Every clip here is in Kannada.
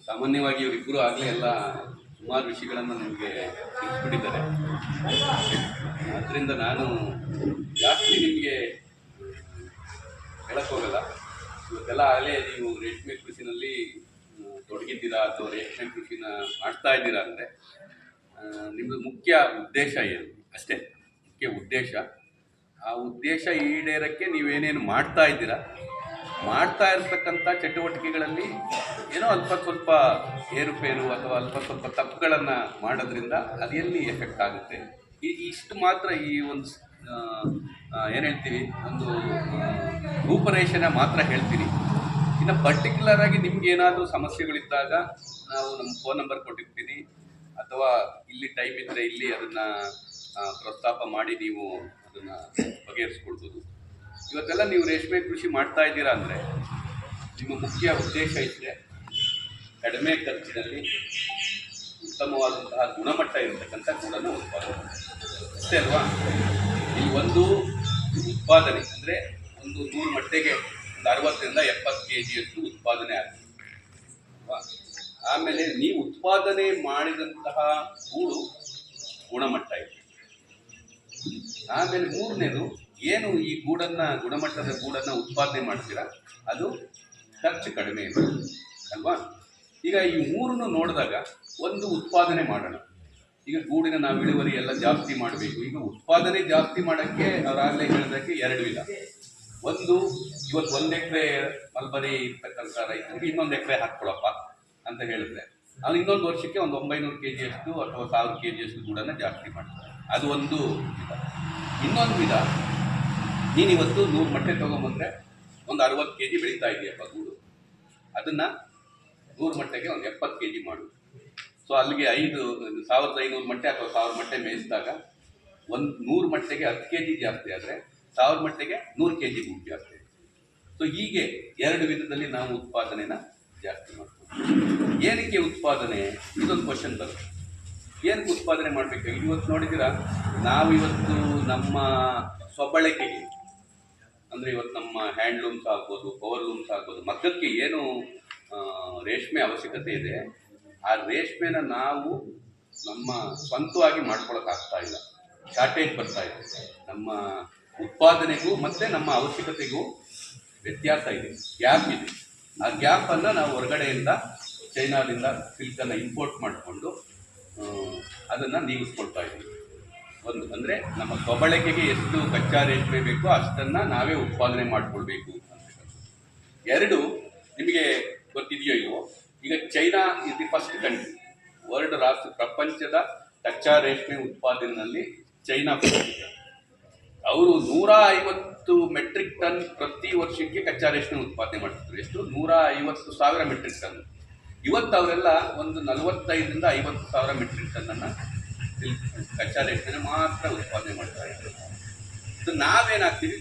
ಸಾಮಾನ್ಯವಾಗಿ ಇವರಿಬ್ಬರು ಆಗಲೇ ಎಲ್ಲ ಸುಮಾರು ವಿಷಯಗಳನ್ನು ನಿಮಗೆ ತಿಳಿಸ್ಬಿಟ್ಟಿದ್ದಾರೆ. ಆದ್ದರಿಂದ ನಾನು ಜಾಸ್ತಿ ನಿಮಗೆ ಹೇಳೋಕ್ಕೋಗಲ್ಲ. ಇವತ್ತೆಲ್ಲ ಆಗಲೇ ನೀವು ರೇಷ್ಮೆ ಕೃಷಿನಲ್ಲಿ ತೊಡಗಿದ್ದೀರಾ ಅಥವಾ ರೇಷ್ಮೆ ಕೃಷಿನ ಮಾಡ್ತಾ ಇದ್ದೀರಾ ಅಂದರೆ ನಿಮ್ಮದು ಮುಖ್ಯ ಉದ್ದೇಶ ಏನು ಅಷ್ಟೇ. ಮುಖ್ಯ ಉದ್ದೇಶ, ಆ ಉದ್ದೇಶ ಈಡೇರಕ್ಕೆ ನೀವೇನೇನು ಮಾಡ್ತಾ ಇದ್ದೀರಾ, ಮಾಡ್ತಾ ಇರತಕ್ಕಂಥ ಚಟುವಟಿಕೆಗಳಲ್ಲಿ ಏನೋ ಅಲ್ಪ ಸ್ವಲ್ಪ ಏರುಪೇರು ಅಥವಾ ಅಲ್ಪ ಸ್ವಲ್ಪ ತಪ್ಪುಗಳನ್ನು ಮಾಡೋದ್ರಿಂದ ಅದೆಲ್ಲಿ ಎಫೆಕ್ಟ್ ಆಗುತ್ತೆ, ಇಷ್ಟು ಮಾತ್ರ ಈ ಒಂದು ಏನು ಹೇಳ್ತೀವಿ, ಒಂದು ರೂಪರೇಷೆನ ಮಾತ್ರ ಹೇಳ್ತೀನಿ. ಇನ್ನು ಪರ್ಟಿಕ್ಯುಲರ್ ಆಗಿ ನಿಮ್ಗೆ ಏನಾದರೂ ಸಮಸ್ಯೆಗಳಿದ್ದಾಗ ನಾವು ನಮ್ಮ ಫೋನ್ ನಂಬರ್ ಕೊಟ್ಟಿರ್ತೀನಿ, ಅಥವಾ ಇಲ್ಲಿ ಟೈಮ್ ಇದ್ದರೆ ಇಲ್ಲಿ ಅದನ್ನು ಪ್ರಸ್ತಾಪ ಮಾಡಿ ನೀವು ಅದನ್ನು ಬಗೆಹರಿಸ್ಕೊಳ್ಬೋದು. ಇವತ್ತೆಲ್ಲ ನೀವು ರೇಷ್ಮೆ ಕೃಷಿ ಮಾಡ್ತಾ ಇದ್ದೀರಾ ಅಂದರೆ ನಿಮ್ಮ ಮುಖ್ಯ ಉದ್ದೇಶ ಇದ್ದರೆ ಕಡಿಮೆ ಖರ್ಚಿನಲ್ಲಿ ಉತ್ತಮವಾದಂತಹ ಗುಣಮಟ್ಟ ಇರತಕ್ಕಂಥ ಗೂಡನ್ನು ಉತ್ಪಾದನೆ ಅಷ್ಟೇ ಅಲ್ವಾ. ಈ ಒಂದು ಉತ್ಪಾದನೆ ಅಂದರೆ ಒಂದು 100 ಮೊಟ್ಟೆಗೆ ಒಂದು 60ರಿಂದ 70 kgಯಷ್ಟು ಉತ್ಪಾದನೆ ಆಗ್ತದೆ ಅಲ್ವಾ. ಆಮೇಲೆ ನೀವು ಉತ್ಪಾದನೆ ಮಾಡಿದಂತಹ ಗೂಡು ಗುಣಮಟ್ಟ ಇದೆ. ಆಮೇಲೆ ಮೂರನೇದು, ಏನು ಈ ಗುಣಮಟ್ಟದ ಗೂಡನ್ನು ಉತ್ಪಾದನೆ ಮಾಡ್ತೀರಾ ಅದು ಖರ್ಚು ಕಡಿಮೆ ಇದೆ ಅಲ್ವಾ. ಈಗ ಈ ಮೂರನ್ನು ನೋಡಿದಾಗ ಒಂದು ಉತ್ಪಾದನೆ ಮಾಡೋಣ. ಈಗ ಗೂಡಿನ ನಾವು ಇಳುವರಿ ಎಲ್ಲ ಜಾಸ್ತಿ ಮಾಡಬೇಕು. ಈಗ ಉತ್ಪಾದನೆ ಜಾಸ್ತಿ ಮಾಡೋಕ್ಕೆ ಅವರಾಗಲೇ ಹೇಳಿದಕ್ಕೆ 2 ವಿಧ. ಒಂದು, ಇವತ್ತು 1 ಎಕರೆ ಮಲ್ಬರಿ ಇರ್ತಕ್ಕಂಥ ರೈತರಿಗೆ 1 ಎಕರೆ ಹಾಕ್ಕೊಳಪ್ಪ ಅಂತ ಹೇಳಿದ್ರೆ ಅವ್ನು ಇನ್ನೊಂದು ವರ್ಷಕ್ಕೆ ಒಂದು 900 kgಯಷ್ಟು ಅಥವಾ 1000 kgಯಷ್ಟು ಗೂಡನ್ನು ಜಾಸ್ತಿ ಮಾಡ್ತಾರೆ. ಅದು ಒಂದು ವಿಧ. ಇನ್ನೊಂದು ವಿಧ, ನೀನು ಇವತ್ತು 100 ಮೊಟ್ಟೆ ತೊಗೊಂಬಂದರೆ ಒಂದು 60 kg ಬೆಳೀತಾ ಇದೆಯಪ್ಪ ಗೂಡು, ಅದನ್ನು 100 ಮೊಟ್ಟೆಗೆ ಒಂದು 70 kg ಮಾಡು. ಸೊ ಅಲ್ಲಿಗೆ 1500 ಮೊಟ್ಟೆ ಅಥವಾ 1000 ಮೊಟ್ಟೆ ಮೇಯಿಸಿದಾಗ 100 ಮೊಟ್ಟೆಗೆ 10 kg ಜಾಸ್ತಿ ಆದರೆ 1000 ಮೊಟ್ಟೆಗೆ 100 kg ಗೂಡು ಜಾಸ್ತಿ. ಸೊ ಹೀಗೆ 2 ವಿಧದಲ್ಲಿ ನಾವು ಉತ್ಪಾದನೆನ ಜಾಸ್ತಿ ಮಾಡ್ತೀವಿ. ಏನಕ್ಕೆ ಉತ್ಪಾದನೆ, ಇದೊಂದು ಕ್ವಶನ್ ಬರುತ್ತೆ. ಏನಕ್ಕೆ ಉತ್ಪಾದನೆ ಮಾಡಬೇಕು? ಇವತ್ತು ನೋಡಿದ್ದೀರಾ, ನಾವಿವತ್ತು ನಮ್ಮ ಸ್ವಬಳಕೆಗೆ ಅಂದರೆ ಇವತ್ತು ನಮ್ಮ ಹ್ಯಾಂಡ್ಲೂಮ್ಸ್ ಆಗ್ಬೋದು, ಪವರ್ ಲೂಮ್ಸ್ ಆಗ್ಬೋದು, ಮಗ್ಗಕ್ಕೆ ಏನು ರೇಷ್ಮೆ ಅವಶ್ಯಕತೆ ಇದೆ, ಆ ರೇಷ್ಮೆನ ನಾವು ನಮ್ಮ ಸ್ವಂತವಾಗಿ ಮಾಡ್ಕೊಳಕ್ಕಾಗ್ತಾ ಇಲ್ಲ. ಶಾರ್ಟೇಜ್ ಬರ್ತಾ ಇದೆ. ನಮ್ಮ ಉತ್ಪಾದನೆಗೂ ಮತ್ತು ನಮ್ಮ ಅವಶ್ಯಕತೆಗೂ ವ್ಯತ್ಯಾಸ ಇದೆ, ಗ್ಯಾಪ್ ಇದೆ. ಆ ಗ್ಯಾಪನ್ನು ನಾವು ಹೊರಗಡೆಯಿಂದ ಚೈನಾದಿಂದ ಸಿಲ್ಕನ್ನು ಇಂಪೋರ್ಟ್ ಮಾಡಿಕೊಂಡು ಅದನ್ನು ನೀಗಿಸ್ಕೊಳ್ತಾ ಇದ್ದೀವಿ. ಒಂದು ಅಂದರೆ ನಮ್ಮ ಸ್ವಬಳಕೆಗೆ ಎಷ್ಟು ಕಚ್ಚಾ ರೇಷ್ಮೆ ಬೇಕೋ ಅಷ್ಟನ್ನು ನಾವೇ ಉತ್ಪಾದನೆ ಮಾಡಿಕೊಳ್ಬೇಕು ಅಂತ. 2, ನಿಮಗೆ ಗೊತ್ತಿದೆಯೋ ಇಲ್ವೋ, ಈಗ China is the first country, world ರಾಷ್ಟ್ರ, ಪ್ರಪಂಚದ ಕಚ್ಚಾ ರೇಷ್ಮೆ ಉತ್ಪಾದನೆಯಲ್ಲಿ ಚೈನಾ ಅವರು 150 ಮೆಟ್ರಿಕ್ ಟನ್ ಪ್ರತಿ ವರ್ಷಕ್ಕೆ ಕಚ್ಚಾ ರೇಷ್ಮೆ ಉತ್ಪಾದನೆ ಮಾಡ್ತಿದ್ರು. ಎಷ್ಟು? 150,000 ಮೆಟ್ರಿಕ್ ಟನ್. ಇವತ್ತು ಅವರೆಲ್ಲ ಒಂದು 45ರಿಂದ 50,000 ಮೆಟ್ರಿಕ್ ಟನ್ನನ್ನು ಕಚ್ಚಾ ರೇಷ್ಮೆನ ಮಾತ್ರ ಉತ್ಪಾದನೆ ಮಾಡ್ತಾ ಇದ್ದಾರೆ. ಸೊ ನಾವೇನಾಗ್ತೀವಿ,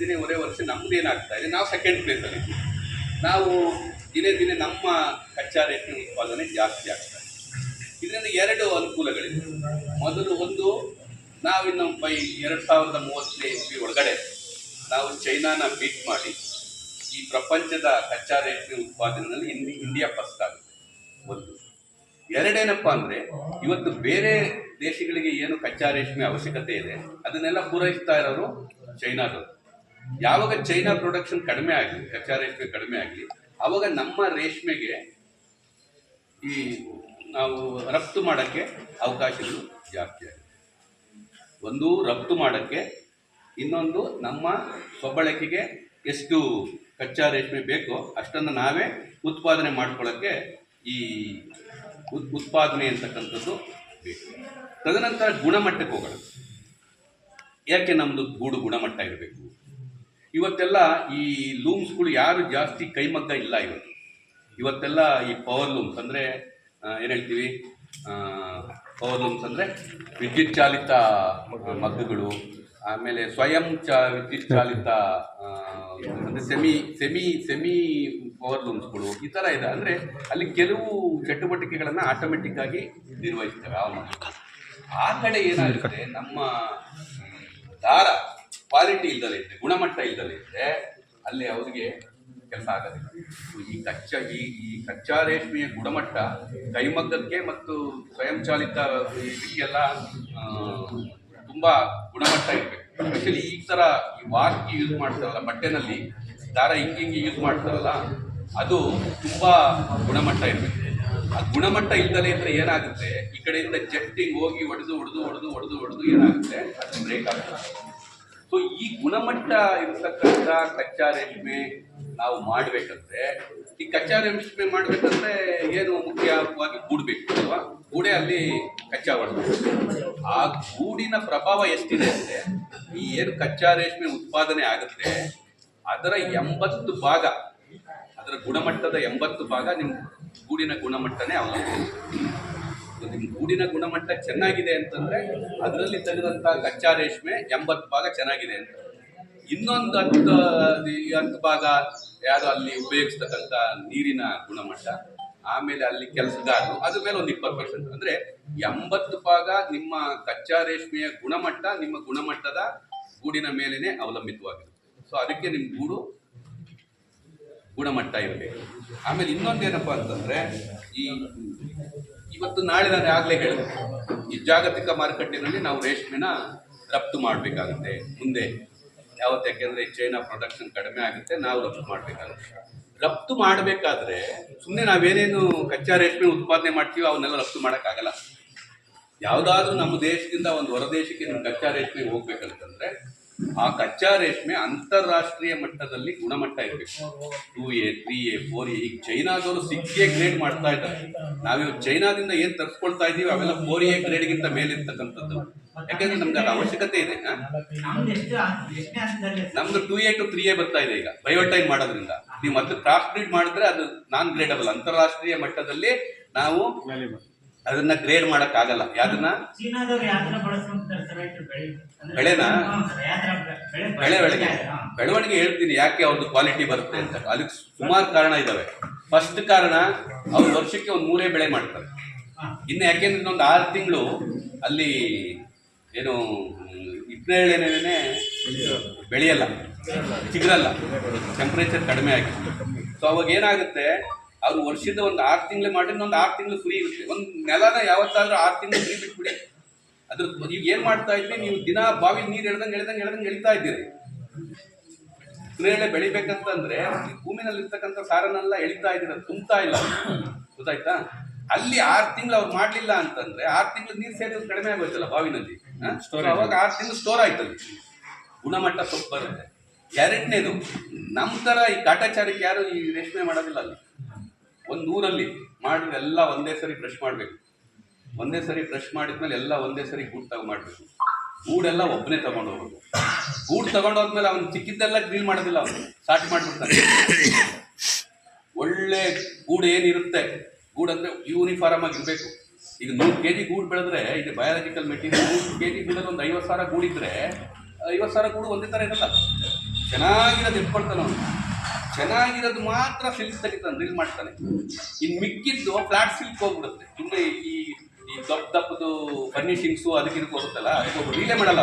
ದಿನೇ ಒರೇ ವರ್ಷ ನಮ್ದು ಏನಾಗ್ತಾ ಇದೆ, ನಾವು ಸೆಕೆಂಡ್ ಪ್ಲೇಸಲ್ಲಿ ಇದ್ದೀವಿ. ನಾವು ದಿನೇ ನಮ್ಮ ಕಚ್ಚಾ ರೇಷ್ಮೆ ಉತ್ಪಾದನೆ ಜಾಸ್ತಿ ಆಗ್ತಾ ಇದೆ. ಇದರಿಂದ 2 ಅನುಕೂಲಗಳಿವೆ. ಮೊದಲು ಒಂದು, ನಾವಿನ್ನು 2030 ಒಳಗಡೆ ನಾವು ಚೈನಾನ ಬೀಟ್ ಮಾಡಿ ಈ ಪ್ರಪಂಚದ ಕಚ್ಚಾ ರೇಷ್ಮೆ ಉತ್ಪಾದನೆಯಲ್ಲಿ ಇಂಡಿಯಾ ಫಸ್ಟ್ ಆಗುತ್ತೆ. ಒಂದು. 2 ಅಂದರೆ, ಇವತ್ತು ಬೇರೆ ದೇಶಗಳಿಗೆ ಏನು ಕಚ್ಚಾ ರೇಷ್ಮೆ ಅವಶ್ಯಕತೆ ಇದೆ ಅದನ್ನೆಲ್ಲ ಪೂರೈಸ್ತಾ ಇರೋರು ಚೈನಾದವರು. ಯಾವಾಗ ಚೈನಾ ಪ್ರೊಡಕ್ಷನ್ ಕಡಿಮೆ ಆಗಲಿ, ಕಚ್ಚಾ ರೇಷ್ಮೆ ಕಡಿಮೆ ಆಗಲಿ, ಆವಾಗ ನಮ್ಮ ರೇಷ್ಮೆಗೆ ಈ ನಾವು ರಫ್ತು ಮಾಡೋಕ್ಕೆ ಅವಕಾಶಗಳು ಜಾಸ್ತಿ ಆಗುತ್ತೆ. ಒಂದು ರಫ್ತು ಮಾಡೋಕ್ಕೆ, ಇನ್ನೊಂದು ನಮ್ಮ ಸ್ವಬಳಕೆಗೆ ಎಷ್ಟು ಕಚ್ಚಾ ರೇಷ್ಮೆ ಬೇಕೋ ಅಷ್ಟನ್ನು ನಾವೇ ಉತ್ಪಾದನೆ ಮಾಡ್ಕೊಳ್ಳೋಕ್ಕೆ ಈ ಉತ್ಪಾದನೆ ಅಂತಕ್ಕಂಥದ್ದು ಬೇಕು. ತದನಂತರ ಗುಣಮಟ್ಟಕ್ಕೆ ಹೋಗೋಣ. ಯಾಕೆ ನಮ್ಮದು ಗೂಡು ಗುಣಮಟ್ಟ ಇರಬೇಕು? ಇವತ್ತೆಲ್ಲ ಈ ಲೂಮ್ಸ್ಗಳು ಯಾರು ಜಾಸ್ತಿ ಕೈಮಗ್ಗ ಇಲ್ಲ. ಇವತ್ತೆಲ್ಲ ಈ ಪವರ್ ಲೂಮ್ಸ್ ಅಂದರೆ ಏನು ಹೇಳ್ತೀವಿ, ಪವರ್ ಲೂಮ್ಸ್ ಅಂದರೆ ವಿದ್ಯುತ್ ಚಾಲಿತ ಮಗ್ಗಗಳು, ಆಮೇಲೆ ಸ್ವಯಂ ವಿದ್ಯುತ್ ಚಾಲಿತ ಅಂದರೆ ಸೆಮಿ ಪವರ್ ಲೂಮ್ಸ್ಗಳು, ಈ ಥರ ಇದೆ. ಅಂದರೆ ಅಲ್ಲಿ ಕೆಲವು ಚಟುವಟಿಕೆಗಳನ್ನು ಆಟೋಮೆಟಿಕ್ ಆಗಿ ನಿರ್ವಹಿಸ್ತವೆ. ಆ ಕಡೆ ಏನಾಗುತ್ತೆ, ನಮ್ಮ ದಾರ ಕ್ವಾಲಿಟಿ ಇಲ್ಲದಲೇ ಇದ್ದರೆ, ಗುಣಮಟ್ಟ ಇಲ್ಲದಲೇ ಇದ್ದರೆ ಅಲ್ಲಿ ಅವರಿಗೆ ಕೆಲಸ ಆಗೋದಿಲ್ಲ. ಈ ಕಚ್ಚಾ ರೇಷ್ಮೆಯ ಗುಣಮಟ್ಟ ಕೈಮಗ್ಗಕ್ಕೆ ಮತ್ತು ಸ್ವಯಂಚಾಲಿತ ಇದಕ್ಕೆಲ್ಲ ತುಂಬ ಗುಣಮಟ್ಟ ಇರಬೇಕು. ಸ್ಪೆಷಲಿ ಈ ಥರ ಈ ವಾರ್ಕಿ ಯೂಸ್ ಮಾಡ್ತಾರಲ್ಲ, ಬಟ್ಟೆನಲ್ಲಿ ದಾರ ಹಿಂಗೆ ಯೂಸ್ ಮಾಡ್ತಾರಲ್ಲ, ಅದು ತುಂಬ ಗುಣಮಟ್ಟ ಇರಬೇಕು. ಆ ಗುಣಮಟ್ಟ ಇಲ್ಲದೇ ಇದ್ರೆ ಏನಾಗುತ್ತೆ, ಈ ಕಡೆಯಿಂದ ಜಟ್ಟಿಂಗ್ ಹೋಗಿ ಹೊಡೆದು ಏನಾಗುತ್ತೆ, ಅದು ಬ್ರೇಕ್ ಆಗುತ್ತೆ. ಸೊ ಈ ಗುಣಮಟ್ಟ ಇರತಕ್ಕಂಥ ಕಚ್ಚಾ ರೇಷ್ಮೆ ನಾವು ಮಾಡಬೇಕಂದ್ರೆ, ಈ ಕಚ್ಚಾ ರೇಷ್ಮೆ ಮಾಡಬೇಕಂದ್ರೆ ಏನು ಮುಖ್ಯವಾಗಿ ಗೂಡಬೇಕು ಅಲ್ವಾ? ಗೂಡೆ ಅಲ್ಲಿ ಕಚ್ಚಾ ಹೊಡೆದು ಆ ಗೂಡಿನ ಪ್ರಭಾವ ಎಷ್ಟಿದೆ ಅಂದರೆ, ಈ ಏನು ಕಚ್ಚಾ ರೇಷ್ಮೆ ಉತ್ಪಾದನೆ ಆಗುತ್ತೆ ಅದರ 80 ಭಾಗ, ಅದರ ಗುಣಮಟ್ಟದ 80 ಭಾಗ ನಿಮ್ಮ ಗೂಡಿನ ಗುಣಮಟ್ಟನೇ ಅವಲಂಬಿಸಿದೆ. ನಿಮ್ಮ ಗೂಡಿನ ಗುಣಮಟ್ಟ ಚೆನ್ನಾಗಿದೆ ಅಂತಂದ್ರೆ ಅದರಲ್ಲಿ ತೆಗೆದಂಥ ಕಚ್ಚಾ ರೇಷ್ಮೆ 80 ಭಾಗ ಚೆನ್ನಾಗಿದೆ ಅಂತ. ಇನ್ನೊಂದು 10 ಭಾಗ ಯಾರು ಅಲ್ಲಿ ಉಪಯೋಗಿಸ್ತಕ್ಕಂಥ ನೀರಿನ ಗುಣಮಟ್ಟ, ಆಮೇಲೆ ಅಲ್ಲಿ ಕೆಲಸಗಾರರು, ಅದ್ರ ಮೇಲೆ ಒಂದು 20%. ಅಂದ್ರೆ 80 ಭಾಗ ನಿಮ್ಮ ಕಚ್ಚಾ ರೇಷ್ಮೆಯ ಗುಣಮಟ್ಟ ನಿಮ್ಮ ಗುಣಮಟ್ಟದ ಗೂಡಿನ ಮೇಲೇನೆ ಅವಲಂಬಿತವಾಗಿರುತ್ತೆ. ಸೊ ಅದಕ್ಕೆ ನಿಮ್ಮ ಗೂಡು ಗುಣಮಟ್ಟ ಇರಬೇಕು. ಆಮೇಲೆ ಇನ್ನೊಂದೇನಪ್ಪ ಅಂತಂದ್ರೆ, ಇವತ್ತು ನಾಳೆ ನಾನು ಆಗಲೇ ಹೇಳಿದೆ, ಈ ಜಾಗತಿಕ ಮಾರುಕಟ್ಟೆಯಲ್ಲಿ ನಾವು ರೇಷ್ಮೆನ ರಫ್ತು ಮಾಡಬೇಕಾಗುತ್ತೆ ಮುಂದೆ. ಯಾವತ್ತು? ಯಾಕೆಂದರೆ ಚೈನಾ ಪ್ರೊಡಕ್ಷನ್ ಕಡಿಮೆ ಆಗುತ್ತೆ, ನಾವು ರಫ್ತು ಮಾಡಬೇಕಾಗುತ್ತೆ. ರಫ್ತು ಮಾಡಬೇಕಾದ್ರೆ ಸುಮ್ಮನೆ ನಾವೇನೇನು ಕಚ್ಚಾ ರೇಷ್ಮೆ ಉತ್ಪಾದನೆ ಮಾಡ್ತೀವೋ ಅವನ್ನೆಲ್ಲ ರಫ್ತು ಮಾಡೋಕ್ಕಾಗಲ್ಲ. ಯಾವುದಾದ್ರೂ ನಮ್ಮ ದೇಶದಿಂದ ಒಂದು ಹೊರ ದೇಶಕ್ಕೆ ನಿಮ್ಮ ಕಚ್ಚಾ ರೇಷ್ಮೆ ಹೋಗ್ಬೇಕಂತಂದ್ರೆ ಆ ಕಚ್ಚಾ ರೇಷ್ಮೆ ಅಂತಾರಾಷ್ಟ್ರೀಯ ಮಟ್ಟದಲ್ಲಿ ಗುಣಮಟ್ಟ ಇರಬೇಕು. 2A 3A 4A. ಈಗ ಚೈನಾದವರು 6A ಗ್ರೇಡ್ ಮಾಡ್ತಾ ಇದ್ದಾರೆ. ನಾವಿವ್ ಚೈನಾದಿಂದ ಏನು ತರಿಸ್ಕೊಳ್ತಾ ಇದ್ದೀವಿ ಅವೆಲ್ಲ 4A ಗ್ರೇಡ್ಗಿಂತ ಮೇಲಿರ್ತಕ್ಕಂಥದ್ದು. ಯಾಕೆಂದ್ರೆ ನಮ್ಗೆ ಅದು ಅವಶ್ಯಕತೆ ಇದೆ. ನಮ್ದು 2A to 3A ಬರ್ತಾ ಇದೆ ಈಗ ಬಯೋಟೈನ್ ಮಾಡೋದ್ರಿಂದ. ನೀವು ಮತ್ತೆ ಕ್ರಾಸ್ ಬ್ರೀಡ್ ಮಾಡಿದ್ರೆ ಅದು ನಾನ್ ಗ್ರೇಡಬಲ್. ಅಂತಾರಾಷ್ಟ್ರೀಯ ಮಟ್ಟದಲ್ಲಿ ನಾವು ಅದನ್ನ ಗ್ರೇಡ್ ಮಾಡಕ್ ಆಗಲ್ಲ. ಯಾವ್ದನ್ನ ಬೆಳೆನಾ ಬೆಳವಣಿಗೆ ಹೇಳ್ತೀನಿ ಯಾಕೆ ಅವ್ರದ್ದು ಕ್ವಾಲಿಟಿ ಬರುತ್ತೆ ಅಂತ. ಅದಕ್ಕೆ ಸುಮಾರು ಕಾರಣ ಇದಾವೆ. ಫಸ್ಟ್ ಕಾರಣ, ಅವ್ರು ವರ್ಷಕ್ಕೆ ಒಂದು 3 ಬೆಳೆ ಮಾಡ್ತಾರೆ. ಇನ್ನು ಯಾಕೆಂದ್ರೆ ಇನ್ನೊಂದು 6 ತಿಂಗಳು ಅಲ್ಲಿ ಏನು ಇಬ್ಬರೇಳೆನೇ ಬೆಳೆಯಲ್ಲ, ಚಿಗುರಲ್ಲ, ಟೆಂಪರೇಚರ್ ಕಡಿಮೆ ಆಗಿದೆ. ಸೊ ಅವಾಗ ಏನಾಗುತ್ತೆ, ಅವ್ರು ವರ್ಷದ ಒಂದು 6 ತಿಂಗಳು ಮಾಡಿ ಇನ್ನೊಂದು 6 ತಿಂಗಳು ಫ್ರೀ ಇರುತ್ತೆ. ಒಂದು ನೆಲನ ಯಾವತ್ತಾದ್ರೂ 6 ತಿಂಗಳು ಫ್ರೀ ಬಿಟ್ಬಿಡಿ. ಅದ್ರ ಈಗ ಏನ್ ಮಾಡ್ತಾ ಇದ್ವಿ, ನೀವು ದಿನ ಬಾವಿ ನೀರು ಎಳ್ದಂಗೆ ಎಳಿತಾ ಇದ್ದೀರಿ. ನೇರಳೆ ಬೆಳಿಬೇಕಂತಂದ್ರೆ ಭೂಮಿನಲ್ಲಿ ಇರ್ತಕ್ಕಂಥ ಸಾರನೆಲ್ಲ ಎಳಿತಾ ಇದ್ದೀರ, ತುಂಬ್ತಾ ಇಲ್ಲ. ಗೊತ್ತಾಯ್ತಾ? ಅಲ್ಲಿ 6 ತಿಂಗಳು ಅವ್ರು ಮಾಡ್ಲಿಲ್ಲ ಅಂತಂದ್ರೆ 6 ತಿಂಗಳು ನೀರು ಸೇರಿದ್ರೆ ಕಡಿಮೆ ಆಗೋಯ್ತಲ್ಲ ಬಾವಿನಲ್ಲಿ. ಅವಾಗ 6 ತಿಂಗಳು ಸ್ಟೋರ್ ಆಯ್ತಲ್ಲಿ, ಗುಣಮಟ್ಟ ಸ್ವಲ್ಪ ಬರುತ್ತೆ. ಎರಡನೇದು, ನಮ್ಮ ತರ ಈ ಕಾಟಾಚಾರಕ್ಕೆ ಯಾರು ಈ ರೇಷ್ಮೆ ಮಾಡೋದಿಲ್ಲ. ಅಲ್ಲಿ ಒಂದು ಊರಲ್ಲಿ ಮಾಡಿದ್ರೆ ಎಲ್ಲ ಒಂದೇ ಸರಿ ಬ್ರಷ್ ಮಾಡಬೇಕು. ಒಂದೇ ಸರಿ ಬ್ರಷ್ ಮಾಡಿದ್ಮೇಲೆ ಎಲ್ಲ ಒಂದೇ ಸರಿ ಗೂಡು ಮಾಡಬೇಕು. ಗೂಡೆಲ್ಲ ಒಬ್ಬನೇ ತಗೊಂಡು ಹೋಗೋದು. ಗೂಡು ತಗೊಂಡೋದ್ಮೇಲೆ ಅವ್ನು ಚಿಕ್ಕಿದ್ದೆಲ್ಲ ಗ್ರೀಲ್ ಮಾಡೋದಿಲ್ಲ, ಅವನು ಸ್ಟಾರ್ಟ್ ಮಾಡಿಬಿಡ್ತಾನೆ. ಒಳ್ಳೆ ಗೂಡು ಏನಿರುತ್ತೆ, ಗೂಡು ಅಂದರೆ ಯೂನಿಫಾರ್ಮ್ ಆಗಿರಬೇಕು. ಈಗ 100 kg ಗೂಡು ಬೆಳೆದ್ರೆ, ಇದು ಬಯಾಲಜಿಕಲ್ ಮೆಟೀರಿಯಲ್, 100 kg ಗೂಡಲ್ಲಿ ಒಂದು 50,000 ಗೂಡಿದ್ರೆ 50,000 ಗೂಡು ಒಂದೇ ಥರ ಇರಲ್ಲ. ಚೆನ್ನಾಗಿರೋದು ಇಟ್ಕೊಳ್ತಾನೆ ಅವನು. ಚೆನ್ನಾಗಿರೋದು ಮಾತ್ರ ಸಿಲ್ಕ್ ತೆಗಿತಾನೆ, ಡ್ರಿಲ್ ಮಾಡ್ತಾನೆ. ಇನ್ನು ಮಿಕ್ಕಿದ್ದು ಫ್ಲಾಟ್ ಸಿಲ್ಕ್ ಹೋಗ್ಬಿಡುತ್ತೆ. ಸುಮ್ಮನೆ ಈ ದಪ್ಪದು ಫರ್ನಿಶಿಂಗ್ಸು ಅದಕ್ಕೆ ಹೋಗುತ್ತಲ್ಲ, ಅದಕ್ಕೆ ರೀಲೇ ಮಾಡಲ್ಲ.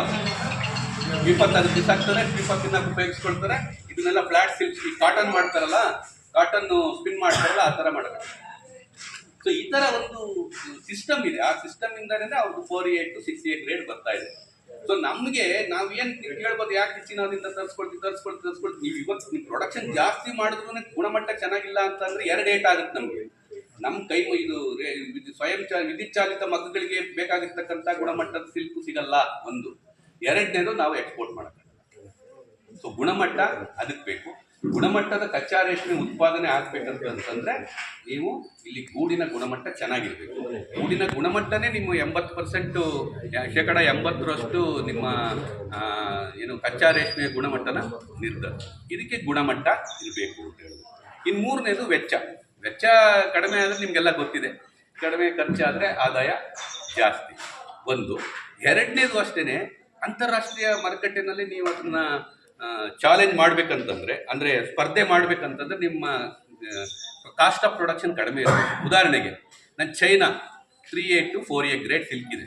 ವಿಪತ್ತು ಅದಕ್ಕೆ ಬಿಸಾಕ್ತಾರೆ, ವಿಪತ್ತಿನ ಉಪಯೋಗಿಸ್ಕೊಳ್ತಾರೆ. ಇದನ್ನೆಲ್ಲ ಫ್ಲಾಟ್ ಸಿಲ್ಕ್, ಈ ಕಾಟನ್ ಮಾಡ್ತಾರಲ್ಲ, ಕಾಟನ್ ಸ್ಪಿನ್ ಮಾಡ್ತಾರಲ್ಲ, ಆ ಥರ ಮಾಡಬೇಕು. ಸೊ ಈ ಥರ ಒಂದು ಸಿಸ್ಟಮ್ ಇದೆ. ಆ ಸಿಸ್ಟಮ್ ಇಂದಾನೆ ಅವ್ರದ್ದು 4A to 6A ಗ್ರೇಡ್ ಬರ್ತಾ ಇದೆ. ಸೊ ನಮಗೆ ನಾವೇನು ಕೇಳ್ಬೋದು, ಯಾಕೆ ಚೀನಾದಿಂದ ತರಿಸ್ಕೊಳ್ತೀವಿ. ನೀವು ಇವತ್ತು ನೀವು ಪ್ರೊಡಕ್ಷನ್ ಜಾಸ್ತಿ ಮಾಡಿದ್ರು ಗುಣಮಟ್ಟ ಚೆನ್ನಾಗಿಲ್ಲ ಅಂತಂದ್ರೆ 2 ಏಟ್ ಆಗುತ್ತೆ ನಮಗೆ. ನಮ್ಮ ಇದು ವಿದ್ಯುತ್ ಚಾಲಿತ ಮಗ್ಗಗಳಿಗೆ ಬೇಕಾಗಿರ್ತಕ್ಕಂಥ ಗುಣಮಟ್ಟದ ಸಿಲ್ಕು ಸಿಗಲ್ಲ. ಒಂದು. ಎರಡನೇದು ನಾವು ಎಕ್ಸ್ಪೋರ್ಟ್ ಮಾಡೋಕ್ಕಾಗಲ್ಲ. ಸೊ ಗುಣಮಟ್ಟ ಅದಕ್ಕೆ ಬೇಕು. ಗುಣಮಟ್ಟದ ಕಚ್ಚಾ ರೇಷ್ಮೆ ಉತ್ಪಾದನೆ ಆಗ್ಬೇಕಂತಂದ್ರೆ ನೀವು ಇಲ್ಲಿ ಗೂಡಿನ ಗುಣಮಟ್ಟ ಚೆನ್ನಾಗಿರ್ಬೇಕು. ಗೂಡಿನ ಗುಣಮಟ್ಟನೇ ನಿಮ್ಮ 80% ಶೇಕಡ 80ರಷ್ಟು ನಿಮ್ಮ ಏನು ಕಚ್ಚಾ ರೇಷ್ಮೆಯ ಗುಣಮಟ್ಟನ ನಿರ್ಧರಿಸ. ಇದಕ್ಕೆ ಗುಣಮಟ್ಟ ಇರಬೇಕು ಅಂತ ಹೇಳೋದು. ಇನ್ನು ಮೂರನೇದು ವೆಚ್ಚ. ವೆಚ್ಚ ಕಡಿಮೆ ಆದರೆ ನಿಮಗೆಲ್ಲ ಗೊತ್ತಿದೆ. ಕಡಿಮೆ ಖರ್ಚಾದರೆ ಆದಾಯ ಜಾಸ್ತಿ. ಒಂದು. ಎರಡನೇದು ಅಷ್ಟೇ, ಅಂತಾರಾಷ್ಟ್ರೀಯ ಮಾರುಕಟ್ಟೆನಲ್ಲಿ ನೀವು ಅದನ್ನ ಚಾಲೆಂಜ್ ಮಾಡ್ಬೇಕಂತಂದ್ರೆ, ಅಂದರೆ ಸ್ಪರ್ಧೆ ಮಾಡ್ಬೇಕಂತಂದ್ರೆ ನಿಮ್ಮ ಕಾಸ್ಟ್ ಆಫ್ ಪ್ರೊಡಕ್ಷನ್ ಕಡಿಮೆ ಇರುತ್ತೆ. ಉದಾಹರಣೆಗೆ ನಾನು China 3A to 4A grade silk ಇದೆ,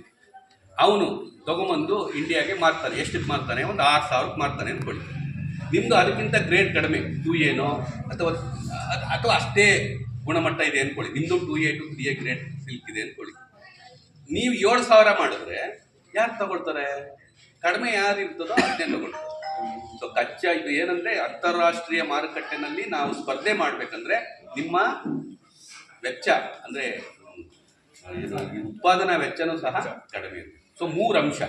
ಅವನು ತೊಗೊಂಬಂದು ಇಂಡಿಯಾಗೆ ಮಾರ್ತಾನೆ. ಎಷ್ಟಕ್ಕೆ ಮಾರ್ತಾನೆ? ಒಂದು 6,000ಕ್ಕೆ ಮಾರ್ತಾನೆ ಅಂದ್ಕೊಳ್ಳಿ. ನಿಮ್ಮದು ಅದಕ್ಕಿಂತ ಗ್ರೇಡ್ ಕಡಿಮೆ 2A ಅಥವಾ ಅಥವಾ ಅಷ್ಟೇ ಗುಣಮಟ್ಟ ಇದೆ ಅಂದ್ಕೊಳ್ಳಿ, ನಿಮ್ಮದು 2A to 3A grade silk ಇದೆ ಅಂದ್ಕೊಳ್ಳಿ. ನೀವು 7,000 ಮಾಡಿದ್ರೆ ಯಾರು ತಗೊಳ್ತಾರೆ? ಕಡಿಮೆ ಯಾರು ಇರ್ತದೋ ಅದನ್ನೇ ತಗೊಳ್ತಾರೆ. ಸೊ ಕಚ್ಚಾ ಇದು ಏನಂದರೆ ಅಂತಾರಾಷ್ಟ್ರೀಯ ಮಾರುಕಟ್ಟೆನಲ್ಲಿ ನಾವು ಸ್ಪರ್ಧೆ ಮಾಡಬೇಕಂದ್ರೆ ನಿಮ್ಮ ವೆಚ್ಚ ಅಂದರೆ ಉತ್ಪಾದನಾ ವೆಚ್ಚನೂ ಸಹ ಕಡಿಮೆ ಇರುತ್ತೆ. ಸೊ 3 ಅಂಶ.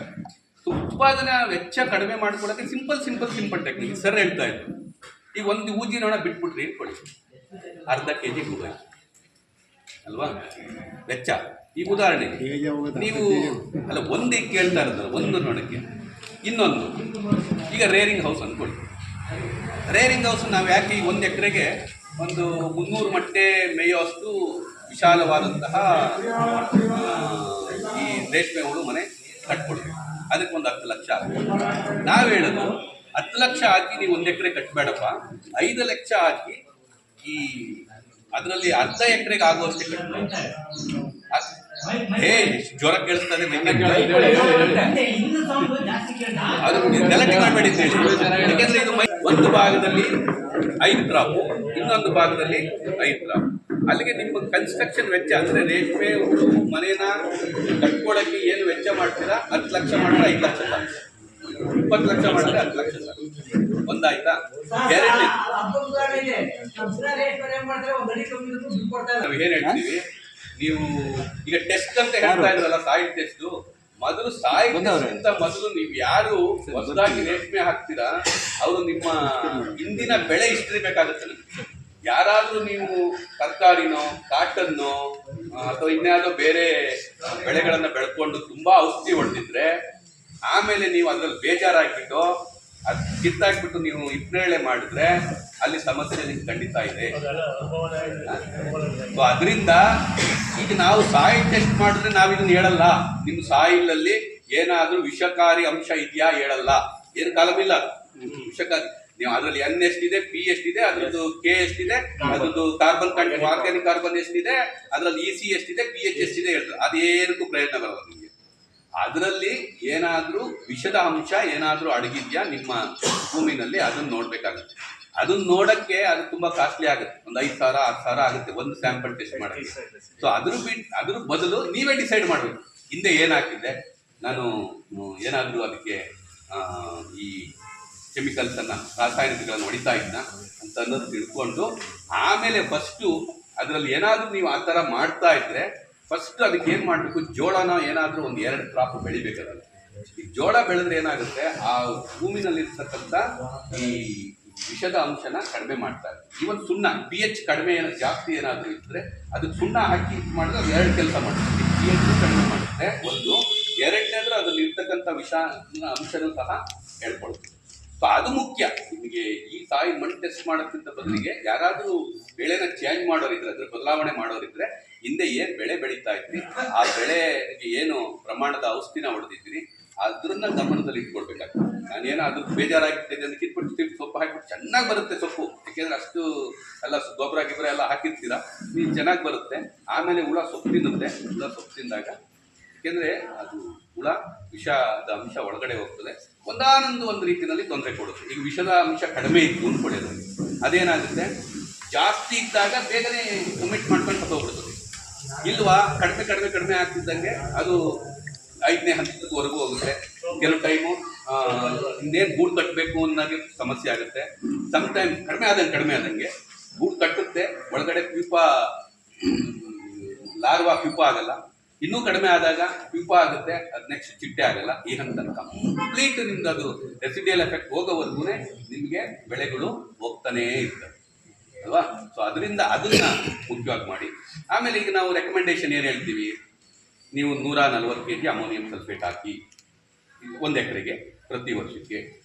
ಸೊ ಉತ್ಪಾದನಾ ವೆಚ್ಚ ಕಡಿಮೆ ಮಾಡ್ಕೊಳ್ಳೋಕ್ಕೆ ಸಿಂಪಲ್ ಟೆಕ್ನಿಕ್. ಸರ್ ಹೇಳ್ತಾ ಇದ್ರು, ಈಗ ಒಂದು ಊಜಿ ನೋಡ ಬಿಟ್ಬಿಟ್ರಿ ಇಟ್ಕೊಳ್ಳಿ, ಅರ್ಧ kg ಹೋಗಿ ಅಲ್ವಾ ವೆಚ್ಚ. ಈಗ ಉದಾಹರಣೆಗೆ ನೀವು ಅಲ್ಲ ಒಂದೇ ಕೇಳ್ತಾ ಇರೋದು ಒಂದು ನೋಡಕ್ಕೆ. ಇನ್ನೊಂದು ಈಗ ರೇರಿಂಗ್ ಹೌಸ್ ಅಂದ್ಕೊಳ್ಳಿ. ರೇರಿಂಗ್ ಹೌಸ್ ನಾವು ಯಾಕೆ ಈ 1 ಎಕರೆಗೆ ಒಂದು 300 ಮೊಟ್ಟೆ ಮೇಯುವಷ್ಟು ವಿಶಾಲವಾದಂತಹ ಈ ರೇಷ್ಮೆ ಹುಳು ಮನೆ ಕಟ್ಕೊಳ್ಬೇಕು. ಅದಕ್ಕೆ ಒಂದು 10 ಲಕ್ಷ ಆಗುತ್ತೆ. ನಾವು ಹೇಳೋದು 10 ಲಕ್ಷ ಹಾಕಿ ನೀವು 1 ಎಕರೆ ಕಟ್ಟಬೇಡಪ್ಪ, 5 ಲಕ್ಷ ಹಾಕಿ ಈ ಅದರಲ್ಲಿ ಅರ್ಧ ಎಕರೆಗೆ ಆಗುವಷ್ಟೇ ಕಟ್ಟಬೇಕು. ಜ್ವರ ಕೇಳಿಸ್ತದೆ, ಅದು ಗಲಾಟೆ ಮಾಡಬೇಡಿ ಅಂತ ಹೇಳಿ. ಯಾಕೆಂದ್ರೆ ಇದು ಒಂದು ಭಾಗದಲ್ಲಿ 5 ಕ್ರಾಪ್, ಇನ್ನೊಂದು ಭಾಗದಲ್ಲಿ 5 ಕ್ರಾಪ್. ಅಲ್ಲಿಗೆ ನಿಮ್ಮ ಕನ್ಸ್ಟ್ರಕ್ಷನ್ ವೆಚ್ಚ ಅಂದರೆ ರೇಷ್ಮೆ ಹುಳು ಮನೇನ ಕಟ್ಕೊಳ್ಳೋಕ್ಕೆ ಏನು ವೆಚ್ಚ ಮಾಡ್ತೀರಾ, 10 ಲಕ್ಷ ಮಾಡಿದ್ರೆ 5 ಲಕ್ಷ ಸಾಕು, 20 ಲಕ್ಷ ಮಾಡಿದ್ರೆ 10 ಲಕ್ಷ ಸಾಕು. ಒಂದಾಯ್ತಾ? ಎರಡನೇ ನಾವು ಏನು ಹೇಳ್ತೀವಿ, ನೀವು ಈಗ ಟೆಸ್ಟ್ ಅಂತ ಹೇಳ್ತಾ ಇದ್ರಲ್ಲ, ಸಾಯಿಲ್ ಟೆಸ್ಟ್. ಮೊದಲು ಸಾಯಿಲ್ ಟೆಸ್ಟ್ ಮೊದಲು ನೀವು ಯಾರು ಹೊಸದಾಗಿ ರೇಷ್ಮೆ ಹಾಕ್ತೀರಾ ಅವರು ನಿಮ್ಮ ಹಿಂದಿನ ಬೆಳೆ ಹಿಸ್ಟ್ರಿ ಬೇಕಾಗುತ್ತೆ. ಯಾರಾದರೂ ನೀವು ತರಕಾರಿನೋ ಕಾಟನ್ನೋ ಅಥವಾ ಇನ್ಯಾವುದೋ ಬೇರೆ ಬೆಳೆಗಳನ್ನು ಬೆಳ್ಕೊಂಡು ತುಂಬ ಔಷಧಿ ಹೊಡೆದಿದ್ರೆ ಆಮೇಲೆ ನೀವು ಅದರಲ್ಲಿ ಬೇಜಾರಾಗಿಬಿಟ್ಟು ಅದು ಕಿತ್ತಾಕ್ಬಿಟ್ಟು ನೀವು ಇಪ್ಪನೇಳೆ ಮಾಡಿದ್ರೆ ಅಲ್ಲಿ ಸಮಸ್ಯೆ ನಿಮ್ಗೆ ಖಂಡಿತ ಇದೆ. ಸೊ ಅದರಿಂದ ಈಗ ನಾವು ಸಾಯಿಲ್ ಟೆಸ್ಟ್ ಮಾಡಿದ್ರೆ ನಾವಿದನ್ನು ಹೇಳಲ್ಲ, ನಿಮ್ಮ ಸಾಯಿಲಲ್ಲಿ ಏನಾದರೂ ವಿಷಕಾರಿ ಅಂಶ ಇದೆಯಾ ಹೇಳಲ್ಲ. ಏನು ಕಾಲಮಿಲ್ಲ ವಿಷಕಾರಿ. ನೀವು ಅದರಲ್ಲಿ N ಎಷ್ಟಿದೆ, P ಎಷ್ಟಿದೆ, ಅದರದ್ದು K ಎಷ್ಟಿದೆ, ಅದರದ್ದು ಕಾರ್ಬನ್ ಕಂಟೆಂಟ್ ಆರ್ಗ್ಯಾನಿಕ್ ಕಾರ್ಬನ್ ಎಷ್ಟಿದೆ, ಅದರಲ್ಲಿ EC ಎಷ್ಟಿದೆ, pH ಎಷ್ಟಿದೆ ಹೇಳ್ತಾರೆ. ಅದೇನಕ್ಕೂ ಪ್ರಯತ್ನ ಬರಲ್ಲ ನಿಮಗೆ. ಅದರಲ್ಲಿ ಏನಾದರೂ ವಿಷದ ಅಂಶ ಏನಾದರೂ ಅಡಗಿದ್ಯಾ ನಿಮ್ಮ ಭೂಮಿನಲ್ಲಿ ಅದನ್ನು ನೋಡಬೇಕಾಗುತ್ತೆ. ಅದನ್ನ ನೋಡೋಕ್ಕೆ ಅದು ತುಂಬ ಕಾಸ್ಟ್ಲಿ ಆಗುತ್ತೆ, ಒಂದು 5,000 6,000 ಆಗುತ್ತೆ ಒಂದು ಸ್ಯಾಂಪಲ್ ಟೆಸ್ಟ್ ಮಾಡೋಕ್ಕೆ. ಸೊ ಅದ್ರ ಬದಲು ನೀವೇ ಡಿಸೈಡ್ ಮಾಡಬೇಕು, ಹಿಂದೆ ಏನು ಹಾಕಿದ್ದೆ ನಾನು, ಏನಾದರೂ ಅದಕ್ಕೆ ಈ ಕೆಮಿಕಲ್ಸನ್ನು ರಾಸಾಯನಿಕಗಳನ್ನು ಹೊಡಿತಾ ಇದ್ನ ಅಂತ ಅನ್ನೋದು ತಿಳ್ಕೊಂಡು ಆಮೇಲೆ ಫಸ್ಟು ಅದರಲ್ಲಿ ಏನಾದರೂ ನೀವು ಆ ಥರ ಮಾಡ್ತಾ ಇದ್ದರೆ ಫಸ್ಟ್ ಅದಕ್ಕೆ ಏನು ಮಾಡಬೇಕು, ಜೋಳನ ಏನಾದರೂ ಒಂದು 2 ಕ್ರಾಪ್ ಬೆಳಿಬೇಕಾಗಲ್ಲ. ಈ ಜೋಳ ಬೆಳೆದ್ರೆ ಏನಾಗುತ್ತೆ, ಆ ಭೂಮಿನಲ್ಲಿರ್ತಕ್ಕಂಥ ಈ ವಿಷದ ಅಂಶನ ಕಡಿಮೆ ಮಾಡ್ತಾರೆ. ಇವನ್ ಸುಣ್ಣ pH ಕಡಿಮೆ ಜಾಸ್ತಿ ಏನಾದರೂ ಇದ್ದರೆ ಅದಕ್ಕೆ ಸುಣ್ಣ ಹಾಕಿ ಮಾಡಿದ್ರೆ ಅದು 2 ಕೆಲಸ ಮಾಡುತ್ತೆ. pH ಕಡಿಮೆ ಮಾಡುತ್ತೆ ಒಂದು, ಎರಡನೇದ್ರೆ ಅದ್ರಲ್ಲಿ ಇರ್ತಕ್ಕಂಥ ವಿಷ ಅಂಶನೂ ಸಹ ಹೇಳ್ಕೊಳ್ತೀವಿ. ಸೊ ಅದು ಮುಖ್ಯ. ನಿಮಗೆ ಈ ಸಾಯಿಲ್ ಮಣ್ಣು ಟೆಸ್ಟ್ ಮಾಡೋಕ್ಕಿಂತ ಬದಲಿಗೆ ಯಾರಾದರೂ ಬೆಳೆನ ಚೇಂಜ್ ಮಾಡೋರಿದ್ರೆ, ಅದ್ರ ಬದಲಾವಣೆ ಮಾಡೋರಿದ್ರೆ, ಹಿಂದೆ ಏನು ಬೆಳೆ ಬೆಳೀತಾ ಇದ್ರಿ ಆ ಬೆಳೆಗೆ ಏನು ಪ್ರಮಾಣದ ಔಷಧಿನ ಹೊಡೆದಿದ್ರಿ ಅದನ್ನ ಗಮನದಲ್ಲಿ ಇಟ್ಕೊಳ್ಬೇಕಾಗ್ತದೆ. ನಾನೇನೋ ಅದ್ರ ಬೇಜಾರಾಗಿರ್ತದೆ ಅಂತ ಕಿತ್ಬಿಟ್ಟು ಸೊಪ್ಪು ಹಾಕಿಬಿಟ್ಟು ಚೆನ್ನಾಗಿ ಬರುತ್ತೆ ಸೊಪ್ಪು, ಯಾಕೆಂದರೆ ಅಷ್ಟು ಎಲ್ಲ ಗೊಬ್ಬರ ಗಿಬ್ಬರ ಎಲ್ಲ ಹಾಕಿರ್ತೀರ, ನೀವು ಚೆನ್ನಾಗಿ ಬರುತ್ತೆ. ಆಮೇಲೆ ಹುಳ ಸೊಪ್ಪು ತಿನ್ನುತ್ತೆ. ಹುಳ ಸೊಪ್ಪು ತಿಂದಾಗ ಯಾಕೆಂದರೆ ಅದು ಹುಳ ವಿಷದ ಅಂಶ ಒಳಗಡೆ ಹೋಗ್ತದೆ, ಒಂದು ರೀತಿಯಲ್ಲಿ ತೊಂದರೆ ಕೊಡುತ್ತೆ. ಈಗ ವಿಷದ ಅಂಶ ಕಡಿಮೆ ಇತ್ತು ಅಂದ್ಕೊಳ್ಳೋದು, ಅದೇನಾಗುತ್ತೆ ಜಾಸ್ತಿ ಇದ್ದಾಗ ಬೇಗನೆ ಕಮಿಟ್ ಮಾಡ್ಕೊಂಡು ಸತ್ತೋಗ್ಬಿಡ್ತದೆ. ಇಲ್ವಾ ಕಡಿಮೆ ಆಗ್ತಿದ್ದಂಗೆ ಅದು 5ನೇ ಹಂತದವರೆಗೂ ಹೋಗುತ್ತೆ. ಕೆಲವು ಟೈಮು ಇನ್ನೇನು ಗೂಡು ಕಟ್ಟಬೇಕು ಅನ್ನೋಕ್ಕೆ ಸಮಸ್ಯೆ ಆಗುತ್ತೆ. ಸಮ್ಟೈಮ್ ಕಡಿಮೆ ಆದಂಗೆ ಗೂಡು ಕಟ್ಟುತ್ತೆ, ಒಳಗಡೆ ಲಾರ್ವಾ ಪ್ಯೂಪ ಆಗಲ್ಲ. ಇನ್ನೂ ಕಡಿಮೆ ಆದಾಗ ಪ್ಯೂಪ ಆಗುತ್ತೆ, ಅದು ನೆಕ್ಸ್ಟ್ ಚಿಟ್ಟೆ ಆಗಲ್ಲ. ಈ ಹಂತ ಕಂಪ್ಲೀಟ್ ನಿಮ್ದು ಅದು ರೆಸಿಡಿಯಲ್ ಎಫೆಕ್ಟ್ ಹೋಗೋವರೆಗೂ ನಿಮಗೆ ಬೆಳೆಗಳು ಹೋಗ್ತಾನೇ ಇರ್ತವೆ ಅಲ್ವಾ. ಸೊ ಅದರಿಂದ ಅದನ್ನ ಮುಖ್ಯವಾಗಿ ಮಾಡಿ. ಆಮೇಲೆ ಈಗ ನಾವು ರೆಕಮೆಂಡೇಶನ್ ಏನು ಹೇಳ್ತೀವಿ, ನೀವು 140 kg ಅಮೋನಿಯಂ ಸಲ್ಫೇಟ್ ಹಾಕಿ 1 ಎಕರೆಗೆ ಪ್ರತಿ ವರ್ಷಕ್ಕೆ,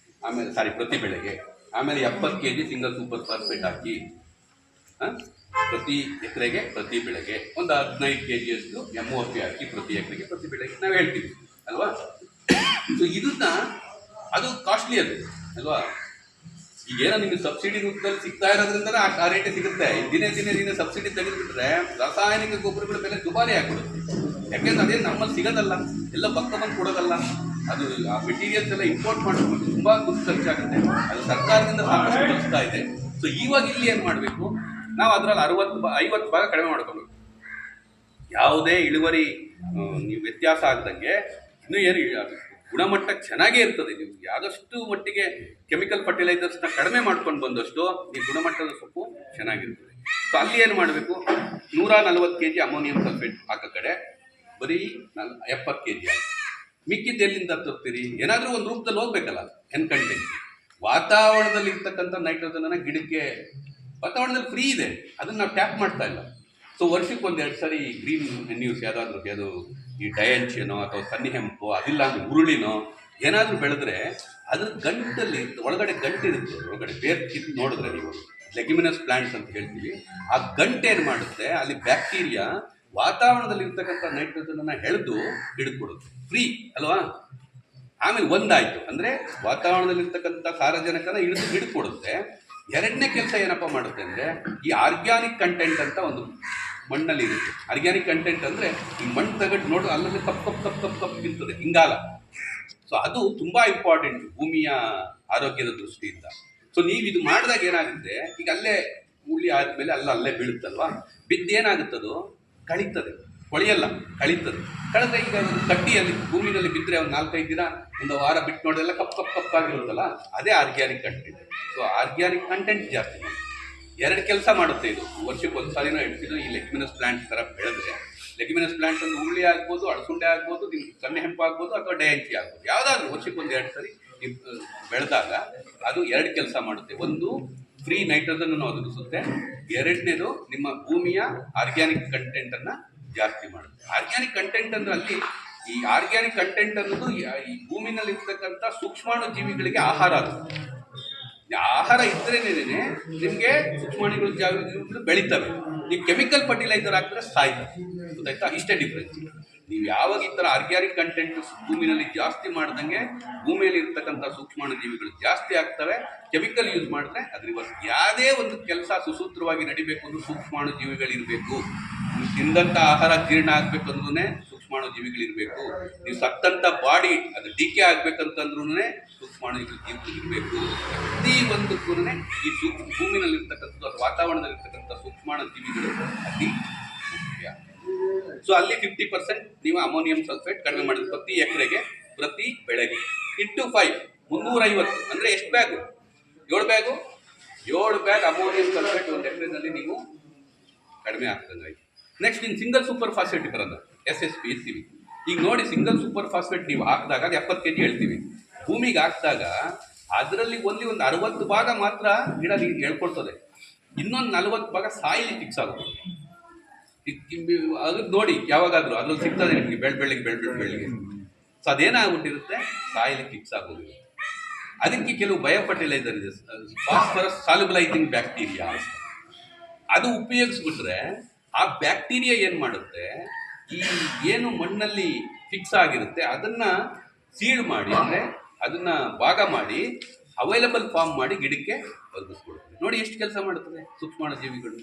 ಆಮೇಲೆ ಪ್ರತಿ ಬೆಳೆಗೆ. ಆಮೇಲೆ 70 kg ಸಿಂಗಲ್ ಸೂಪರ್ ಫಾಸ್ಫೇಟ್ ಹಾಕಿ ಪ್ರತಿ ಎಕರೆಗೆ ಪ್ರತಿ ಬೆಳೆಗೆ. ಒಂದು 15 kg ಅಷ್ಟು MOP ಹಾಕಿ ಪ್ರತಿ ಎಕರೆಗೆ ಪ್ರತಿ ಬೆಳೆಗೆ ನಾವು ಹೇಳ್ತೀವಿ ಅಲ್ವಾ. ಸೊ ಇದನ್ನ ಅದು ಕಾಸ್ಟ್ಲಿ ಅದು ಅಲ್ವಾ. ಈಗೇನೋ ನಿಮಗೆ ಸಬ್ಸಿಡಿ ರೂಪದಲ್ಲಿ ಸಿಗ್ತಾ ಇರೋದ್ರಿಂದ ಆ ರೇಟೇ ಸಿಗುತ್ತೆ. ದಿನೇ ಸಬ್ಸಿಡಿ ತೆಗೆದುಬಿಟ್ರೆ ರಾಸಾಯನಿಕ ಗೊಬ್ಬರಗಳ ಬೆಲೆ ದುಬಾರಿ ಆಗ್ಬಿಡುತ್ತೆ. ಯಾಕೆಂದ್ರೆ ಅದೇನು ನಮ್ಮಲ್ಲಿ ಸಿಗೋದಲ್ಲ, ಎಲ್ಲ ಬಂದು ಕೊಡೋದಲ್ಲ. ಅದು ಆ ಮೆಟೀರಿಯಲ್ಸ್ ಎಲ್ಲ ಇಂಪೋರ್ಟ್ ಮಾಡಬೇಕು, ತುಂಬಾ ದುಡ್ಡು ಖರ್ಚಾಗುತ್ತೆ. ಅದು ಸರ್ಕಾರದಿಂದ ಸಾಕಷ್ಟು ಬಳಸ್ತಾ ಇದೆ. ಸೊ ಇವಾಗ ಇಲ್ಲಿ ಏನು ಮಾಡಬೇಕು, ನಾವು ಅದರಲ್ಲಿ 50 ಭಾಗ ಕಡಿಮೆ ಮಾಡ್ಕೋಬೇಕು. ಯಾವುದೇ ಇಳುವರಿ ನೀವು ವ್ಯತ್ಯಾಸ ಆಗದಂಗೆ ಇನ್ನೂ ಏನು ಗುಣಮಟ್ಟ ಚೆನ್ನಾಗೇ ಇರ್ತದೆ. ನೀವು ಆದಷ್ಟು ಮಟ್ಟಿಗೆ ಕೆಮಿಕಲ್ ಫರ್ಟಿಲೈಸರ್ಸ್ನ ಕಡಿಮೆ ಮಾಡ್ಕೊಂಡು ಬಂದಷ್ಟು ಈ ಗುಣಮಟ್ಟದ ಸೊಪ್ಪು ಚೆನ್ನಾಗಿರ್ತದೆ. ಸೊ ಅಲ್ಲಿ ಏನು ಮಾಡಬೇಕು, 140 kg ಅಮೋನಿಯಂ ಸಲ್ಫೇಟ್ ಹಾಕೋ ಕಡೆ ಬರೀ 70 kg ಆಗಿ ಮಿಕ್ಕಿದ್ದು ಎಲ್ಲಿಂದ ತರ್ತೀರಿ? ಏನಾದರೂ ಒಂದು ರೂಪದಲ್ಲಿ ಹೋಗ್ಬೇಕಲ್ಲ. ಎನ್ ಕಂಟೆಂಟ್ ವಾತಾವರಣದಲ್ಲಿ ಇರ್ತಕ್ಕಂಥ ನೈಟ್ರೋಜನ್ನ ಗಿಡಕ್ಕೆ ವಾತಾವರಣದಲ್ಲಿ ಫ್ರೀ ಇದೆ, ಅದನ್ನು ನಾವು ಟ್ಯಾಪ್ ಮಾಡ್ತಾ ಇಲ್ಲ. ಸೊ ವರ್ಷಕ್ಕೆ 1-2 ಸರಿ ಗ್ರೀನ್ ನ್ಯೂಸ್ ಯಾವುದಾದ್ರೂ ಅದು ಈ ಡಯಂಚಿಯನೋ ಅಥವಾ ಸನ್ನಿಹೆಂಪೋ ಅದಿಲ್ಲ ಅಂದ್ರೆ ಉರುಳಿನೋ ಏನಾದರೂ ಬೆಳೆದ್ರೆ ಅದ್ರ ಗಂಟಲ್ಲಿ ಒಳಗಡೆ ಗಂಟಿರುತ್ತೆ, ಒಳಗಡೆ ಬೇರ್ ಕಿತ್ತು ನೋಡಿದ್ರೆ ನೀವು ಲೆಗ್ಯುಮಿನಸ್ ಪ್ಲಾಂಟ್ಸ್ ಅಂತ ಹೇಳ್ತೀವಿ. ಆ ಗಂಟೆ ಏನು ಮಾಡುತ್ತೆ, ಅಲ್ಲಿ ಬ್ಯಾಕ್ಟೀರಿಯಾ ವಾತಾವರಣದಲ್ಲಿ ಇರ್ತಕ್ಕಂಥ ನೈಟ್ರೋಜನನ್ನು ಎಳೆದು ಗಿಡಕ್ಕೆ ಫ್ರೀ ಅಲ್ವಾ. ಆಮೇಲೆ ಒಂದಾಯಿತು ಅಂದರೆ ವಾತಾವರಣದಲ್ಲಿರ್ತಕ್ಕಂಥ ಸಾರಜನಕನ ಹಿಡಿದು ಗಿಡಕ್ಕೆ ಕೊಡುತ್ತೆ. ಎರಡನೇ ಕೆಲಸ ಏನಪ್ಪ ಮಾಡುತ್ತೆ ಅಂದರೆ ಈ ಆರ್ಗ್ಯಾನಿಕ್ ಕಂಟೆಂಟ್ ಅಂತ ಒಂದು ಮಣ್ಣಲ್ಲಿ ಇರುತ್ತೆ. ಆರ್ಗ್ಯಾನಿಕ್ ಕಂಟೆಂಟ್ ಅಂದರೆ ಈ ಮಣ್ಣು ತಗಟ್ಟು ನೋಡು ಅಲ್ಲಲ್ಲಿ ಕಪ್ಪು ನಿಲ್ತದೆ, ಇಂಗಾಲ. ಸೊ ಅದು ತುಂಬ ಇಂಪಾರ್ಟೆಂಟ್ ಭೂಮಿಯ ಆರೋಗ್ಯದ ದೃಷ್ಟಿಯಿಂದ. ಸೊ ನೀವು ಇದು ಮಾಡಿದಾಗ ಏನಾಗುತ್ತೆ, ಈಗ ಅಲ್ಲೇ ಉಳಿ ಆದಮೇಲೆ ಅಲ್ಲೇ ಬೀಳುತ್ತಲ್ವಾ, ಬಿದ್ದೇನಾಗುತ್ತದೋ ಕಳೀತದೆ, ಕೊಳೆಯಲ್ಲ, ಕಳೀತದೆ. ಕಳೆದ್ರೆ ಈಗ ಕಡ್ಡಿಯಲ್ಲಿ ಭೂಮಿನಲ್ಲಿ ಬಿದ್ದರೆ ಒಂದು 4-5 ದಿನ ಒಂದು ವಾರ ಬಿಟ್ಟು ನೋಡಿದೆಲ್ಲ ಕಪ್ಪಾಗಿರುತ್ತಲ್ಲ, ಅದೇ organic content. So organic content ಜಾಸ್ತಿ ಮಾಡಿ 2 ಕೆಲಸ ಮಾಡುತ್ತೆ ಇದು. ವರ್ಷಕ್ಕೆ 1 ಸಾಲಿನೋ 2 ದಿನ ಈ ಲೆಗ್ಯುಮಿನಸ್ ಪ್ಲಾಂಟ್ ಥರ ಬೆಳೆದ್ರೆ, ಲೆಗ್ಯುಮಿನಸ್ ಪ್ಲಾಂಟ್ ಒಂದು ಉರುಳಿ ಆಗ್ಬೋದು, ಅಳಸುಂಡೆ ಆಗ್ಬೋದು, ನಿಮ್ಗೆ ಸನ್ನೆಹೆಂಪು ಆಗ್ಬೋದು, ಅಥವಾ ಡಯಂಚಿ ಆಗ್ಬೋದು, ಯಾವುದಾದ್ರೂ ವರ್ಷಕ್ಕೆ 1-2 ಸರಿ ಬೆಳೆದಾಗ ಅದು 2 ಕೆಲಸ ಮಾಡುತ್ತೆ. ಒಂದು, ಫ್ರೀ ನೈಟ್ರೋಜನ್ ಒದಗಿಸುತ್ತೆ. ಎರಡನೇದು, ನಿಮ್ಮ ಭೂಮಿಯ ಆರ್ಗ್ಯಾನಿಕ್ ಕಂಟೆಂಟನ್ನು ಜಾಸ್ತಿ ಮಾಡುತ್ತೆ. ಆರ್ಗ್ಯಾನಿಕ್ ಕಂಟೆಂಟ್ ಅಂದರೆ ಅಲ್ಲಿ ಈ ಆರ್ಗ್ಯಾನಿಕ್ ಕಂಟೆಂಟ್ ಅನ್ನೋದು ಈ ಭೂಮಿನಲ್ಲಿ ಇರ್ತಕ್ಕಂಥ ಸೂಕ್ಷ್ಮಾಣು ಜೀವಿಗಳಿಗೆ ಆಹಾರ. ಅದು ಆಹಾರ ಇದ್ರೇನೆ ನಿಮಗೆ ಸೂಕ್ಷ್ಮಾಣುಗಳು ಜೀವಿಗಳು ಬೆಳೀತವೆ. ನೀವು ಕೆಮಿಕಲ್ ಫರ್ಟಿಲೈಸರ್ ಹಾಕಿದ್ರೆ ಸಾಯ್ತವೆ, ಗೊತ್ತಾಯ್ತಾ? ಇಷ್ಟೇ ಡಿಫ್ರೆನ್ಸ್. ನೀವು ಯಾವಾಗ ಈ ಥರ ಆರ್ಗ್ಯಾನಿಕ್ ಕಂಟೆಂಟ್ ಭೂಮಿನಲ್ಲಿ ಜಾಸ್ತಿ ಮಾಡ್ದಂಗೆ ಭೂಮಿಯಲ್ಲಿ ಇರ್ತಕ್ಕಂಥ ಸೂಕ್ಷ್ಮಾಣು ಜೀವಿಗಳು ಜಾಸ್ತಿ ಆಗ್ತವೆ. ಕೆಮಿಕಲ್ ಯೂಸ್ ಮಾಡಿದ್ರೆ ಅದ್ರ ಯಾವುದೇ ಒಂದು ಕೆಲಸ ಸುಸೂತ್ರವಾಗಿ ನಡಿಬೇಕು ಅಂದ್ರೆ ಸೂಕ್ಷ್ಮಾಣು ಜೀವಿಗಳಿರಬೇಕು. ನೀವು ತಿಂದಂಥ ಆಹಾರ ಜೀರ್ಣ ಆಗ್ಬೇಕಂದ್ರೂ ಸೂಕ್ಷ್ಮಾಣು ಜೀವಿಗಳಿರಬೇಕು. ನೀವು ಸತ್ತಂಥ ಬಾಡಿ ಅದು ಡಿಕೆ ಆಗ್ಬೇಕಂತಂದ್ರೂ ಸೂಕ್ಷ್ಮಾಣು ಜೀವಿಗಳು ಇರಬೇಕು. ಪ್ರತಿ ಒಂದಕ್ಕೂ ಈ ಭೂಮಿನಲ್ಲಿರ್ತಕ್ಕಂಥ ವಾತಾವರಣದಲ್ಲಿರ್ತಕ್ಕಂಥ ಸೂಕ್ಷ್ಮಾಣು ಜೀವಿಗಳು ಅತಿ ಮುಖ್ಯ. ಸೊ ಅಲ್ಲಿ 50% ನೀವು ಅಮೋನಿಯಂ ಸಲ್ಫೇಟ್ ಕಡಿಮೆ ಮಾಡಿದ್ರೆ ಪ್ರತಿ ಎಕರೆಗೆ, ಪ್ರತಿ ಬೆಳೆಗೆ ಇಂಟು 5 350 ಅಂದರೆ ಎಷ್ಟು ಬ್ಯಾಗು? 7 ಬ್ಯಾಗ್ ಅಮೋನಿಯಂ ಸಲ್ಫೇಟ್ ಒಂದು ಎಕರೆನಲ್ಲಿ ನೀವು ಕಡಿಮೆ ಆಗ್ತದೆ. ನೆಕ್ಸ್ಟ್ ಇನ್ನು ಸಿಂಗಲ್ ಸೂಪರ್ ಫಾಸ್ಫೇಟ್ ಬರೋದು SSP ಇರ್ತೀವಿ. ಈಗ ನೋಡಿ, ಸಿಂಗಲ್ ಸೂಪರ್ ಫಾಸ್ಫೇಟ್ ನೀವು ಹಾಕಿದಾಗ ಅದು 70 kg ಹೇಳ್ತೀವಿ. ಭೂಮಿಗೆ ಹಾಕಿದಾಗ ಅದರಲ್ಲಿ ಒಂದು 60 ಭಾಗ ಮಾತ್ರ ಗಿಡ ಹೇಳ್ಕೊಳ್ತದೆ, ಇನ್ನೊಂದು 40 ಭಾಗ ಸಾಯಿಲಿ ಫಿಕ್ಸ್ ಆಗುತ್ತೆ. ಅದು ನೋಡಿ ಯಾವಾಗಾದ್ರೂ ಅದ್ರಲ್ಲಿ ಸಿಗ್ತದೆ ನಿಮಗೆ ಬೆಳಗ್ಗೆ. ಸೊ ಅದೇನಾಗ್ಬಿಟ್ಟಿರುತ್ತೆ, ಸಾಯಿಲಿ ಫಿಕ್ಸ್ ಆಗೋದಿಲ್ಲ. ಅದಕ್ಕೆ ಕೆಲವು ಬಯೋ ಫರ್ಟಿಲೈಸರ್ ಇದೆ, ಫಾಸ್ಫರಸ್ ಸಾಲ್ಯುಬಲೈಸಿಂಗ್ ಬ್ಯಾಕ್ಟೀರಿಯಾ. ಅದು ಉಪಯೋಗಿಸ್ಬಿಟ್ರೆ ಆ ಬ್ಯಾಕ್ಟೀರಿಯಾ ಏನು ಮಾಡುತ್ತೆ, ಈ ಏನು ಮಣ್ಣಲ್ಲಿ ಫಿಕ್ಸ್ ಆಗಿರುತ್ತೆ ಅದನ್ನು ಸೀಡ್ ಮಾಡಿ, ಅಂದರೆ ಅದನ್ನು ಭಾಗ ಮಾಡಿ ಅವೈಲಬಲ್ ಫಾರ್ಮ್ ಮಾಡಿ ಗಿಡಕ್ಕೆ ಒದಗಿಸ್ಕೊಡ್ತದೆ. ನೋಡಿ ಎಷ್ಟು ಕೆಲಸ ಮಾಡುತ್ತದೆ ಸೂಕ್ಷ್ಮಾಣು ಜೀವಿಗಳು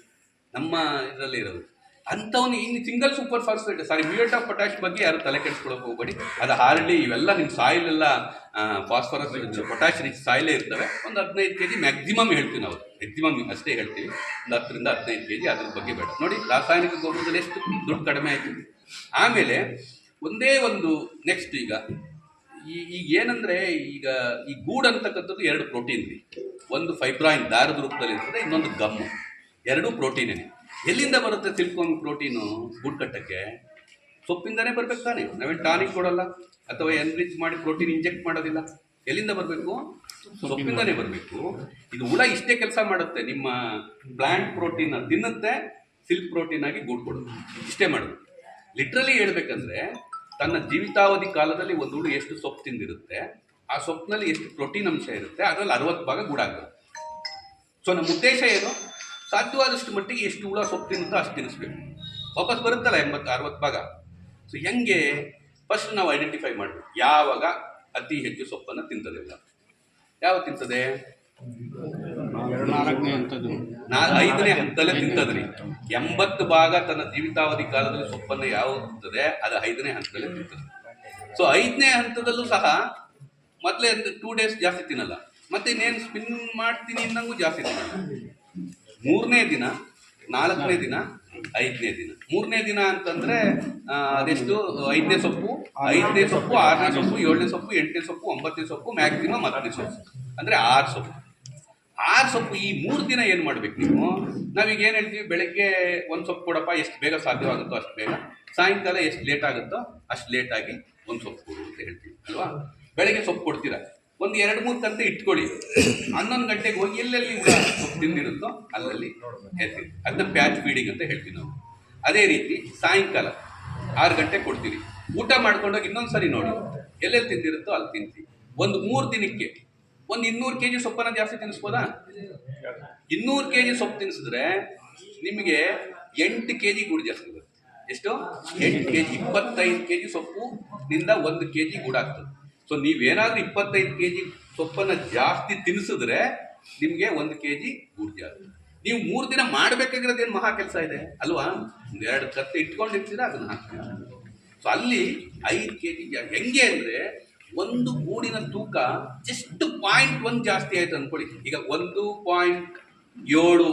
ನಮ್ಮ ಇದರಲ್ಲಿ ಇರೋದು. ಅಂಥವನು ಇನ್ನು single super phosphate muriate of potash ಬಗ್ಗೆ ಯಾರು ತಲೆ ಕೆಡಿಸ್ಕೊಳಕ್ಕೆ ಹೋಗಬೇಡಿ. ಅದು ಹಾರ್ಡ್ಲಿ ಇವೆಲ್ಲ ನಿಮ್ಮ ಸಾಯಿಲೆಲ್ಲ ಫಾಸ್ಫರಸ್ ಪೊಟ್ಯಾಶ್ ರಿಚ್ ಸಾಯಿಲೇ ಇರ್ತವೆ. ಒಂದು 15 kg ಮ್ಯಾಕ್ಸಿಮಮ್ ಹೇಳ್ತೀವಿ ನಾವು, ಮ್ಯಾಕ್ಸಿಮಮ್ ಅಷ್ಟೇ ಹೇಳ್ತೀವಿ, ಒಂದು 10 ರಿಂದ 15 kg. ಅದ್ರ ಬಗ್ಗೆ ಬೇಡ. ನೋಡಿ ರಾಸಾಯನಿಕ ಗೊಬ್ಬರದಲ್ಲಿ ಎಷ್ಟು ದುಡ್ಡು ಕಡಿಮೆ ಆಯಿತು. ಆಮೇಲೆ ಒಂದೇ ಒಂದು ನೆಕ್ಸ್ಟ್ ಈಗ ಏನಂದರೆ, ಈಗ ಈ ಗೂಡು ಅಂತಕ್ಕಂಥದ್ದು 2 ಪ್ರೋಟೀನ್ ರೀ. ಒಂದು ಫೈಬ್ರಾಯಿನ್ ದಾರದ ರೂಪದಲ್ಲಿ ಇರ್ತದೆ, ಇನ್ನೊಂದು ಗಮ್ಮು. 2 ಪ್ರೋಟೀನೇ. ಎಲ್ಲಿಂದ ಬರುತ್ತೆ ಸಿಲ್ಕೋನ್ ಪ್ರೋಟೀನು ಗೂಡು ಕಟ್ಟಕ್ಕೆ? ಸೊಪ್ಪಿಂದನೇ ಬರ್ಬೇಕು ತಾನೆ. ನಾವೇನು ಟಾನಿಕ್ ಕೊಡಲ್ಲ ಅಥವಾ ಎನ್ರಿಚ್ ಮಾಡಿ ಪ್ರೋಟೀನ್ ಇಂಜೆಕ್ಟ್ ಮಾಡೋದಿಲ್ಲ. ಎಲ್ಲಿಂದ ಬರಬೇಕು? ಸೊಪ್ಪಿಂದನೇ ಬರಬೇಕು. ಇದು ಹುಳ ಇಷ್ಟೇ ಕೆಲಸ ಮಾಡುತ್ತೆ, ನಿಮ್ಮ ಪ್ಲಾಂಟ್ ಪ್ರೋಟೀನ್ ತಿನ್ನುತ್ತೆ, ಸಿಲ್ಕ್ ಪ್ರೋಟೀನ್ ಆಗಿ ಗೂಡು ಕೊಡುತ್ತೆ, ಇಷ್ಟೇ ಮಾಡೋದು. ಲಿಟ್ರಲಿ ಹೇಳ್ಬೇಕಂದ್ರೆ ತನ್ನ ಜೀವಿತಾವಧಿ ಕಾಲದಲ್ಲಿ ಒಂದು ಹುಳು ಎಷ್ಟು ಸೊಪ್ಪು ತಿಂದಿರುತ್ತೆ, ಆ ಸೊಪ್ಪಿನಲ್ಲಿ ಎಷ್ಟು ಪ್ರೋಟೀನ್ ಅಂಶ ಇರುತ್ತೆ, ಅದರಲ್ಲಿ 60 ಭಾಗ ಗೂಡಾಗುತ್ತೆ. ಸೊ ನಮ್ಮ ಉದ್ದೇಶ ಏನು, ಸಾಧ್ಯವಾದಷ್ಟು ಮಟ್ಟಿಗೆ ಎಷ್ಟು ಹುಳ ಸೊಪ್ಪು ತಿನ್ನುತ್ತೋ ಅಷ್ಟು ತಿನ್ನಿಸ್ಬೇಕು, ವಾಪಸ್ ಬರುತ್ತಲ್ಲ 80-60 ಭಾಗ. ಸೊ ಹೆಂಗೆ ಫಸ್ಟ್ ನಾವು ಐಡೆಂಟಿಫೈ ಮಾಡಬೇಕು ಯಾವಾಗ ಅತಿ ಹೆಚ್ಚು ಸೊಪ್ಪನ್ನು ತಿಂತದಿಲ್ಲ. ಯಾವಾಗ ತಿಂತದೆ? 5ನೇ ಹಂತದಲ್ಲೇ ತಿಂತದ್ರಿ. 80 ಭಾಗ ತನ್ನ ಜೀವಿತಾವಧಿ ಕಾಲದಲ್ಲಿ ಸೊಪ್ಪನ್ನು ಯಾವಾಗ ತಿಂತದೆ ಅದು 5ನೇ ಹಂತದಲ್ಲೇ ತಿಂತದೆ. ಸೊ 5ನೇ ಹಂತದಲ್ಲೂ ಸಹ ಮೊದಲೇ 2 days ಜಾಸ್ತಿ ತಿನ್ನಲ್ಲ, ಮತ್ತೆ ಇನ್ನೇನು ಸ್ಪಿನ್ ಮಾಡ್ತೀನಿ ಇನ್ನಂಗೂ ಜಾಸ್ತಿ ತಿನ್ನಲ್ಲ. 3ನೇ ದಿನ, 4ನೇ ದಿನ, 5ನೇ ದಿನ. 3ನೇ ದಿನ ಅಂತಂದ್ರೆ ಅದೆಷ್ಟು? 5ನೇ ಸೊಪ್ಪು, 6ನೇ ಸೊಪ್ಪು, 7ನೇ ಸೊಪ್ಪು, 8ನೇ ಸೊಪ್ಪು, 9ನೇ ಸೊಪ್ಪು, ಮ್ಯಾಕ್ಸಿಮಮ್ 10ನೇ ಸೊಪ್ಪು, ಅಂದ್ರೆ 6 ಸೊಪ್ಪು. 6 ಸೊಪ್ಪು. ಈ 3 ದಿನ ಏನು ಮಾಡ್ಬೇಕು ನೀವು? ನಾವೀಗ ಏನು ಹೇಳ್ತೀವಿ, ಬೆಳಗ್ಗೆ ಒಂದು ಸೊಪ್ಪು ಕೊಡಪ್ಪ, ಎಷ್ಟು ಬೇಗ ಸಾಧ್ಯವಾಗುತ್ತೋ ಅಷ್ಟು ಬೇಗ, ಸಾಯಂಕಾಲ ಎಷ್ಟು ಲೇಟ್ ಆಗುತ್ತೋ ಅಷ್ಟು ಲೇಟಾಗಿ ಒಂದು ಸೊಪ್ಪು ಕೊಡು ಅಂತ ಹೇಳ್ತೀವಿ ಅಲ್ವಾ? ಬೆಳಗ್ಗೆ ಸೊಪ್ಪು ಕೊಡ್ತೀರಾ, ಒಂದು 2-3 ಗಂಟೆ ಇಟ್ಕೊಳ್ಳಿ, 11 ಗಂಟೆಗೆ ಹೋಗಿ ಎಲ್ಲೆಲ್ಲಿ ಸೊಪ್ಪು ತಿಂದಿರುತ್ತೋ ಅಲ್ಲಲ್ಲಿ ಹೇಳ್ತೀವಿ. ಅದನ್ನ ಪ್ಯಾಚ್ ಫೀಡಿಂಗ್ ಅಂತ ಹೇಳ್ತೀವಿ ನಾವು. ಅದೇ ರೀತಿ ಸಾಯಂಕಾಲ 6 ಗಂಟೆಗೆ ಕೊಡ್ತೀವಿ. ಊಟ ಮಾಡ್ಕೊಂಡೋಗಿ ಇನ್ನೊಂದು ಸರಿ ನೋಡಿ, ಎಲ್ಲೆಲ್ಲಿ ತಿಂದಿರುತ್ತೋ ಅಲ್ಲಿ ತಿಂತೀವಿ. ಒಂದು 3 ದಿನಕ್ಕೆ ಒಂದು 200 kg ಸೊಪ್ಪನ್ನು ಜಾಸ್ತಿ ತಿನ್ನಿಸ್ಬೋದಾ? 200 kg ಸೊಪ್ಪು ತಿನ್ನಿಸಿದ್ರೆ ನಿಮಗೆ 8 kg ಗೂಡು ಜಾಸ್ತಿ ಬರುತ್ತೆ. ಎಷ್ಟು? 8 kg. 25 kg ಸೊಪ್ಪು ನಿಂದ 1 kg ಗೂಡಾಗ್ತದೆ. ಸೊ ನೀವೇನಾದ್ರೂ 25 kg ಸೊಪ್ಪನ್ನು ಜಾಸ್ತಿ ತಿನ್ನಿಸಿದ್ರೆ ನಿಮಗೆ 1 kg ಗೂಡು ಜಾಸ್ತಿ. ನೀವು 3 ದಿನ ಮಾಡಬೇಕಾಗಿರೋದೇನು ಮಹಾ ಕೆಲಸ ಇದೆ ಅಲ್ವಾ? 2 ಕತ್ತೆ ಇಟ್ಕೊಂಡಿರ್ತೀರಾ, ಅದನ್ನ ಹಾಕ್ತೀರಾ. ಸೊ ಅಲ್ಲಿ 5 kg ಹೆಂಗೆ ಅಂದರೆ, ಒಂದು ಗೂಡಿನ ತೂಕ ಜಸ್ಟ್ 0.1 ಜಾಸ್ತಿ ಆಯ್ತು ಅಂದ್ಕೊಳ್ಳಿ. ಈಗ 1.7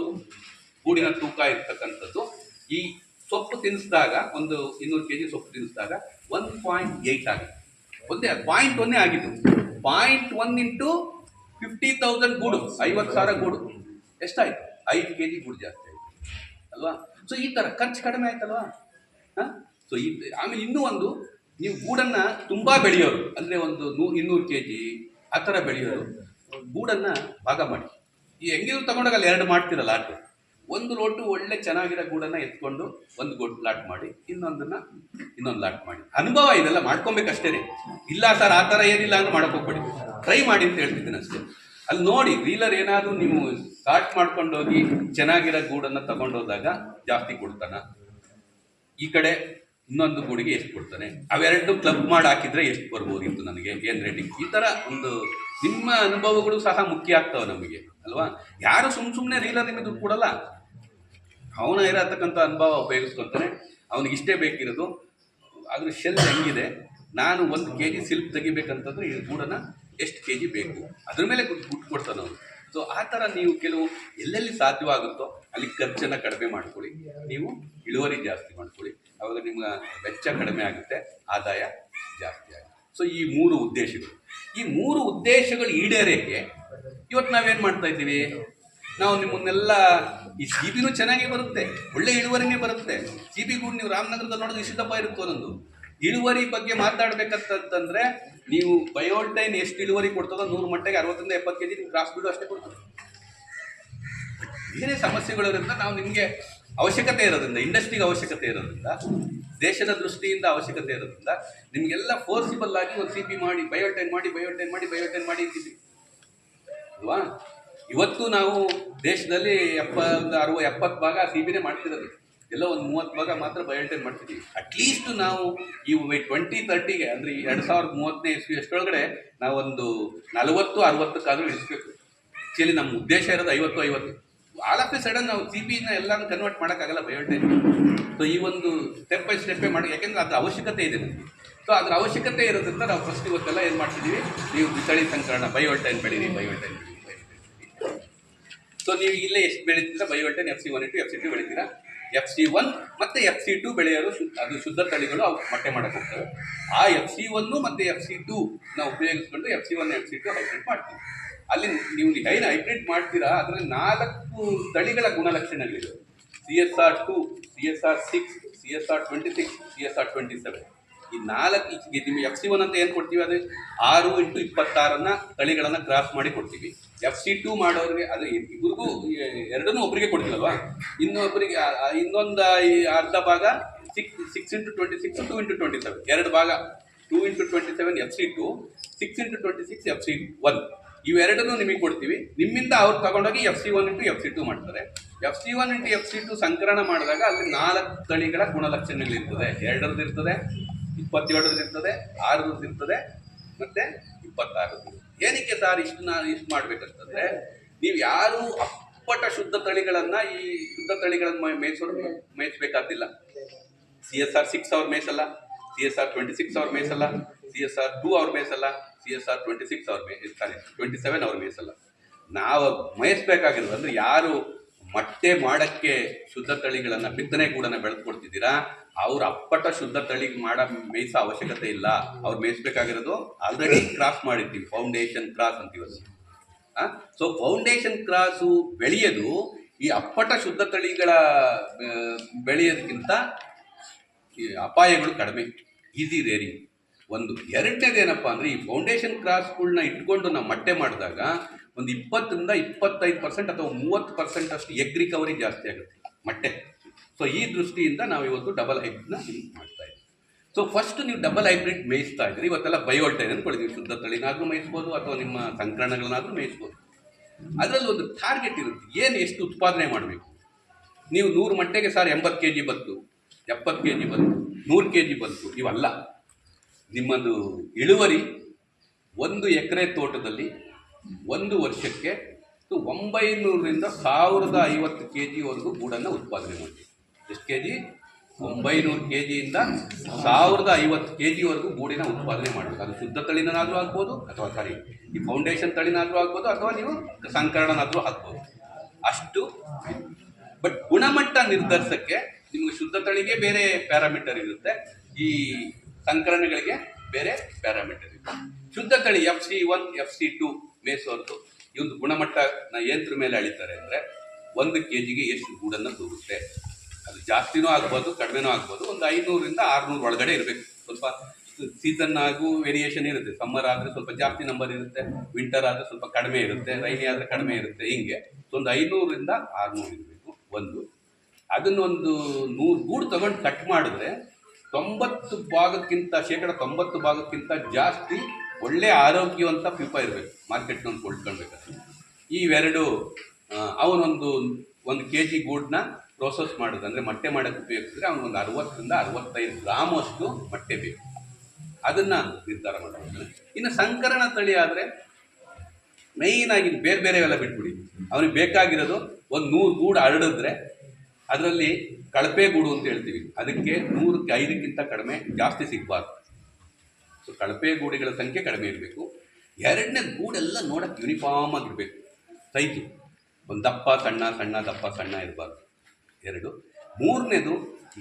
ಗೂಡಿನ ತೂಕ ಇರ್ತಕ್ಕಂಥದ್ದು ಈ ಸೊಪ್ಪು ತಿನ್ನಿಸಿದಾಗ, ಒಂದು 200 kg ಸೊಪ್ಪು ತಿನ್ನಿಸಿದಾಗ 1.8 ಆಗಿದೆ. ಒಂದೇ 0.1 ಆಗಿದ್ದು. 0.1 ಇಂಟು 50,000 ಗೂಡು, 50,000 ಗೂಡು ಎಷ್ಟಾಯ್ತು? 5 kg ಗೂಡು ಜಾಸ್ತಿ ಆಯ್ತು ಅಲ್ವಾ? ಸೊ ಈ ಥರ ಖರ್ಚು ಕಡಿಮೆ ಆಯ್ತಲ್ವಾ? ಹಾಂ. ಸೊ ಆಮೇಲೆ ಇನ್ನೂ ಒಂದು, ನೀವು ಗೂಡನ್ನು ತುಂಬ ಬೆಳೆಯೋರು, ಅಂದರೆ ಒಂದು 200 kg ಆ ಥರ ಬೆಳೆಯೋರು, ಗೂಡನ್ನು ಭಾಗ ಮಾಡಿ. ಈ ಹೆಂಗಿದ್ರು ತಗೊಂಡಾಗಲ್ಲ 2 ಮಾಡ್ತಿರಲ್ಲ ಲಾಟು. ಒಂದು ಲೋಟು ಒಳ್ಳೆ ಚೆನ್ನಾಗಿರೋ ಗೂಡನ್ನು ಎತ್ಕೊಂಡು ಒಂದು ಗೋಟ್ ಲಾಟ್ ಮಾಡಿ, ಇನ್ನೊಂದು ಲಾಟ್ ಮಾಡಿ. ಅನುಭವ ಇದೆಲ್ಲ ಮಾಡ್ಕೊಬೇಕಷ್ಟೇ ರೀ. ಇಲ್ಲ ಸರ್ ಆ ಥರ ಏನಿಲ್ಲ ಅಂದ್ರೆ ಮಾಡಕ್ಕೆ ಹೋಗ್ಬೇಡಿ, ಟ್ರೈ ಮಾಡಿ ಅಂತ ಹೇಳ್ತಿದ್ದೀನಿ ಅಷ್ಟೇ. ಅಲ್ಲಿ ನೋಡಿ, ರೀಲರ್ ಏನಾದರೂ ನೀವು ಸ್ಟಾರ್ಟ್ ಮಾಡ್ಕೊಂಡೋಗಿ ಚೆನ್ನಾಗಿರೋ ಗೂಡನ್ನು ತಗೊಂಡೋದಾಗ ಜಾಸ್ತಿ ಕೊಡ್ತಾನ, ಈ ಕಡೆ ಇನ್ನೊಂದು ಗೂಡಿಗೆ ಎಷ್ಟು ಕೊಡ್ತಾನೆ, ಅವೆರಡು ಕ್ಲಬ್ ಮಾಡಿ ಹಾಕಿದ್ರೆ ಎಷ್ಟು ಬರ್ಬೋದಿತ್ತು ನನಗೆ, ಏನು ರೇಟಿಂಗ್, ಈ ಥರ ಒಂದು ನಿಮ್ಮ ಅನುಭವಗಳು ಸಹ ಮುಖ್ಯ ಆಗ್ತವೆ ನಮಗೆ ಅಲ್ವಾ? ಯಾರು ಸುಮ್ಮನೆ ರೀಲರ್ ನಿಮಗೆ ದುಡ್ಡು ಕೊಡಲ್ಲ. ಅವನ ಇರತಕ್ಕಂಥ ಅನುಭವ ಉಪಯೋಗಿಸ್ಕೊತಾನೆ, ಅವನಿಗೆ ಇಷ್ಟೇ ಬೇಕಿರೋದು. ಅದ್ರ ಶೆಲ್ ಹೆಂಗಿದೆ, ನಾನು 1 kg ಸಿಲ್ಕ್ ತೆಗಿಬೇಕಂತಂದ್ರೆ ಈ ಗೂಡನ್ನು ಎಷ್ಟು kg ಬೇಕು, ಅದ್ರ ಮೇಲೆ ದುಡ್ಡು ಕೊಡ್ತಾನೆ ಅವನು. ಸೊ ಆ ಥರ ನೀವು ಕೆಲವು ಎಲ್ಲೆಲ್ಲಿ ಸಾಧ್ಯವಾಗುತ್ತೋ ಅಲ್ಲಿ ಖರ್ಚನ್ನು ಕಡಿಮೆ ಮಾಡ್ಕೊಳ್ಳಿ, ನೀವು ಇಳುವರಿ ಜಾಸ್ತಿ ಮಾಡ್ಕೊಳ್ಳಿ. ಅವಾಗ ನಿಮ್ಮ ವೆಚ್ಚ ಕಡಿಮೆ ಆಗುತ್ತೆ, ಆದಾಯ ಜಾಸ್ತಿ ಆಗುತ್ತೆ. ಸೊ ಈ 3 ಉದ್ದೇಶಗಳು, ಈ 3 ಉದ್ದೇಶಗಳು ಈಡೇರಕ್ಕೆ ಇವತ್ತು ನಾವೇನು ಮಾಡ್ತಾ ಇದ್ದೀವಿ? ನಾವು ನಿಮ್ಮನ್ನೆಲ್ಲ ಈ CBನೂ ಚೆನ್ನಾಗೇ ಬರುತ್ತೆ, ಒಳ್ಳೆ ಇಳುವರಿನೇ ಬರುತ್ತೆ. CB ಗೂಡು ನೀವು ರಾಮನಗರದಲ್ಲಿ ನೋಡೋದು ಇಷ್ಟಪ್ಪ ಇರುತ್ತೆ ಒಂದೊಂದು. ಇಳುವರಿ ಬಗ್ಗೆ ಮಾತಾಡ್ಬೇಕಂತಂದ್ರೆ ನೀವು ಬಯೋಲ್ಟೈನ್ ಎಷ್ಟು ಇಳುವರಿ ಕೊಡ್ತದೋ 100 ಮಟ್ಟಿಗೆ 60-70 kg ನೀವು ಕ್ರಾಸ್ ಬಿಡು ಅಷ್ಟೇ ಕೊಡ್ತದೆ. ಬೇರೆ ಸಮಸ್ಯೆಗಳಿರೋದ್ರಿಂದ ನಾವು ನಿಮಗೆ ಅವಶ್ಯಕತೆ ಇರೋದ್ರಿಂದ, ಇಂಡಸ್ಟ್ರಿಗೆ ಅವಶ್ಯಕತೆ ಇರೋದ್ರಿಂದ, ದೇಶದ ದೃಷ್ಟಿಯಿಂದ ಅವಶ್ಯಕತೆ ಇರೋದ್ರಿಂದ ನಿಮಗೆಲ್ಲ ಫೋರ್ಸಿಬಲ್ ಆಗಿ ಒಂದು CB ಮಾಡಿ, ಬಯೋಲ್ಟೈನ್ ಮಾಡಿ ಇದ್ದೀವಿ ಅಲ್ವಾ? ಇವತ್ತು ನಾವು ದೇಶದಲ್ಲಿ 70 ಭಾಗ CBನೇ ಮಾಡ್ತಿರೋದು, ಎಲ್ಲ ಒಂದು 30 ಭಾಗ ಮಾತ್ರ ಬಯೋಲ್ಟೈನ್ ಮಾಡ್ತಿದ್ದೀವಿ. ಅಟ್ಲೀಸ್ಟ್ ನಾವು ಈ 2030ಗೆ ಅಂದರೆ 2030ನೇ ಇಸ್ವಿ ಅಷ್ಟರೊಳಗಡೆ ನಾವೊಂದು 40-60ಕ್ಕಾದರೂ ಇಳಿಸ್ಬೇಕು. ಆ್ಯಕ್ಚುಲಿ ನಮ್ಮ ಉದ್ದೇಶ ಇರೋದು 50-50. ಆಲ್ ಆಫ್ ಎ ಸಡನ್ ನಾವು CBನ ಎಲ್ಲಾನು ಕನ್ವರ್ಟ್ ಮಾಡೋಕ್ಕಾಗಲ್ಲ ಬಯೋಲ್ಟೈನ್. ಸೊ ಈ ಒಂದು ಸ್ಟೆಪ್ ಬೈ ಸ್ಟೆಪ್ಪೇ ಮಾಡಿ, ಯಾಕೆಂದರೆ ಅದ್ರ ಅವಶ್ಯಕತೆ ಇದೆ ನಮಗೆ. ಸೊ ಅದ್ರ ಅವಶ್ಯಕತೆ ಇರೋದ್ರಿಂದ ನಾವು ಫಸ್ಟ್ ಇವತ್ತೆಲ್ಲ ಏನು ಮಾಡ್ತಿದ್ದೀವಿ, ನೀವು ತಳಿ ಸಂಕರಣ ಬಯೋಲ್ಟೈನ್ ಬೆಳೀರಿ. ಸೊ ನೀವು ಇಲ್ಲೇ ಎಷ್ಟು ಬೆಳೀತೀರಾ, ಬಯೋಲ್ಟೈನ್ FC1 into FC2 ಬೆಳೀತೀರಾ. FC1 ಮತ್ತು FC2 ಬೆಳೆಯೋರು ಅದು ಶುದ್ಧ ತಳಿಗಳು, ಅವು ಮೊಟ್ಟೆ ಮಾಡೋಕ್ಕೆ ಹೋಗ್ತವೆ. ಆ FC1 ಮತ್ತು FC2 ನಾವು ಉಪಯೋಗಿಸ್ಕೊಂಡು FC1 FC2 ಹೈಬ್ರಿಡ್ ಮಾಡ್ತೀವಿ. ಅಲ್ಲಿ ನೀವು ಏನು ಹೈಬ್ರಿಡ್ ಮಾಡ್ತೀರಾ ಅದರಲ್ಲಿ 4 ತಳಿಗಳ ಗುಣಲಕ್ಷಣಗಳಿವೆ. CSR2, CSR6, CSR26, CSR27. ಈ 4 ನಿಮಗೆ FC1 ಅಂತ ಏನು ಕೊಡ್ತೀವಿ, ಅದು 6x26 ತಳಿಗಳನ್ನು ಕ್ರಾಸ್ ಮಾಡಿ ಕೊಡ್ತೀವಿ. FC2 ಮಾಡೋರಿಗೆ ಅದು ಇಬ್ಬರಿಗೂ ಎರಡನ್ನೂ ಒಬ್ಬರಿಗೆ ಕೊಡ್ತೀವಲ್ವಾ, ಇನ್ನೊಬ್ಬರಿಗೆ ಇನ್ನೊಂದು ಅರ್ಧ ಭಾಗ 6x26, 2x27, 2 ಭಾಗ 2x27 FC2, 6x26 FC1. ಇವೆರಡನ್ನೂ ನಿಮಗೆ ಕೊಡ್ತೀವಿ. ನಿಮ್ಮಿಂದ ಅವ್ರು ತಗೊಂಡೋಗಿ FC1 into FC2 ಮಾಡ್ತಾರೆ. FC1 into FC2 ಸಂಕಲನ ಮಾಡಿದಾಗ ಅಲ್ಲಿ 4 ತಳಿಗಳ ಗುಣಲಕ್ಷಣಗಳಿರ್ತದೆ. 2ರದ್ದು ಇರ್ತದೆ, 27ರದ್ದು ಇರ್ತದೆ, 6ರದ್ದು ಇರ್ತದೆ, ಮತ್ತು 26ರದ್ದು. ಏನಕ್ಕೆ ಸಾರ್ ಇಷ್ಟು ಮಾಡಬೇಕಂತಂದರೆ, ನೀವು ಯಾರು ಅಪ್ಪಟ ಶುದ್ಧ ತಳಿಗಳನ್ನು ಈ ಶುದ್ಧ ತಳಿಗಳನ್ನು ಮೇಯಿಸಬೇಕಾದಿಲ್ಲ. CSR6 ಅವ್ರು ಮೇಯಿಸಲ್ಲ, CSR26 ಅವ್ರು ಮೇಯಿಸಲ್ಲ, CSR 2 ಅವ್ರ ಮೇಸಲ್ಲ, CSR 26 ಅವ್ರ ಸಾರಿ 27 ಅವ್ರ ಮೇಸಲ್ಲ. ನಾವು ಮೇಯಿಸ್ಬೇಕಾಗಿರೋದು ಅಂದರೆ ಯಾರು ಮೊಟ್ಟೆ ಮಾಡಕ್ಕೆ ಶುದ್ಧ ತಳಿಗಳನ್ನು ಬಿತ್ತನೆ ಗೂಡನ್ನು ಬೆಳೆದುಕೊಡ್ತಿದ್ದೀರಾ ಅವ್ರ ಅಪ್ಪಟ ಶುದ್ಧ ತಳಿ ಮೇಯಿಸೋ ಅವಶ್ಯಕತೆ ಇಲ್ಲ. ಅವ್ರು ಮೇಯಿಸ್ಬೇಕಾಗಿರೋದು ಆಲ್ರೆಡಿ ಕ್ರಾಸ್ ಮಾಡಿರ್ತೀವಿ, ಫೌಂಡೇಶನ್ ಕ್ರಾಸ್ ಅಂತೀವಿ. ಸೊ ಫೌಂಡೇಶನ್ ಕ್ರಾಸು ಬೆಳೆಯೋದು ಈ ಅಪ್ಪಟ ಶುದ್ಧ ತಳಿಗಳ ಬೆಳೆಯೋದಕ್ಕಿಂತ ಅಪಾಯಗಳು ಕಡಿಮೆ, ಈಸಿ ರೇರಿಂಗ್ ಒಂದು. ಎರಡನೇದೇನಪ್ಪ ಅಂದರೆ ಈ ಫೌಂಡೇಶನ್ ಕ್ರಾಸ್ಗಳನ್ನ ಇಟ್ಕೊಂಡು ನಾವು ಮೊಟ್ಟೆ ಮಾಡಿದಾಗ ಒಂದು 20-25% ಅಥವಾ 30% ಅಷ್ಟು ಎಗ್ ರಿಕವರಿ ಜಾಸ್ತಿ ಆಗುತ್ತೆ ಮೊಟ್ಟೆ. ಸೊ ಈ ದೃಷ್ಟಿಯಿಂದ ನಾವು ಇವತ್ತು ಡಬಲ್ ಹೈಬ್ರಿಡ್ನ ಮಾಡ್ತಾ ಇದ್ದೀವಿ. ಸೊ ಫಸ್ಟ್ ನೀವು ಡಬಲ್ ಹೈಬ್ರಿಡ್ ಮೇಯಿಸ್ತಾ ಇದ್ದೀರಿ, ಇವತ್ತೆಲ್ಲ ಬಯೋಲ್ಟೈನ್ ಅಂದ್ಕೊಳ್ಳಿ, ಶುದ್ಧ ತಳಿನಾದರೂ ಮೇಯಿಸ್ಬೋದು ಅಥವಾ ನಿಮ್ಮ ಸಂಕರಣಗಳನ್ನಾದರೂ ಮೇಯಿಸ್ಬೋದು. ಅದರಲ್ಲಿ ಒಂದು ಟಾರ್ಗೆಟ್ ಇರುತ್ತೆ, ಎಷ್ಟು ಉತ್ಪಾದನೆ ಮಾಡಬೇಕು. ನೀವು 100 ಮೊಟ್ಟೆಗೆ 80 kg ಬಂತು, 70 kg ಬಂತು, 100 kg ಬಂತು, ಇವಲ್ಲ. ನಿಮ್ಮದು ಇಳುವರಿ 1 ಎಕರೆ ತೋಟದಲ್ಲಿ 1 ವರ್ಷಕ್ಕೆ 900ರಿಂದ 1050 kgವರೆಗೂ ಗೂಡನ್ನು ಉತ್ಪಾದನೆ ಮಾಡಬೇಕು. ಎಷ್ಟು kg? 900 kgಯಿಂದ 1050 kgವರೆಗೂ ಗೂಡಿನ ಉತ್ಪಾದನೆ ಮಾಡಬೇಕು. ಅದು ಶುದ್ಧ ತಳಿನಾದರೂ ಆಗ್ಬೋದು, ಅಥವಾ ಈ ಫೌಂಡೇಶನ್ ತಳಿನಾದರೂ ಆಗ್ಬೋದು, ಅಥವಾ ನೀವು ಸಂಕರಣನಾದರೂ ಹಾಕ್ಬೋದು. ಅಷ್ಟು. ಬಟ್ ಗುಣಮಟ್ಟ ನಿರ್ಧರಿಸೋಕ್ಕೆ ನಿಮಗೆ ಶುದ್ಧ ತಳಿಗೆ ಬೇರೆ ಪ್ಯಾರಾಮೀಟರ್ ಇರುತ್ತೆ, ಈ ಸಂಕರಣಗಳಿಗೆ ಬೇರೆ ಪ್ಯಾರಾಮೀಟರ್ ಇರುತ್ತೆ. ಶುದ್ಧ ತಳಿ FC1 FC2 ಮೇಸೋರ್ದು ಈ ಒಂದು ಗುಣಮಟ್ಟನ ಯಂತ್ರ ಮೇಲೆ ಅಳಿತಾರೆ ಅಂದರೆ 1 kgಗೆ ಎಷ್ಟು ಗೂಡನ್ನು ತೂಗುತ್ತೆ. ಅದು ಜಾಸ್ತಿನೂ ಆಗ್ಬೋದು, ಕಡಿಮೆನೂ ಆಗ್ಬೋದು. ಒಂದು 500ರಿಂದ 600 ಒಳಗಡೆ ಇರಬೇಕು. ಸ್ವಲ್ಪ ಸೀಸನ್ ಆಗು ವೇರಿಯೇಷನ್ ಇರುತ್ತೆ. ಸಮ್ಮರ್ ಆದರೆ ಸ್ವಲ್ಪ ಜಾಸ್ತಿ ನಂಬರ್ ಇರುತ್ತೆ, ವಿಂಟರ್ ಆದರೆ ಸ್ವಲ್ಪ ಕಡಿಮೆ ಇರುತ್ತೆ, ರೈನಿ ಆದರೆ ಕಡಿಮೆ ಇರುತ್ತೆ. ಹಿಂಗೆ ಒಂದು 500ರಿಂದ 600 ಇರಬೇಕು ಒಂದು. ಅದನ್ನೊಂದು 100 ಗೂಡು ತಗೊಂಡು ಕಟ್ ಮಾಡಿದ್ರೆ 90% ಜಾಸ್ತಿ ಒಳ್ಳೆ ಆರೋಗ್ಯವಂತ ಪ್ಯೂಪ ಇರಬೇಕು. ಮಾರ್ಕೆಟ್ನೊಂದು ಕೊಂಡ್ಕೊಳ್ಬೇಕಾದ್ರೆ ಇವೆರಡು ಅವನೊಂದು 1 kg ಗೂಡನ್ನ ಪ್ರೋಸೆಸ್ ಮಾಡೋದು ಅಂದರೆ ಮೊಟ್ಟೆ ಮಾಡೋಕ್ಕೆ ಉಪಯೋಗಿಸಿದ್ರೆ ಅವನಿಗೊಂದು 60ರಿಂದ 65 ಗ್ರಾಮ್ ಅಷ್ಟು ಮೊಟ್ಟೆ ಬೇಕು. ಅದನ್ನು ನಿರ್ಧಾರ ಮಾಡಬೇಕು. ಇನ್ನು ಸಂಕರಣ ತಳಿ ಆದರೆ ಮೇಯ್ನಾಗಿ ಬೇರೆ ಬೇರೆವೆಲ್ಲ ಬಿಟ್ಬಿಡಿ. ಅವನಿಗೆ ಬೇಕಾಗಿರೋದು ಒಂದು 100 ಗೂಡು ಹರಡಿದ್ರೆ ಅದರಲ್ಲಿ ಕಳಪೆ ಗೂಡು ಅಂತ ಹೇಳ್ತೀವಿ, ಅದಕ್ಕೆ 100ಕ್ಕೆ 5ಕ್ಕಿಂತ ಕಡಿಮೆ ಜಾಸ್ತಿ ಸಿಗಬಾರ್ದು. ಸೊ ಕಳಪೆ ಗೂಡುಗಳ ಸಂಖ್ಯೆ ಕಡಿಮೆ ಇರಬೇಕು. ಎರಡನೇ ಗೂಡೆಲ್ಲ ನೋಡೋಕ್ಕೆ ಯೂನಿಫಾರ್ಮ್ ಆಗಿರಬೇಕು. ಸೈಜು ಒಂದು ದಪ್ಪ ಸಣ್ಣ ದಪ್ಪ ಸಣ್ಣ ಇರಬಾರ್ದು. 2. ಮೂರನೇದು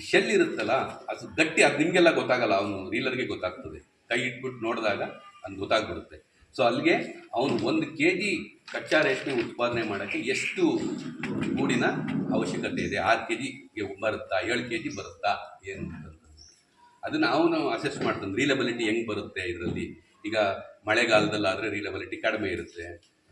ಶೆಲ್ ಇರುತ್ತಲ್ಲ, ಅದು ಗಟ್ಟಿ. ಅದು ನಿಮಗೆಲ್ಲ ಗೊತ್ತಾಗಲ್ಲ, ಅವನು ರೀಲರ್ಗೆ ಗೊತ್ತಾಗ್ತದೆ. ಕೈ ಇಟ್ಬಿಟ್ಟು ನೋಡಿದಾಗ ಅದು ಗೊತ್ತಾಗ್ಬಿಡುತ್ತೆ. ಸೊ ಅಲ್ಲಿಗೆ ಅವನು 1 kg ಕಚ್ಚಾ ರೇಷ್ಮೆ ಉತ್ಪಾದನೆ ಮಾಡೋಕ್ಕೆ ಎಷ್ಟು ಗೂಡಿನ ಅವಶ್ಯಕತೆ ಇದೆ. 6 kgಗೆ ಬರುತ್ತಾ, 7 kg ಬರುತ್ತಾ ಏನು ಅಂತ ಅದನ್ನು ಅವನು ಅಸೆಸ್ ಮಾಡ್ತಾನೆ. ರೀಲಬಿಲಿಟಿ ಹೆಂಗೆ ಬರುತ್ತೆ ಇದರಲ್ಲಿ. ಈಗ ಮಳೆಗಾಲದಲ್ಲಾದರೆ ರೀಲಬಿಲಿಟಿ ಕಡಿಮೆ ಇರುತ್ತೆ,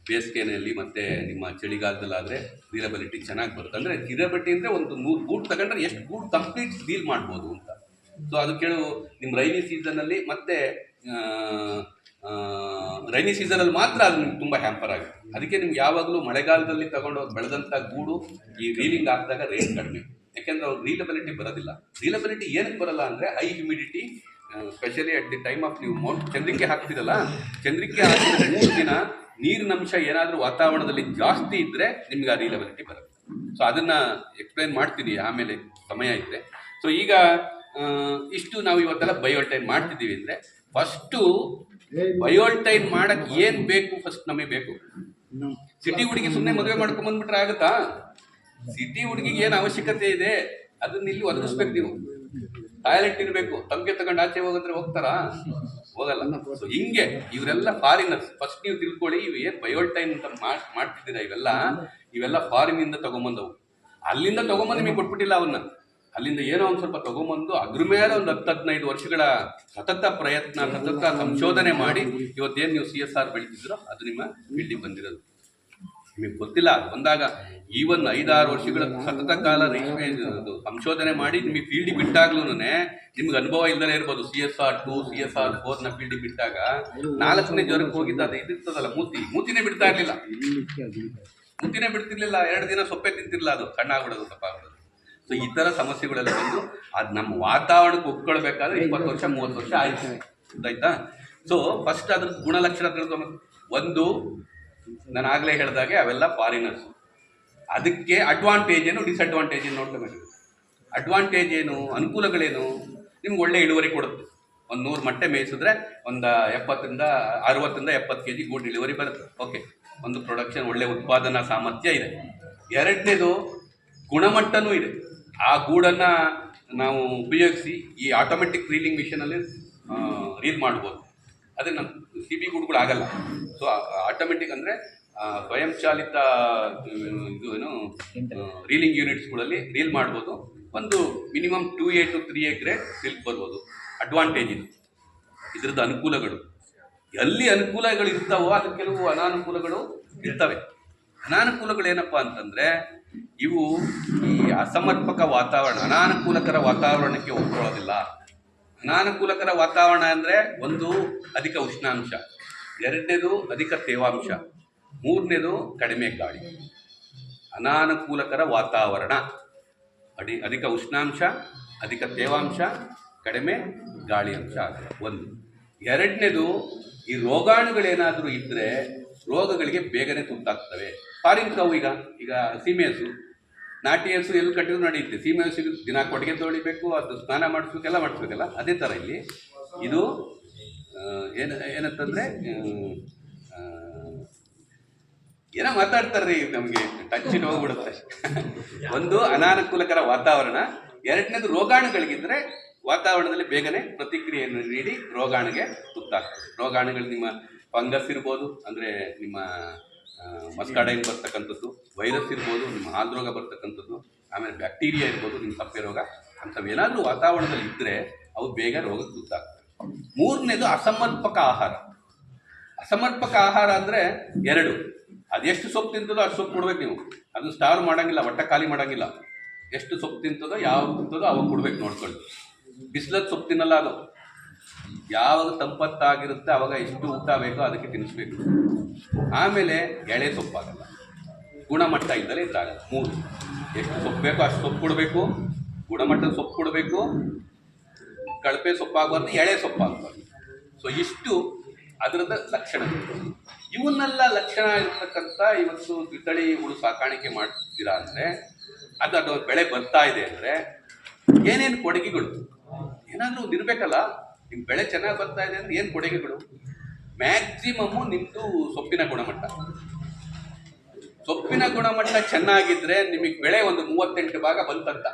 ಬೇಸಿಗೆಯಲ್ಲಿ ಮತ್ತು ನಿಮ್ಮ ಚಳಿಗಾಲದಲ್ಲಾದರೆ ರೀಲಬಿಲಿಟಿ ಚೆನ್ನಾಗಿ ಬರುತ್ತೆ. ಅಂದರೆ ರೀಲಬಿಲಿಟಿ ಅಂದರೆ ಒಂದು 100 ಗೂಡು ತಗೊಂಡ್ರೆ ಎಷ್ಟು ಗೂಡು ಕಂಪ್ಲೀಟ್ ಡೀಲ್ ಮಾಡ್ಬೋದು ಅಂತ. ಸೊ ಅದು ನಿಮ್ಮ ರೈನಿ ಸೀಸನಲ್ಲಿ ಮತ್ತು ರೈನಿ ಸೀಸನಲ್ಲಿ ಮಾತ್ರ ಅದು ನಿಮ್ಗೆ ತುಂಬ ಹ್ಯಾಂಪರ್ ಆಗುತ್ತೆ. ಅದಕ್ಕೆ ನಿಮ್ಗೆ ಯಾವಾಗಲೂ ಮಳೆಗಾಲದಲ್ಲಿ ತಗೊಂಡು ಬೆಳೆದಂಥ ಗೂಡು ಈ ರೀಲಿಂಗ್ ಹಾಕಿದಾಗ ರೇಟ್ ಕಡಿಮೆ. ಯಾಕೆಂದರೆ ಅವ್ರು ರೀಲಬಿಲಿಟಿ ಬರೋದಿಲ್ಲ. ರೀಲಬಿಲಿಟಿ ಏನಕ್ಕೆ ಬರಲ್ಲ ಅಂದರೆ high humidity, specially at the time of ನೀವು ಚಂದ್ರಿಕೆ ಹಾಕ್ತಿರಲ್ಲ, ಚಂದ್ರಿಕೆ ಹಾಕಿದ್ರೆ 3 ದಿನ ನೀರಿನಂಶ ಏನಾದರೂ ವಾತಾವರಣದಲ್ಲಿ ಜಾಸ್ತಿ ಇದ್ದರೆ ನಿಮ್ಗೆ ಆ ರೀಲಬಿಲಿಟಿ ಬರುತ್ತೆ. ಸೊ ಅದನ್ನು ಎಕ್ಸ್ಪ್ಲೈನ್ ಮಾಡ್ತೀನಿ ಆಮೇಲೆ ಸಮಯ ಇದ್ದರೆ. ಸೊ ಈಗ ಇಷ್ಟು ನಾವು ಇವತ್ತೆಲ್ಲ ಬಯೋಲ್ಟೈನ್ ಮಾಡ್ತಿದ್ದೀವಿ ಅಂದರೆ, ಫಸ್ಟು ಬಯೋಲ್ಟೈನ್ ಮಾಡಕ್ಕೆ ಏನು ಬೇಕು ಫಸ್ಟ್ ನಮಗೆ ಬೇಕು. ಸಿಟಿ ಹುಡುಗಿ ಸುಮ್ಮನೆ ಮದುವೆ ಮಾಡ್ಕೊಂಬಂದ್ಬಿಟ್ರೆ ಆಗುತ್ತಾ? ಸಿಟಿ ಹುಡುಗಿಗೆ ಏನು ಅವಶ್ಯಕತೆ ಇದೆ ಅದನ್ನ ಇಲ್ಲಿ ಒದಗಿಸ್ಬೇಕು. ನೀವು ಟಾಯ್ಲೆಟ್ ಇರಬೇಕು, ತಮಗೆ ತಗೊಂಡು ಆಚೆ ಹೋಗಿದ್ರೆ ಹೋಗ್ತಾರಾ? ಹೋಗಲ್ಲ. ಸೊ ಹಿಂಗೆ ಇವರೆಲ್ಲ ಫಾರಿನರ್ಸ್. ಫಸ್ಟ್ ನೀವು ತಿಳ್ಕೊಳ್ಳಿ, ಇವು ಏನು ಬಯೋಲ್ಟೈನ್ ಅಂತ ಮಾಡ್ತಿದ್ದೀರಾ ಇವೆಲ್ಲ ಫಾರಿನಿಂದ ತೊಗೊಂಬಂದವು. ಅಲ್ಲಿಂದ ತೊಗೊಂಬಂದು ನಿಮಗೆ ಕೊಟ್ಬಿಟ್ಟಿಲ್ಲ ಅವನ್ನ. ಅಲ್ಲಿಂದ ಏನೋ ಒಂದು ಸ್ವಲ್ಪ ತೊಗೊಂಬಂದು ಅದ್ರ ಮೇಲೆ ಒಂದು 10-15 ವರ್ಷಗಳ ಸತತ ಪ್ರಯತ್ನ, ಸತತ ಸಂಶೋಧನೆ ಮಾಡಿ ಇವತ್ತೇನು ನೀವು CSR ಬೆಳೀತಿದ್ರೋ ಅದು ನಿಮ್ಮ ಫೀಲ್ಡಿಗೆ ಬಂದಿರೋದು. ನಿಮಗೆ ಗೊತ್ತಿಲ್ಲ, ಅದು ಬಂದಾಗ ಈವನ್ 5-6 ವರ್ಷಗಳ ಸತತ ಕಾಲ ರೇಷ್ಮೆ ಸಂಶೋಧನೆ ಮಾಡಿ ನಿಮಗೆ ಫೀಲ್ಡಿಗೆ ಬಿಟ್ಟಾಗ್ಲೂ ನಿಮ್ಗೆ ಅನುಭವ ಇಲ್ಲದೇ ಇರ್ಬೋದು. CSR2 CSR4ನ ಫೀಲ್ಡಿಗೆ ಬಿಟ್ಟಾಗ 4ನೇ ಜ್ವರಕ್ಕೆ ಹೋಗಿದ್ದ ಅದು ಇದಿರ್ತದಲ್ಲ, ಮೂತಿನೇ ಬಿಡ್ತಾ ಇರಲಿಲ್ಲ. ಮೂತಿನೇ ಬಿಡ್ತಿರ್ಲಿಲ್ಲ. 2 ದಿನ ಸೊಪ್ಪೆ ತಿಂತಿರ್ಲಿಲ್ಲ, ಅದು ಸಣ್ಣ ಆಗ್ಬಿಡೋದು, ದಪ್ಪ ಆಗ್ಬಿಡೋದು. ಸೊ ಈ ಥರ ಸಮಸ್ಯೆಗಳೆಲ್ಲ ಬಂದು ಅದು ನಮ್ಮ ವಾತಾವರಣಕ್ಕೆ ಒಪ್ಕೊಳ್ಬೇಕಾದ್ರೆ 20 ವರ್ಷ 30 ವರ್ಷ ಆಯ್ತು. ಗೊತ್ತಾಯ್ತಾ? ಸೊ ಫಸ್ಟ್ ಅದ್ರ ಗುಣಲಕ್ಷಣ ತಿಳ್ಕೊಬೇಕು. ಒಂದು, ನಾನು ಆಗಲೇ ಹೇಳಿದಾಗೆ ಅವೆಲ್ಲ ಫಾರಿನರ್ಸ್. ಅದಕ್ಕೆ ಅಡ್ವಾಂಟೇಜ್ ಏನು, ಡಿಸ್ಅಡ್ವಾಂಟೇಜ್ ಏನು ನೋಡ್ಕೋಬೇಕು. ಅಡ್ವಾಂಟೇಜ್ ಏನು, ಅನುಕೂಲಗಳೇನು? ನಿಮ್ಗೆ ಒಳ್ಳೆ ಇಳುವರಿ ಕೊಡುತ್ತೆ. ಒಂದು 100 ಮೊಟ್ಟೆ ಮೇಯಿಸಿದ್ರೆ ಒಂದು 60-70 kg ಗೂಡು ಇಳುವರಿ ಬರುತ್ತೆ. ಓಕೆ, ಒಂದು ಪ್ರೊಡಕ್ಷನ್ ಒಳ್ಳೆ ಉತ್ಪಾದನಾ ಸಾಮರ್ಥ್ಯ ಇದೆ. ಎರಡನೇದು ಗುಣಮಟ್ಟನೂ ಇದೆ. ಆ ಗೂಡನ್ನು ನಾವು ಉಪಯೋಗಿಸಿ ಈ ಆಟೋಮೆಟಿಕ್ ರೀಲಿಂಗ್ ಮಿಷನಲ್ಲಿ ರೀಲ್ ಮಾಡ್ಬೋದು. ಅದೇ ನಮ್ಮ ಸಿ ಬಿ ಗೂಡುಗಳು ಆಗಲ್ಲ. ಸೊ ಆಟೋಮೆಟಿಕ್ ಅಂದರೆ ಸ್ವಯಂ ಚಾಲಿತ ಇದು ಏನು ರೀಲಿಂಗ್ ಯೂನಿಟ್ಸ್ಗಳಲ್ಲಿ ರೀಲ್ ಮಾಡ್ಬೋದು. ಒಂದು minimum 2A to 3A grade silk ಬರ್ಬೋದು. ಅಡ್ವಾಂಟೇಜ್ ಇದು, ಇದ್ರದ್ದು ಅನುಕೂಲಗಳು. ಎಲ್ಲಿ ಅನುಕೂಲಗಳು ಇರ್ತಾವೋ ಅದು ಕೆಲವು ಅನಾನುಕೂಲಗಳು ಇರ್ತವೆ. ಅನಾನುಕೂಲಗಳು ಏನಪ್ಪ ಅಂತಂದರೆ ಇವು ಈ ಅಸಮರ್ಪಕ ವಾತಾವರಣ, ಅನಾನುಕೂಲಕರ ವಾತಾವರಣಕ್ಕೆ ಒಪ್ಕೊಳ್ಳೋದಿಲ್ಲ. ಅನಾನುಕೂಲಕರ ವಾತಾವರಣ ಅಂದರೆ ಒಂದು ಅಧಿಕ ಉಷ್ಣಾಂಶ, ಎರಡನೇದು ಅಧಿಕ ತೇವಾಂಶ, ಮೂರನೇದು ಕಡಿಮೆ ಗಾಳಿ. ಅನಾನುಕೂಲಕರ ವಾತಾವರಣ ಅಧಿಕ ಉಷ್ಣಾಂಶ, ಅಧಿಕ ತೇವಾಂಶ, ಕಡಿಮೆ ಗಾಳಿ ಅಂಶ ಒಂದು. ಎರಡನೇದು ಈ ರೋಗಾಣುಗಳೇನಾದರೂ ಇದ್ದರೆ ರೋಗಗಳಿಗೆ ಬೇಗನೆ ತುತ್ತಾಗ್ತವೆ. ಫಾರಿನ್ ಕವು ಈಗ ಸೀಮೆ ಹಸು, ನಾಟಿ ಹಸು ಎಲ್ಲಿ ಕಟ್ಟಿದ್ರು ನಡೆಯುತ್ತೆ. ಸೀಮೆ ಹಸು ದಿನ ಕೊಟ್ಟಿಗೆ ತೊಳಿಬೇಕು, ಅದು ಸ್ನಾನ ಮಾಡಿಸ್ಬೇಕೆಲ್ಲ ಮಾಡಿಸ್ಬೇಕಲ್ಲ. ಅದೇ ಥರ ಇಲ್ಲಿ ಇದು ಏನಂತಂದರೆ ಏನೋ ಮಾತಾಡ್ತಾರ್ರಿ, ನಮಗೆ ಟಚ್ಚಿನ ಹೋಗ್ಬಿಡುತ್ತೆ. ಒಂದು ಅನಾನುಕೂಲಕರ ವಾತಾವರಣ, ಎರಡನೇದು ರೋಗಾಣುಗಳಿಗಿದ್ರೆ ವಾತಾವರಣದಲ್ಲಿ ಬೇಗನೆ ಪ್ರತಿಕ್ರಿಯೆಯನ್ನು ನೀಡಿ ರೋಗಾಣುಗೆ ತುತ್ತಾಗ್ತದೆ. ರೋಗಾಣುಗಳು ನಿಮ್ಮ ಫಂಗಸ್ ಇರ್ಬೋದು, ಅಂದರೆ ನಿಮ್ಮ ಮಸ್ಕಾಡೈನ್ ಬರ್ತಕ್ಕಂಥದ್ದು, ವೈರಸ್ ಇರ್ಬೋದು, ನಿಮ್ಮ ಹಾಲು ರೋಗ ಬರ್ತಕ್ಕಂಥದ್ದು, ಆಮೇಲೆ ಬ್ಯಾಕ್ಟೀರಿಯಾ ಇರ್ಬೋದು, ನಿಮ್ಮ ಸಪ್ಪೆ ರೋಗ, ಅಂಥವೇನಾದರೂ ವಾತಾವರಣದಲ್ಲಿ ಇದ್ದರೆ ಅವು ಬೇಗ ರೋಗಕ್ಕೆ ತುತ್ತಾಗ್ತವೆ. ಮೂರನೇದು ಅಸಮರ್ಪಕ ಆಹಾರ. ಅಸಮರ್ಪಕ ಆಹಾರ ಅಂದರೆ ಎರಡು, ಅದೆಷ್ಟು ಸೊಪ್ಪು ತಿಂತದೋ ಅಷ್ಟು ಸೊಪ್ಪು ಕೊಡ್ಬೇಕು ನೀವು. ಅದು ಸ್ಟಾರ್ ಮಾಡೋಂಗಿಲ್ಲ, ಹೊಟ್ಟೆ ಖಾಲಿ ಮಾಡೋಂಗಿಲ್ಲ. ಎಷ್ಟು ಸೊಪ್ಪು ತಿಂತದೋ ಯಾವಾಗ ತಿಂತದೋ ಅವಾಗ ಕೊಡ್ಬೇಕು, ನೋಡ್ಕೊಳ್ಳಿ. ಬಿಸಿಲದ ಸೊಪ್ಪು ತಿನ್ನಲ್ಲ ಅದು. ಯಾವಾಗ ತಂಪತ್ತಾಗಿರುತ್ತೆ ಅವಾಗ ಎಷ್ಟು ಊಟ ಬೇಕೋ ಅದಕ್ಕೆ ತಿನ್ನಿಸ್ಬೇಕು. ಆಮೇಲೆ ಎಳೆ ಸೊಪ್ಪಾಗಲ್ಲ, ಗುಣಮಟ್ಟ ಇದ್ದರೆ ಇದ್ರಾಗಲ್ಲ. ಮೂರು, ಎಷ್ಟು ಸೊಪ್ಪು ಬೇಕೋ ಅಷ್ಟು ಸೊಪ್ಪು ಕೊಡಬೇಕು, ಗುಣಮಟ್ಟದ ಸೊಪ್ಪು ಕೊಡಬೇಕು, ಕಳಪೆ ಸೊಪ್ಪಾಗಬಾರ್ದು, ಎಳೆ ಸೊಪ್ಪಾಗಬಾರ್ದು. ಸೊ ಇಷ್ಟು ಅದರದ ಲಕ್ಷಣಗಳು. ಇವನ್ನೆಲ್ಲ ಲಕ್ಷಣ ಇರ್ತಕ್ಕಂಥ ಇವತ್ತು ದ್ವಿತಳಿ ಹುಳು ಸಾಕಾಣಿಕೆ ಮಾಡ್ತೀರಾ ಅಂದರೆ ಅದು ಬೆಳೆ ಬರ್ತಾ ಇದೆ ಅಂದರೆ ಏನೇನು ಕೊಡುಗೆಗಳು ಏನಾದರೂ ಇರಬೇಕಲ್ಲ. ನಿಮ್ಮ ಬೆಳೆ ಚೆನ್ನಾಗಿ ಬರ್ತಾ ಇದೆ ಅಂದರೆ ಏನು ಕೊಡುಗೆಗಳು? ಮ್ಯಾಕ್ಸಿಮಮ್ಮು ನಿಮ್ಮದು ಸೊಪ್ಪಿನ ಗುಣಮಟ್ಟ. ಸೊಪ್ಪಿನ ಗುಣಮಟ್ಟ ಚೆನ್ನಾಗಿದ್ದರೆ ನಿಮಗೆ ಬೆಳೆ ಒಂದು 38 ಭಾಗ ಬಂತಂತ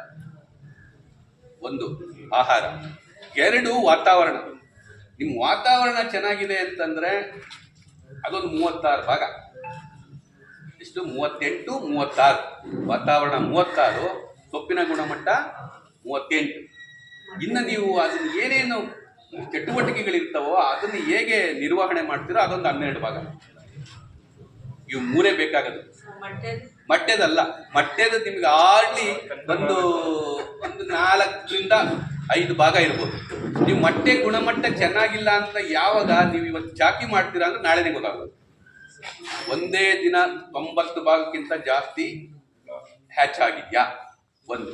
ಒಂದು ಆಹಾರ. ಎರಡು, ವಾತಾವರಣ. ನಿಮ್ಮ ವಾತಾವರಣ ಚೆನ್ನಾಗಿದೆ ಅಂತಂದರೆ ಅದೊಂದು 36 ಭಾಗ. ಎಷ್ಟು? 38, 36. ವಾತಾವರಣ 36, ಸೊಪ್ಪಿನ ಗುಣಮಟ್ಟ 38. ಇನ್ನು ನೀವು ಅದನ್ನು ಏನೇನು ಚಟುವಟಿಕೆಗಳಿರ್ತಾವೋ ಅದನ್ನು ಹೇಗೆ ನಿರ್ವಹಣೆ ಮಾಡ್ತೀರೋ ಅದೊಂದು 12 ಭಾಗ. ಇವು ಮೂರೇ ಬೇಕಾಗದು. ಮೊಟ್ಟೆದಲ್ಲ, ಮೊಟ್ಟೆದು ನಿಮ್ಗೆ ಆರ್ಲಿ ಒಂದು 4ರಿಂದ 5 ಭಾಗ ಇರ್ಬೋದು. ನೀವು ಮೊಟ್ಟೆ ಗುಣಮಟ್ಟ ಚೆನ್ನಾಗಿಲ್ಲ ಅಂತ ಯಾವಾಗ ನೀವು ಇವತ್ತು ಚಾಕಿ ಮಾಡ್ತೀರಾ ಅಂದ್ರೆ ನಾಳೆನೇ ಗೊತ್ತಾಗೋದು. ಒಂದೇ ದಿನ 90 ಭಾಗಕ್ಕಿಂತ ಜಾಸ್ತಿ ಹ್ಯಾಚ್ ಆಗಿದೆಯಾ ಒಂದು.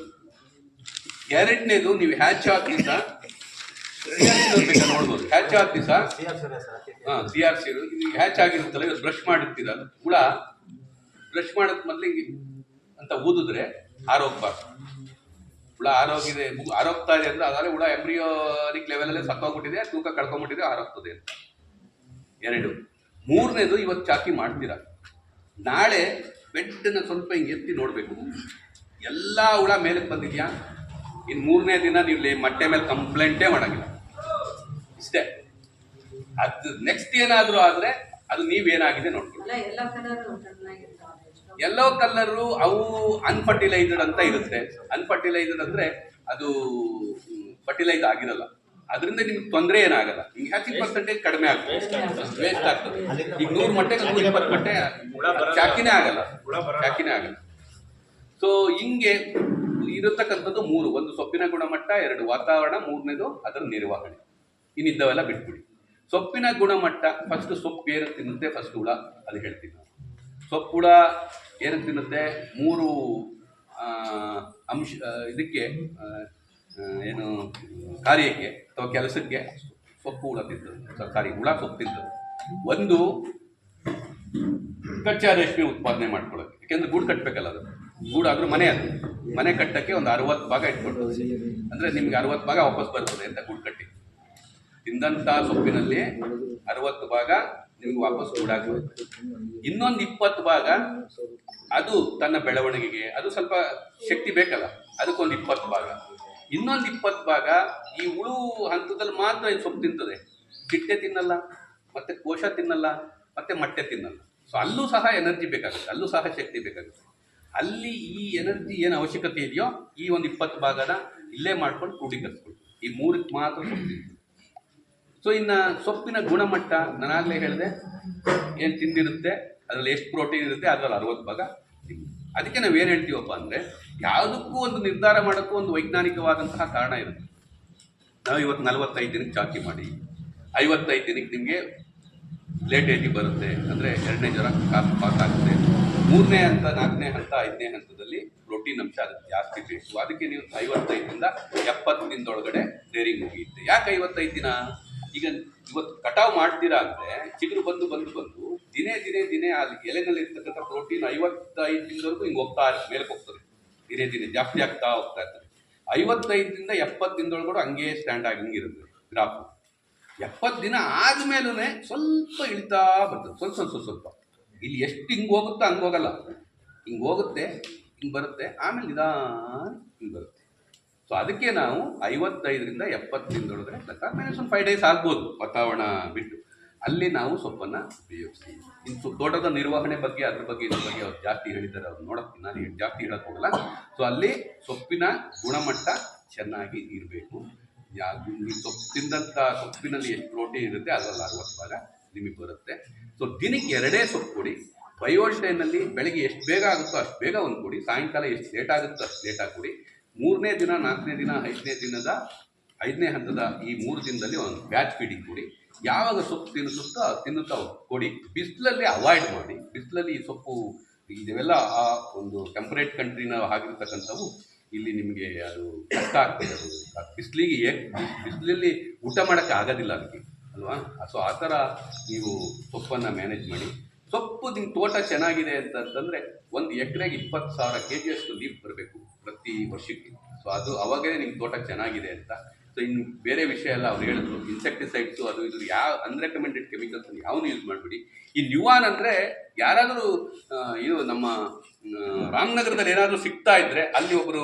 ಎರಡನೇದು, ನೀವು ಹ್ಯಾಚ್ ಆದ ದಿವಸ ನೋಡ್ಬೋದು. ಹ್ಯಾಚ್ ಆದ ದಿವಸ CRC ಇದು ಹ್ಯಾಚ್ ಆಗಿರುತ್ತಲ್ಲ, ಇವತ್ತು ಬ್ರಷ್ ಮಾಡಿರ್ತೀರ, ಅದು ಹುಳ ಬ್ರಷ್ ಮಾಡೋದ್ ಮೊದಲು ಹಿಂಗೆ ಅಂತ ಊದಿದ್ರೆ ಆರೋಗ್ಬಾರ್ದು. ಹುಳ ಆರೋಗ್ತಾ ಇದೆ ಅಂದ್ರೆ ಅದಾದ್ರೆ ಹುಳ ಎಂಬ್ರಿಯೋನಿಕ್ ಲೆವೆಲಲ್ಲೇ ಸತ್ತೋಗ್ಬಿಟ್ಟಿದೆ, ತೂಕ ಕಳ್ಕೊಂಡ್ಬಿಟ್ಟಿದೆ, ಆರೋಗ್ತದೆ ಅಂತ. ಎರಡು. ಮೂರನೇದು, ಇವತ್ತು ಚಾಕಿ ಮಾಡ್ತೀರಾ, ನಾಳೆ ಬೆಡ್ಡನ್ನು ಸ್ವಲ್ಪ ಹಿಂಗೆ ಎತ್ತಿ ನೋಡಬೇಕು, ಎಲ್ಲ ಹುಳ ಮೇಲಕ್ಕೆ ಬಂದಿದೆಯಾ. ಇನ್ನು ಮೂರನೇ ದಿನ ನೀವು ಮೊಟ್ಟೆ ಮೇಲೆ ಕಂಪ್ಲೇಂಟೇ ಮಾಡೋಂಗಿಲ್ಲ. ಇಷ್ಟೇ. ಅದು ನೆಕ್ಸ್ಟ್ ಏನಾದರೂ ಆದರೆ ಅದು ನೀವೇನಾಗಿದೆ ನೋಡ್ಕೊಳ್ಳಿ. ಯೆಲ್ಲೋ ಕಲರು ಅವು ಅನ್ಫರ್ಟಿಲೈಸ್ಡ್ ಅಂತ ಇರುತ್ತೆ. ಅನ್ಫರ್ಟಿಲೈಸ್ಡ್ ಅಂದರೆ ಅದು ಫರ್ಟಿಲೈಸ್ ಆಗಿರಲ್ಲ, ಅದರಿಂದ ನಿಮ್ಗೆ ತೊಂದರೆ ಏನಾಗಲ್ಲ. ನಿಮ್ಗೆ 10% ಕಡಿಮೆ ಆಗ್ತದೆ, ವೇಸ್ಟ್ ಆಗ್ತದೆ. ಈಗ 100 ಮೊಟ್ಟೆ 20 ಮೊಟ್ಟೆ ಚಾಕಿನೇ ಆಗಲ್ಲ. ಸೊ ಹಿಂಗೆ ಇರತಕ್ಕಂಥದ್ದು ಮೂರು: ಒಂದು ಸೊಪ್ಪಿನ ಗುಣಮಟ್ಟ, ಎರಡು ವಾತಾವರಣ, ಮೂರನೇದು ಅದರ ನಿರ್ವಹಣೆ. ಇನ್ನಿದ್ದವೆಲ್ಲ ಬಿಟ್ಬಿಡಿ. ಸೊಪ್ಪಿನ ಗುಣಮಟ್ಟ, ಫಸ್ಟ್ ಸೊಪ್ಪು ಏನು ತಿನ್ನುತ್ತೆ, ಫಸ್ಟ್ ಹುಳ ಅದು ಹೇಳ್ತೀನಿ ನಾನು. ಸೊಪ್ಪು ಹುಳ ಏನು ತಿನ್ನುತ್ತೆ, 3 ಅಂಶ ಇದಕ್ಕೆ ಏನು ಕಾರ್ಯಕ್ಕೆ ಅಥವಾ ಕೆಲಸಕ್ಕೆ ಸೊಪ್ಪು ಹುಳ ತಿಂತದೆ. ಹುಳ ಸೊಪ್ಪು ತಿಂತದೆ. ಒಂದು, ಕಚ್ಚಾ ರೇಷ್ಮೆ ಉತ್ಪಾದನೆ ಮಾಡ್ಕೊಳ್ಳೋದು. ಯಾಕೆಂದ್ರೆ ಗೂಡು ಕಟ್ಟಬೇಕಲ್ಲ, ಅದು ಗೂಡಾದರೂ ಮನೆ ಕಟ್ಟಕ್ಕೆ ಒಂದು 60 ಭಾಗ ಇಟ್ಕೊಳ್ತದೆ. ಅಂದರೆ ನಿಮ್ಗೆ 60 ಭಾಗ ವಾಪಸ್ ಬರ್ತದೆ ಅಂತ ಗೂಡು ಕಟ್ಟಿ. ತಿಂದಂಥ ಸೊಪ್ಪಿನಲ್ಲಿ 60 ಭಾಗ ನಿಮ್ಗೆ ವಾಪಸ್ ಗೂಡಾಗ್ತದೆ. ಇನ್ನೊಂದು 20 ಭಾಗ ಅದು ತನ್ನ ಬೆಳವಣಿಗೆಗೆ, ಅದು ಸ್ವಲ್ಪ ಶಕ್ತಿ ಬೇಕಲ್ಲ, ಅದಕ್ಕೊಂದು 20 ಭಾಗ. ಇನ್ನೊಂದು 20 ಭಾಗ ಈ ಹುಳು ಹಂತದಲ್ಲಿ ಮಾತ್ರ ಈ ಸೊಪ್ಪು ತಿಂತದೆ. ಚಿಟ್ಟೆ ತಿನ್ನಲ್ಲ, ಮತ್ತೆ ಕೋಶ ತಿನ್ನಲ್ಲ, ಮತ್ತೆ ಮೊಟ್ಟೆ ತಿನ್ನಲ್ಲ. ಸೊ ಅಲ್ಲೂ ಸಹ ಎನರ್ಜಿ ಬೇಕಾಗುತ್ತೆ, ಅಲ್ಲೂ ಸಹ ಶಕ್ತಿ ಬೇಕಾಗುತ್ತೆ. ಅಲ್ಲಿ ಈ ಎನರ್ಜಿ ಏನು ಅವಶ್ಯಕತೆ ಇದೆಯೋ ಈ ಒಂದು 20 ಭಾಗನ ಇಲ್ಲೇ ಮಾಡ್ಕೊಂಡು ಕ್ರೋಢೀಕರಿಸ್ಕೊಳ್ಳಿ. ಈ 3ಕ್ಕೆ ಮಾತ್ರ ಸೊಪ್ಪು ತಿಂತೀವಿ. ಸೊ ಇನ್ನು ಸೊಪ್ಪಿನ ಗುಣಮಟ್ಟ ನಾನಾಗಲೇ ಹೇಳಿದೆ, ಏನು ತಿಂದಿರುತ್ತೆ ಅದರಲ್ಲಿ ಎಷ್ಟು ಪ್ರೋಟೀನ್ ಇರುತ್ತೆ ಅದರಲ್ಲಿ 60 ಭಾಗ ತಿಂದು. ಅದಕ್ಕೆ ನಾವು ಏನು ಹೇಳ್ತೀವಪ್ಪ ಅಂದರೆ, ಯಾವುದಕ್ಕೂ ಒಂದು ನಿರ್ಧಾರ ಮಾಡೋಕ್ಕೂ ಒಂದು ವೈಜ್ಞಾನಿಕವಾದಂತಹ ಕಾರಣ ಇರುತ್ತೆ. ನಾವು ಇವತ್ತು 45 ದಿನಕ್ಕೆ ಚಾಕಿ ಮಾಡಿ 55 ದಿನಕ್ಕೆ ನಿಮಗೆ ಲೇಟ್ ಏಜಿ ಬರುತ್ತೆ, ಅಂದರೆ 2ನೇ ಜ್ವರ ಪಾಸ್ ಆಗುತ್ತೆ. 3ನೇ ಹಂತ, 4ನೇ ಹಂತ, 5ನೇ ಹಂತದಲ್ಲಿ ಪ್ರೋಟೀನ್ ಅಂಶ ಅದಕ್ಕೆ ಜಾಸ್ತಿ ಬೇಕು. ಅದಕ್ಕೆ ನೀವು 55ರಿಂದ 70 ದಿನದೊಳಗಡೆ ಡೇರಿಂಗ್ ಮುಗಿಯುತ್ತೆ. ಯಾಕೆ 55 ದಿನ? ಈಗ ಇವತ್ತು ಕಟಾವು ಮಾಡ್ತೀರಾ ಅಂದರೆ ಚಿಗುರು ಬಂದು ದಿನೇ ಅಲ್ಲಿ ಎಲೆನಲ್ಲಿ ಇರ್ತಕ್ಕಂಥ ಪ್ರೋಟೀನ್ 55 ದಿನದವರೆಗೂ ಹಿಂಗೆ ಹೋಗ್ತಾ ಇರುತ್ತೆ, ಮೇಲಕ್ಕೆ ಹೋಗ್ತದೆ, ದಿನೇ ಜಾಸ್ತಿ ಆಗ್ತಾ ಹೋಗ್ತಾ ಇರ್ತದೆ. 55ರಿಂದ 70 ದಿನದೊಳಗಡೆ ಹಂಗೆ ಸ್ಟ್ಯಾಂಡ್ ಆಗಿ ಹಿಂಗಿರುತ್ತೆ ಗ್ರಾಫು. 70 ದಿನ ಆದಮೇಲೂ ಸ್ವಲ್ಪ ಇಳಿತಾ ಬರ್ತದೆ, ಸ್ವಲ್ಪ. ಇಲ್ಲಿ ಎಷ್ಟು ಹಿಂಗೆ ಹೋಗುತ್ತೋ ಹಂಗೆ ಹೋಗಲ್ಲ, ಹಿಂಗೆ ಹೋಗುತ್ತೆ, ಹಿಂಗೆ ಬರುತ್ತೆ, ಆಮೇಲೆ ನಿಧಾನ ಹಿಂಗೆ ಬರುತ್ತೆ. ಸೊ ಅದಕ್ಕೆ ನಾವು 55ರಿಂದ 70 ದಿನದೊಳಗಡೆ ಒಂದು 5 ಡೇಸ್ ಆಗ್ಬೋದು ವಾತಾವರಣ ಬಿಟ್ಟು, ಅಲ್ಲಿ ನಾವು ಸೊಪ್ಪನ್ನು ಉಪಯೋಗಿಸಿ. ಇನ್ನು ತೋಟದ ನಿರ್ವಹಣೆ ಬಗ್ಗೆ ಇದ್ರ ಬಗ್ಗೆ ಅವ್ರು ಜಾಸ್ತಿ ಹೇಳಿದ್ದಾರೆ, ಅವ್ರು ನೋಡೋಕ್ಕೆ ನಾನು ಜಾಸ್ತಿ ಹೇಳೋಕ್ಕೆ ಹೋಗಲ್ಲ. ಸೊ ಅಲ್ಲಿ ಸೊಪ್ಪಿನ ಗುಣಮಟ್ಟ ಚೆನ್ನಾಗಿ ಇರಬೇಕು. ನೀವು ಸೊಪ್ಪು ತಿಂದಂಥ ಸೊಪ್ಪಿನಲ್ಲಿ ಎಷ್ಟು ಪ್ರೋಟೀನ್ ಇರುತ್ತೆ ಅದರಲ್ಲಿ 60 ಭಾಗ ನಿಮಗೆ ಬರುತ್ತೆ. ಸೊ ದಿನಕ್ಕೆ 2 ಸೊಪ್ಪು ಕೊಡಿ. ಬಯೋಲ್ಟೈನಲ್ಲಿ ಬೆಳಗ್ಗೆ ಎಷ್ಟು ಬೇಗ ಆಗುತ್ತೋ ಅಷ್ಟು ಬೇಗ ಒಂದು ಕೊಡಿ, ಸಾಯಂಕಾಲ ಎಷ್ಟು ಲೇಟ್ ಆಗುತ್ತೋ ಅಷ್ಟು ಲೇಟಾಗಿ ಕೊಡಿ. 3ನೇ ದಿನ, 4ನೇ ದಿನ, 5ನೇ ದಿನದ 5ನೇ ಹಂತದ ಈ 3 ದಿನದಲ್ಲಿ ಒಂದು ಬ್ಯಾಚ್ ಫೀಡಿಂಗ್ ಕೊಡಿ. ಯಾವಾಗ ಸೊಪ್ಪು ತಿನ್ನುತ್ತಾ ಕೊಡಿ. ಬಿಸಿಲಲ್ಲಿ ಅವಾಯ್ಡ್ ಮಾಡಿ. ಬಿಸಿಲಲ್ಲಿ ಈ ಸೊಪ್ಪು ಇದೆಲ್ಲ ಆ ಒಂದು ಟೆಂಪರೇಟ್ ಕಂಟ್ರಿನ ಆಗಿರ್ತಕ್ಕಂಥವು ಇಲ್ಲಿ ನಿಮಗೆ ಅದು ಕಷ್ಟ ಆಗ್ತದೆ. ಅದು ಬಿಸಿಲಲ್ಲಿ ಊಟ ಮಾಡೋಕ್ಕೆ ಆಗೋದಿಲ್ಲ ಅದಕ್ಕೆ ಅಲ್ವಾ. ಸೊ ಆ ಥರ ನೀವು ಸೊಪ್ಪನ್ನು ಮ್ಯಾನೇಜ್ ಮಾಡಿ. ಸೊಪ್ಪು ನಿಮ್ಮ ತೋಟ ಚೆನ್ನಾಗಿದೆ ಅಂತಂದರೆ 1 ಎಕರೆಗೆ 20,000 kg ನೀರು ಬರಬೇಕು ಪ್ರತಿ ವರ್ಷಕ್ಕೆ. ಸೊ ಅದು ಅವಾಗೇ ನಿಮ್ಮ ತೋಟ ಚೆನ್ನಾಗಿದೆ ಅಂತ. ಸೊ ಇನ್ನು ಬೇರೆ ವಿಷಯ ಎಲ್ಲ ಅವ್ರು ಹೇಳಿದ್ರು, ಇನ್ಸೆಕ್ಟಿಸೈಡ್ಸು ಅದು ಇದು ಅನ್ರೆಕಮೆಂಡೆಡ್ ಕೆಮಿಕಲ್ಸ್ ಯಾವನ್ನೂ ಯೂಸ್ ಮಾಡಿಬಿಡಿ. ಈ ನ್ಯೂವಾನ್ ಅಂದರೆ ಯಾರಾದರೂ ಇದು ನಮ್ಮ ರಾಮನಗರದಲ್ಲಿ ಏನಾದರೂ ಸಿಗ್ತಾ ಇದ್ದರೆ ಅಲ್ಲಿ ಒಬ್ಬರು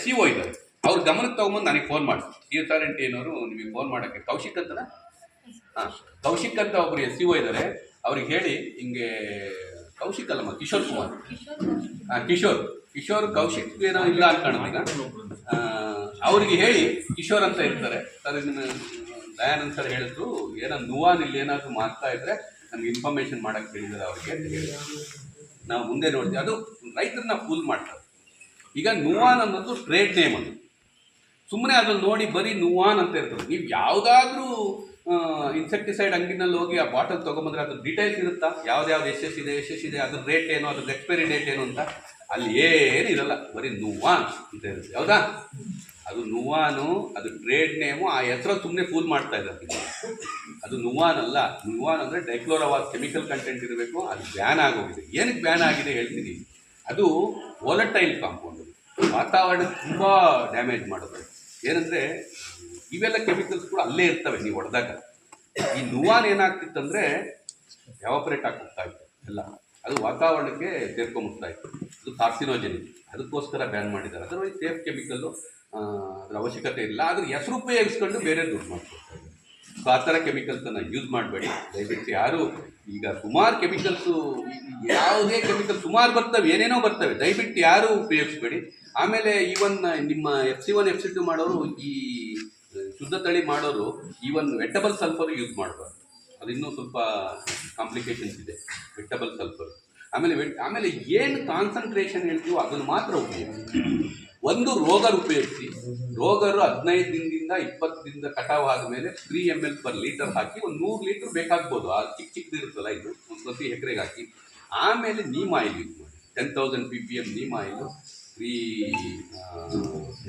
SEO ಇದ್ದಾರೆ, ಅವ್ರ ಗಮನಕ್ಕೆ ತೊಗೊಂಬಂದು ನನಗೆ ಫೋನ್ ಮಾಡಿ. TSR&T ಅವರು ನಿಮಗೆ ಫೋನ್ ಮಾಡೋಕ್ಕೆ ಕೌಶಿಕ್ ಅಂತನ ಕೌಶಿಕ್ ಅಂತ ಒಬ್ಬರು SEO ಇದ್ದಾರೆ, ಅವ್ರಿಗೆ ಹೇಳಿ ಹಿಂಗೆ ಕೌಶಿಕ್ ಅಲ್ಲಮ್ಮ ಕಿಶೋರ್ ಕುಮಾರ್, ಕಿಶೋರ್ ಕೌಶಿಕ್ ಏನೋ ಇಲ್ಲ ಅನ್ಕೊಳ್ಳೋದೀಗ. ಅವರಿಗೆ ಹೇಳಿ ಕಿಶೋರ್ ಅಂತ ಇರ್ತಾರೆ ಸರ್, ದಯಾನಂದ್ ಸರ್ ಹೇಳಿದ್ರು ಏನೋ ನುವಾನ್ ಇಲ್ಲಿ ಏನಾದರೂ ಮಾಡ್ತಾ ಇದ್ರೆ ನಮ್ಗೆ ಇನ್ಫಾರ್ಮೇಷನ್ ಮಾಡೋಕ್ಕೆ ಹೇಳಿದ್ದಾರೆ ಅವ್ರಿಗೆ ಅಂತ ಹೇಳಿ ನಾವು ಮುಂದೆ ನೋಡ್ತೀವಿ. ಅದು ರೈತರನ್ನ ಫೂಲ್ ಮಾಡ್ತಾರೆ. ಈಗ ನುವಾನ್ ಅನ್ನೋದು ಟ್ರೇಡ್ ನೇಮ್, ಅದು ಸುಮ್ಮನೆ ಅದನ್ನು ನೋಡಿ ಬರೀ ನುವಾನ್ ಅಂತ ಇರ್ತದೆ. ನೀವು ಯಾವುದಾದ್ರೂ ಇನ್ಸೆಕ್ಟಿಸೈಡ್ ಅಂಗಡಿನಲ್ಲಿ ಹೋಗಿ ಆ ಬಾಟಲ್ ತೊಗೊಂಬಂದ್ರೆ ಅದ್ರ ಡೀಟೇಲ್ಸ್ ಇರುತ್ತಾ, ಯಾವ್ದು ಎಷ್ಟೆಷ್ಟಿದೆ, ಅದ್ರ ರೇಟ್ ಏನು, ಅದ್ರ ಎಕ್ಸ್ಪೈರಿ ಡೇಟ್ ಏನು ಅಂತ. ಅಲ್ಲಿ ಏನು ಇರಲ್ಲ, ಬರೀ ನುವಾನ್ ಅಂತ ಇರುತ್ತೆ. ಹೌದಾ? ಅದು ನುವಾನು, ಅದು ಟ್ರೇಡ್ ನೇಮು. ಆ ಹೆಸರಲ್ಲಿ ಸುಮ್ಮನೆ ಫೂಲ್ ಮಾಡ್ತಾ ಇದ್ದಾರೆ. ಅದು ನುವಾನ್ ಅಲ್ಲ. ನುವಾನ್ ಅಂದರೆ ಡೈಕ್ಲೋರವಾಸ್ ಕೆಮಿಕಲ್ ಕಂಟೆಂಟ್ ಇರಬೇಕು. ಅದು ಬ್ಯಾನ್ ಆಗೋಗಿದೆ. ಏನಕ್ಕೆ ಬ್ಯಾನ್ ಆಗಿದೆ ಹೇಳ್ತೀನಿ. ಅದು ವೋಲಟೈಲ್ ಕಾಂಪೌಂಡ್, ವಾತಾವರಣ ತುಂಬ ಡ್ಯಾಮೇಜ್ ಮಾಡೋದು. ಏನಂದರೆ ಇವೆಲ್ಲ ಕೆಮಿಕಲ್ಸ್ ಕೂಡ ಅಲ್ಲೇ ಇರ್ತವೆ ನೀವು ಹೊಡೆದಾಗ. ಈ ನುವಾನ್ ಏನಾಗ್ತಿತ್ತಂದರೆ ಎವಾಪರೇಟ್ ಹೋಗ್ತಾ ಇತ್ತು ಎಲ್ಲ, ಅದು ವಾತಾವರಣಕ್ಕೆ ಸೇರ್ಕೊಂಬಿಡ್ತಾ ಇತ್ತು. ಅದು ಕಾರ್ಸಿನೋಜೆನಿಕ್, ಅದಕ್ಕೋಸ್ಕರ ಬ್ಯಾನ್ ಮಾಡಿದ್ದಾರೆ. ಅದರ್ವೈಸ್ ಸೇಫ್ ಕೆಮಿಕಲ್ಲು, ಅದರ ಅವಶ್ಯಕತೆ ಇಲ್ಲ. ಆದರೆ ಹೆಸರು ಉಪಯೋಗಿಸ್ಕೊಂಡು ಬೇರೆ ದುಡ್ಡು ಮಾಡ್ಕೊಡ್ತಾರೆ. ಸೊ ಆ ಥರ ಕೆಮಿಕಲ್ಸನ್ನು ಯೂಸ್ ಮಾಡಬೇಡಿ ದಯವಿಟ್ಟು ಯಾರು. ಈಗ ಸುಮಾರು ಕೆಮಿಕಲ್ಸು, ಯಾವುದೇ ಕೆಮಿಕಲ್ ಸುಮಾರು ಬರ್ತವೆ, ಏನೇನೋ ಬರ್ತವೆ, ದಯವಿಟ್ಟು ಯಾರೂ ಉಪಯೋಗಿಸ್ಬೇಡಿ. ಆಮೇಲೆ ಈವನ್ ನಿಮ್ಮ FC1 FC2 ಮಾಡೋರು, ಈ ಶುದ್ಧ ತಳಿ ಮಾಡೋರು ಈವನ್ ವೆಟ್ಟಬಲ್ ಸಲ್ಫರ್ ಯೂಸ್ ಮಾಡಬಾರ್ದು. ಅದು ಇನ್ನೂ ಸ್ವಲ್ಪ ಕಾಂಪ್ಲಿಕೇಶನ್ಸ್ ಇದೆ ವೆಟ್ಟಬಲ್ ಸಲ್ಫರ್. ಆಮೇಲೆ ಏನು ಕಾನ್ಸಂಟ್ರೇಷನ್ ಹೇಳ್ತೀವೋ ಅದನ್ನು ಮಾತ್ರ ಉಪಯೋಗಿಸಿ. ಒಂದು ರೋಗರ್ ಉಪಯೋಗಿಸಿ. ರೋಗರು 15 ದಿನದಿಂದ 20 ದಿನದ ಕಟಾವು ಆದಮೇಲೆ 3 ml/ಲೀಟರ್ ಹಾಕಿ ಒಂದು 100 ಲೀಟರ್ ಬೇಕಾಗ್ಬೋದು. ಆ ಚಿಕ್ಕದಿರುತ್ತಲ್ಲ ಇದು, ಒಂದು ಪ್ರತಿ ಎಕರೆಗೆ ಹಾಕಿ. ಆಮೇಲೆ ನೀಮ್ ಆಯಿಲ್ ಯೂಸ್ ಮಾಡಿ. 10,000 ppm ನೀಮ್ ಆಯಿಲು 3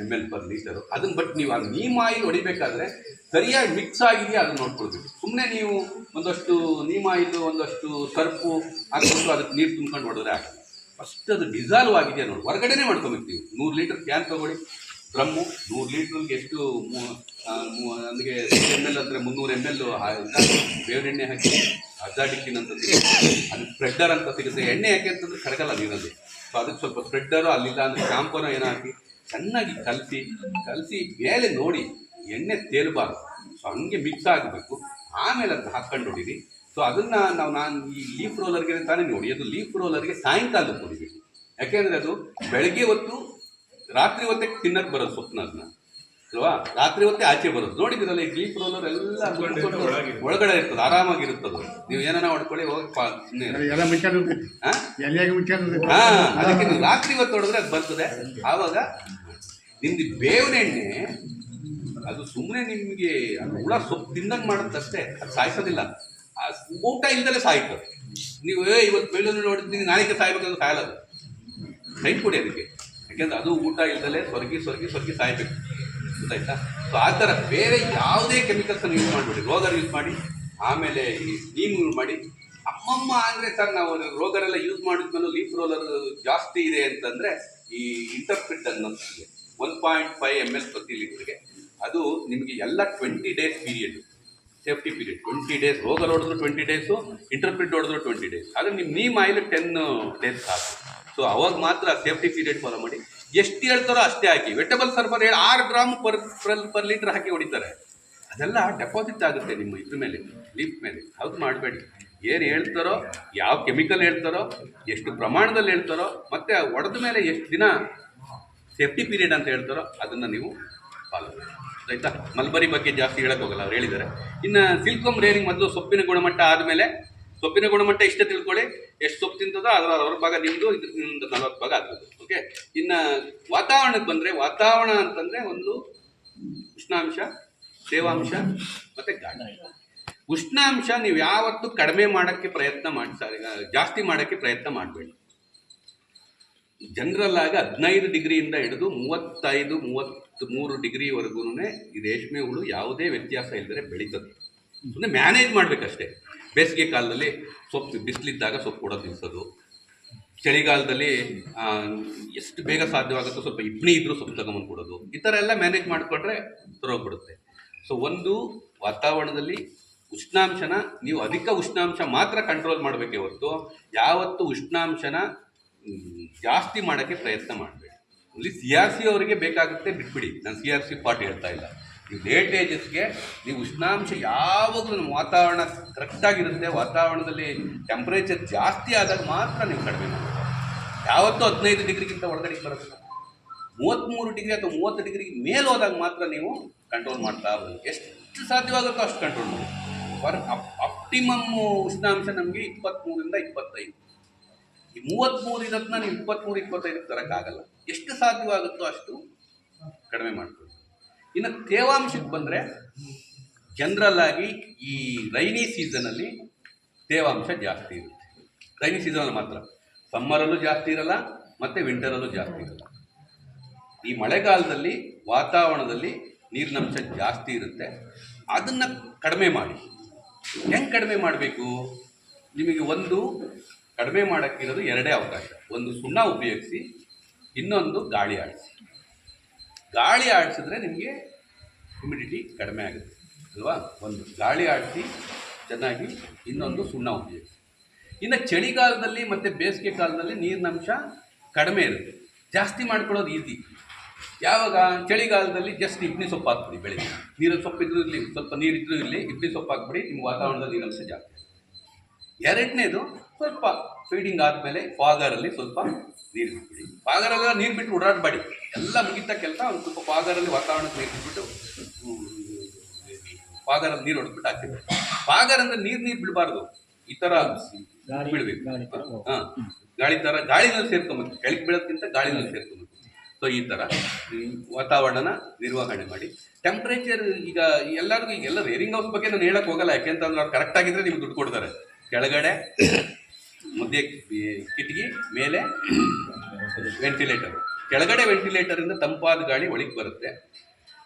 ml/ಲೀಟರು. ಅದನ್ನು ಬಟ್ ನೀವು ಆ ನೀಮ್ ಆಯಿಲ್ ಹೊಡಿಬೇಕಾದ್ರೆ ಸರಿಯಾಗಿ ಮಿಕ್ಸ್ ಆಗಿದೆಯಾ ಅದನ್ನು ನೋಡ್ಕೊಳ್ಬೇಕು. ಸುಮ್ಮನೆ ನೀವು ಒಂದಷ್ಟು ನೀಮ್ ಆಯಿಲು, ಒಂದಷ್ಟು ಸರ್ಪು ಹಾಕ್ಬಿಟ್ಟು ಅದಕ್ಕೆ ನೀರು ತುಂಬ್ಕೊಂಡು ಹೊಡೆದ್ರೆ ಆಗಲ್ಲ. ಫಸ್ಟ್ ಅದು ಡಿಸಾಲ್ವ್ ಆಗಿದೆಯಾ ನೋಡಿ, ಹೊರಗಡೆನೇ ಮಾಡ್ಕೊಬೇಕು. ನೀವು 100 ಲೀಟರ್ ಕ್ಯಾನ್ ತೊಗೊಳ್ಳಿ, ಡ್ರಮ್ಮು 100 ಲೀಟ್ರಿಗೆ ಎಷ್ಟು ನನಗೆ ml ಅಂದರೆ 300 ml ಬೇವಿನೆಣ್ಣೆ ಹಾಕಿ ಅಜಾಡಿಕ್ಕಿನ್ ಅಂತ ಸಿಗುತ್ತೆ, ಅದು ಸ್ಪ್ರೆಡ್ಡರ್ ಅಂತ ಸಿಗುತ್ತೆ. ಎಣ್ಣೆ ಯಾಕೆ ಅಂತಂದ್ರೆ ಕರಗಲ್ಲ ನೀರಲ್ಲಿ. ಸೊ ಅದಕ್ಕೆ ಸ್ವಲ್ಪ ಸ್ಪ್ರೆಡ್ಡರು ಅಲ್ಲಿಲ್ಲ ಅಂದರೆ ಶಾಂಪೂನ ಏನೋ ಹಾಕಿ ಚೆನ್ನಾಗಿ ಕಲಸಿ ಮೇಲೆ ನೋಡಿ ಎಣ್ಣೆ ತೇಲಬಾರ್ದು. ಸೊ ಹಂಗೆ ಮಿಕ್ಸ್ ಆಗಬೇಕು. ಆಮೇಲೆ ಅದನ್ನ ಹಾಕ್ಕೊಂಡು ಹೊಡೀರಿ. ಸೊ ಅದನ್ನು ನಾನು ಈ ಲೀಫ್ ರೋಲರ್ಗೆ ತಾನೇ ನೋಡಿ, ಅದು ಲೀಫ್ ರೋಲರ್ಗೆ ಸಾಯಂಕಾಲಕ್ಕೆ ಹೊಡಿಬೇಕು. ಯಾಕೆಂದರೆ ಅದು ಬೆಳಗ್ಗೆ ಹೊತ್ತು ರಾತ್ರಿ ಹೊತ್ತಕ್ಕೆ ತಿನ್ನಕ್ಕೆ ಬರೋದು ಸೊಪ್ಪನ್ನ, ಅದನ್ನ ಅಲ್ವಾ, ರಾತ್ರಿ ಹೊತ್ತೇ ಆಚೆ ಬರೋದು. ನೋಡಿದಿರಲ್ಲ ಈ ಲೀಫ್ ರೋಲರ್ ಎಲ್ಲ ಒಳಗಡೆ ಇರ್ತದೆ, ಆರಾಮಾಗಿರುತ್ತದು. ನೀವು ಏನಾನ ಹೊಡ್ಕೊಳ್ಳಿ ಹೋಗಿ ಅದಕ್ಕೆ ನೀವು ರಾತ್ರಿ ಹೊತ್ತು ಹೊಡೆದ್ರೆ ಅದು ಬರ್ತದೆ. ಆವಾಗ ನಿಮ್ದು ಬೇವಿನ ಎಣ್ಣೆ ಅದು ಸುಮ್ಮನೆ ನಿಮಗೆ ಹುಳ ಸೊಪ್ಪು ತಿಂದಂಗೆ ಮಾಡುತ್ತಷ್ಟೇ, ಅದು ಸಾಯಿಸೋದಿಲ್ಲ. ಊಟ ಇಲ್ದಲೇ ಸಾಯ್ತದೆ. ನೀವು ಇವತ್ತು ಬೆಳ್ಳುಳ್ಳಿ ನೋಡಿದ್ದೀನಿ ನಾಳೆಗೆ ಸಾಯ್ಬೇಕಂದ್ರೆ ಸಾಯಲ್ಲ, ಅದು ಟೈಮ್ ಕೊಡಿ ಅದಕ್ಕೆ. ಯಾಕೆಂದ್ರೆ ಅದು ಊಟ ಇಲ್ದಲೇ ಸೊರಗಿ ಸಾಯ್ಬೇಕು, ಗೊತ್ತಾಯ್ತಾ? ಸೊ ಆ ಥರ ಬೇರೆ ಯಾವುದೇ ಕೆಮಿಕಲ್ಸನ್ನು ಯೂಸ್ ಮಾಡಿಬಿಡಿ. ರೋಗರ್ ಯೂಸ್ ಮಾಡಿ, ಆಮೇಲೆ ಈ ನೀಮ್ ಯೂಸ್ ಮಾಡಿ. ಅಮ್ಮಮ್ಮ ಅಂದರೆ ಸರ್ ನಾವು ರೋಗರೆಲ್ಲ ಯೂಸ್ ಮಾಡಿದ್ಮೇಲೆ ಲೀಫ್ ರೋಲರ್ ಜಾಸ್ತಿ ಇದೆ ಅಂತಂದರೆ ಈ ಇಂಟರ್ಪ್ರಿಟ್ ಅನ್ನೋದು 1.5 ml ಪ್ರತಿ ಲೀಟ್ರಿಗೆ. ಅದು ನಿಮಗೆ ಎಲ್ಲ 20 days period, safety period 20 days. Rogor ಹೊಡೆದ್ರು 20 days, ಇಂಟರ್ಪ್ರಿಟ್ ಹೊಡೆದ್ರು 20 days. ಆದರೆ ನಿಮ್ಮ ನೀಮ್ ಆಯಿಲ್ 10 days ಸಾಕು. ಸೊ ಅವಾಗ ಮಾತ್ರ ಸೇಫ್ಟಿ ಪೀರಿಯಡ್ ಫಾಲೋ ಮಾಡಿ. ಎಷ್ಟು ಹೇಳ್ತಾರೋ ಅಷ್ಟೇ ಹಾಕಿ. Wettable sulphur 6 gram per litre ಹಾಕಿ ಹೊಡಿತಾರೆ. ಅದೆಲ್ಲ ಡೆಪಾಸಿಟ್ ಆಗುತ್ತೆ ನಿಮ್ಮ ಇದ್ರ ಮೇಲೆ, ಲೀಫ್ ಮೇಲೆ. ಹೌದು ಮಾಡಬೇಡಿ. ಏನು ಹೇಳ್ತಾರೋ, ಯಾವ ಕೆಮಿಕಲ್ ಹೇಳ್ತಾರೋ, ಎಷ್ಟು ಪ್ರಮಾಣದಲ್ಲಿ ಹೇಳ್ತಾರೋ, ಮತ್ತು ಹೊಡೆದ ಮೇಲೆ ಎಷ್ಟು ದಿನ ಸೇಫ್ಟಿ ಪೀರಿಯಡ್ ಅಂತ ಹೇಳ್ತಾರೋ ಅದನ್ನು ನೀವು ಫಾಲೋ ಮಾಡಿ, ಆಯಿತಾ? ಮಲ್ಬರಿ ಬಗ್ಗೆ ಜಾಸ್ತಿ ಹೇಳೋಕ್ಕೋಗಲ್ಲ, ಅವ್ರು ಹೇಳಿದ್ದಾರೆ. ಇನ್ನು ಸಿಲ್ಕಮ್ ರೇರಿಂಗ್ ಮೊದಲು ಸೊಪ್ಪಿನ ಗುಣಮಟ್ಟ ಆದಮೇಲೆ, ಸೊಪ್ಪಿನ ಗುಣಮಟ್ಟ ಇಷ್ಟೇ ತಿಳ್ಕೊಳ್ಳಿ. ಎಷ್ಟು ಸೊಪ್ಪು ತಿಂತದೋ ಅದರ 60 ಭಾಗ ನಿಮ್ಮದು, ಇದರಿಂದ 40 ಭಾಗ ಆಗ್ತದೆ. ಓಕೆ. ಇನ್ನು ವಾತಾವರಣಕ್ಕೆ ಬಂದರೆ, ವಾತಾವರಣ ಅಂತಂದರೆ ಒಂದು ಉಷ್ಣಾಂಶ, ತೇವಾಂಶ ಮತ್ತು ಗಾಳಿ. ಉಷ್ಣಾಂಶ ನೀವು ಯಾವತ್ತೂ ಕಡಿಮೆ ಮಾಡೋಕ್ಕೆ ಪ್ರಯತ್ನ ಮಾಡಿ, ಜಾಸ್ತಿ ಮಾಡೋಕ್ಕೆ ಪ್ರಯತ್ನ ಮಾಡಬೇಡಿ. ಜನರಲ್ ಆಗಿ 15 ಡಿಗ್ರಿಯಿಂದ ಹಿಡಿದು 35-33 ಡಿಗ್ರಿವರೆಗೂ ಈ ರೇಷ್ಮೆ ಹುಳು ಯಾವುದೇ ವ್ಯತ್ಯಾಸ ಇಲ್ಲದೆ ಬೆಳೀತದೆ. ಸುಮ್ಮನೆ ಮ್ಯಾನೇಜ್ ಮಾಡಬೇಕಷ್ಟೇ. ಬೇಸಿಗೆ ಕಾಲದಲ್ಲಿ ಸೊಪ್ಪು ಬಿಸಿಲಿದ್ದಾಗ ಸೊಪ್ಪು ಕೊಡೋದು ನಿಲ್ಲಿಸೋದು, ಚಳಿಗಾಲದಲ್ಲಿ ಎಷ್ಟು ಬೇಗ ಸಾಧ್ಯವಾಗುತ್ತೋ ಸ್ವಲ್ಪ ಇಬ್ಬನಿ ಇದ್ದರೂ ಸೊಪ್ಪು ತಗೊಂಬಂದು ಕೊಡೋದು, ಈ ಥರ ಎಲ್ಲ ಮ್ಯಾನೇಜ್ ಮಾಡಿಕೊಂಡ್ರೆ ಸರೋಗ್ಬಿಡುತ್ತೆ. ಸೊ ಒಂದು ವಾತಾವರಣದಲ್ಲಿ ಉಷ್ಣಾಂಶನ ನೀವು ಅಧಿಕ ಉಷ್ಣಾಂಶ ಮಾತ್ರ ಕಂಟ್ರೋಲ್ ಮಾಡಬೇಕೇ ಹೊರತು ಯಾವತ್ತು ಉಷ್ಣಾಂಶನ ಜಾಸ್ತಿ ಮಾಡೋಕ್ಕೆ ಪ್ರಯತ್ನ ಮಾಡಬೇಡಿ. ಅಲ್ಲಿ CRC ಅವರಿಗೆ ಬೇಕಾಗುತ್ತೆ, ಬಿಟ್ಬಿಡಿ. ನಾನು CRC ಪಾರ್ಟ್ ಹೇಳ್ತಾ ಇಲ್ಲ. ನೀವು ಲೇಟ್ ಏಜಸ್ಗೆ ನೀವು ಉಷ್ಣಾಂಶ ಯಾವಾಗಲೂ ನಮ್ಮ ವಾತಾವರಣ ಕರೆಕ್ಟಾಗಿರುತ್ತೆ. ವಾತಾವರಣದಲ್ಲಿ ಟೆಂಪ್ರೇಚರ್ ಜಾಸ್ತಿ ಆದಾಗ ಮಾತ್ರ ನೀವು ಕಡಿಮೆ ಮಾಡಬೇಕು. ಯಾವತ್ತೂ 15 ಡಿಗ್ರಿಗಿಂತ ಒಳಗಡೆ ಬರೋದಿಲ್ಲ. 33 ಡಿಗ್ರಿ ಅಥವಾ 30 ಡಿಗ್ರಿಗೆ ಮೇಲೆ ಹೋದಾಗ ಮಾತ್ರ ನೀವು ಕಂಟ್ರೋಲ್ ಮಾಡ್ತಾ ಬರೋದು. ಎಷ್ಟು ಸಾಧ್ಯವಾಗುತ್ತೋ ಅಷ್ಟು ಕಂಟ್ರೋಲ್ ಮಾಡಿ. ಆಪ್ಟಿಮಮ್ ಉಷ್ಣಾಂಶ ನಮಗೆ 23ರಿಂದ 25. ಈ 33 ಇರೋದನ್ನ ನೀವು 23-25 ತರೋಕ್ಕಾಗಲ್ಲ. ಎಷ್ಟು ಸಾಧ್ಯವಾಗುತ್ತೋ ಅಷ್ಟು ಕಡಿಮೆ ಮಾಡ್ಕೊಳ್ಳಿ. ಇನ್ನು ತೇವಾಂಶಕ್ಕೆ ಬಂದರೆ, ಜನರಲ್ ಆಗಿ ಈ ರೈನಿ ಸೀಸನಲ್ಲಿ ತೇವಾಂಶ ಜಾಸ್ತಿ ಇರುತ್ತೆ. ರೈನಿ ಸೀಸನಲ್ಲಿ ಮಾತ್ರ, ಸಮ್ಮರಲ್ಲೂ ಜಾಸ್ತಿ ಇರಲ್ಲ ಮತ್ತು ವಿಂಟರಲ್ಲೂ ಜಾಸ್ತಿ ಇರಲ್ಲ. ಈ ಮಳೆಗಾಲದಲ್ಲಿ ವಾತಾವರಣದಲ್ಲಿ ನೀರಿನಂಶ ಜಾಸ್ತಿ ಇರುತ್ತೆ. ಅದನ್ನು ಕಡಿಮೆ ಮಾಡಿ. ಹೆಂಗೆ ಕಡಿಮೆ ಮಾಡಬೇಕು? ನಿಮಗೆ ಒಂದು ಕಡಿಮೆ ಮಾಡೋಕ್ಕಿರೋದು 2 ಅವಕಾಶ. ಒಂದು ಸುಣ್ಣ ಉಪಯೋಗಿಸಿ, ಇನ್ನೊಂದು ಗಾಳಿ ಆಡಿಸಿ. ಗಾಳಿ ಆಡಿಸಿದ್ರೆ ನಿಮಗೆ ಹ್ಯುಮಿಡಿಟಿ ಕಡಿಮೆ ಆಗುತ್ತೆ ಅಲ್ವಾ? ಒಂದು ಗಾಳಿ ಆಡಿಸಿ ಚೆನ್ನಾಗಿ, ಇನ್ನೊಂದು ಸುಣ್ಣ ಉಪಯೋಗಿಸಿ. ಇನ್ನು ಚಳಿಗಾಲದಲ್ಲಿ ಮತ್ತು ಬೇಸಿಗೆ ಕಾಲದಲ್ಲಿ ನೀರಿನಂಶ ಕಡಿಮೆ ಇರುತ್ತೆ. ಜಾಸ್ತಿ ಮಾಡ್ಕೊಳ್ಳೋದು ಈಸಿ. ಯಾವಾಗ? ಚಳಿಗಾಲದಲ್ಲಿ ಜಸ್ಟ್ ಇಬ್ಬನಿ ಸೊಪ್ಪು ಹಾಕ್ಬಿಡಿ. ಬೆಳಿಗ್ಗೆ ನೀರಲ್ಲಿ ಸೊಪ್ಪಿದ್ರೂ ಇರಲಿ, ಸ್ವಲ್ಪ ನೀರಿದ್ರೂ ಇರಲಿ, ಇಬ್ಬನಿ ಸೊಪ್ಪು ಹಾಕ್ಬಿಡಿ. ನಿಮ್ಮ ವಾತಾವರಣದಲ್ಲಿ ನೀರಿನಂಶ ಜಾಸ್ತಿ. ಎರಡನೇದು, ಸ್ವಲ್ಪ ಫೀಡಿಂಗ್ ಆದಮೇಲೆ ಫಾಗರಲ್ಲಿ ಸ್ವಲ್ಪ ನೀರು ಬಿಟ್ಬಿಡಿ. ಫಾಗರೆಲ್ಲ ನೀರು ಬಿಟ್ಟು ಓಡಾಡಬೇಡಿ. ಎಲ್ಲ ಮುಗಿತಾ ಕೆಲಸ ಒಂದು ಸ್ವಲ್ಪ ಫಾಗರಲ್ಲಿ ವಾತಾವರಣಕ್ಕೆ ನೀರು ಬಿಟ್ಬಿಟ್ಟು ಫಾಗರಲ್ಲಿ ನೀರು ಹೊಡೆದ್ಬಿಟ್ಟು ಹಾಕಿಬಿಡಿ. ಫಾಗರ್ ಅಂದರೆ ನೀರು ಬಿಡಬಾರ್ದು, ಈ ಥರ ಬೀಳಬೇಕು. ಗಾಳಿ ಥರ ಗಾಳಿನಲ್ಲಿ ಸೇರ್ಕೊಂಬೇಕು. ಕೆಳಗೆ ಬೀಳೋದಕ್ಕಿಂತ ಗಾಳಿನಲ್ಲಿ ಸೇರ್ಕೊಬೇಕು. ಸೊ ಈ ಥರ ವಾತಾವರಣನ ನಿರ್ವಹಣೆ ಮಾಡಿ. ಟೆಂಪ್ರೇಚರ್ ಈಗ ಎಲ್ಲರಿಗೂ, ಈಗೆಲ್ಲ ರೇರಿಂಗ್ ಹೌಸ್ ಬಗ್ಗೆ ನಾನು ಹೇಳಕ್ಕೆ ಹೋಗಲ್ಲ. ಯಾಕೆಂತಂದ್ರೆ ಅವ್ರು ಕರೆಕ್ಟಾಗಿದ್ದರೆ ನಿಮ್ಗೆ ದುಡ್ಡು ಕೊಡ್ತಾರೆ. ಕೆಳಗಡೆ ಮುದ್ದೆ ಕಿಟಕಿ, ಮೇಲೆ ವೆಂಟಿಲೇಟರ್. ಕೆಳಗಡೆ ವೆಂಟಿಲೇಟರಿಂದ ತಂಪಾದ ಗಾಳಿ ಒಳಗೆ ಬರುತ್ತೆ.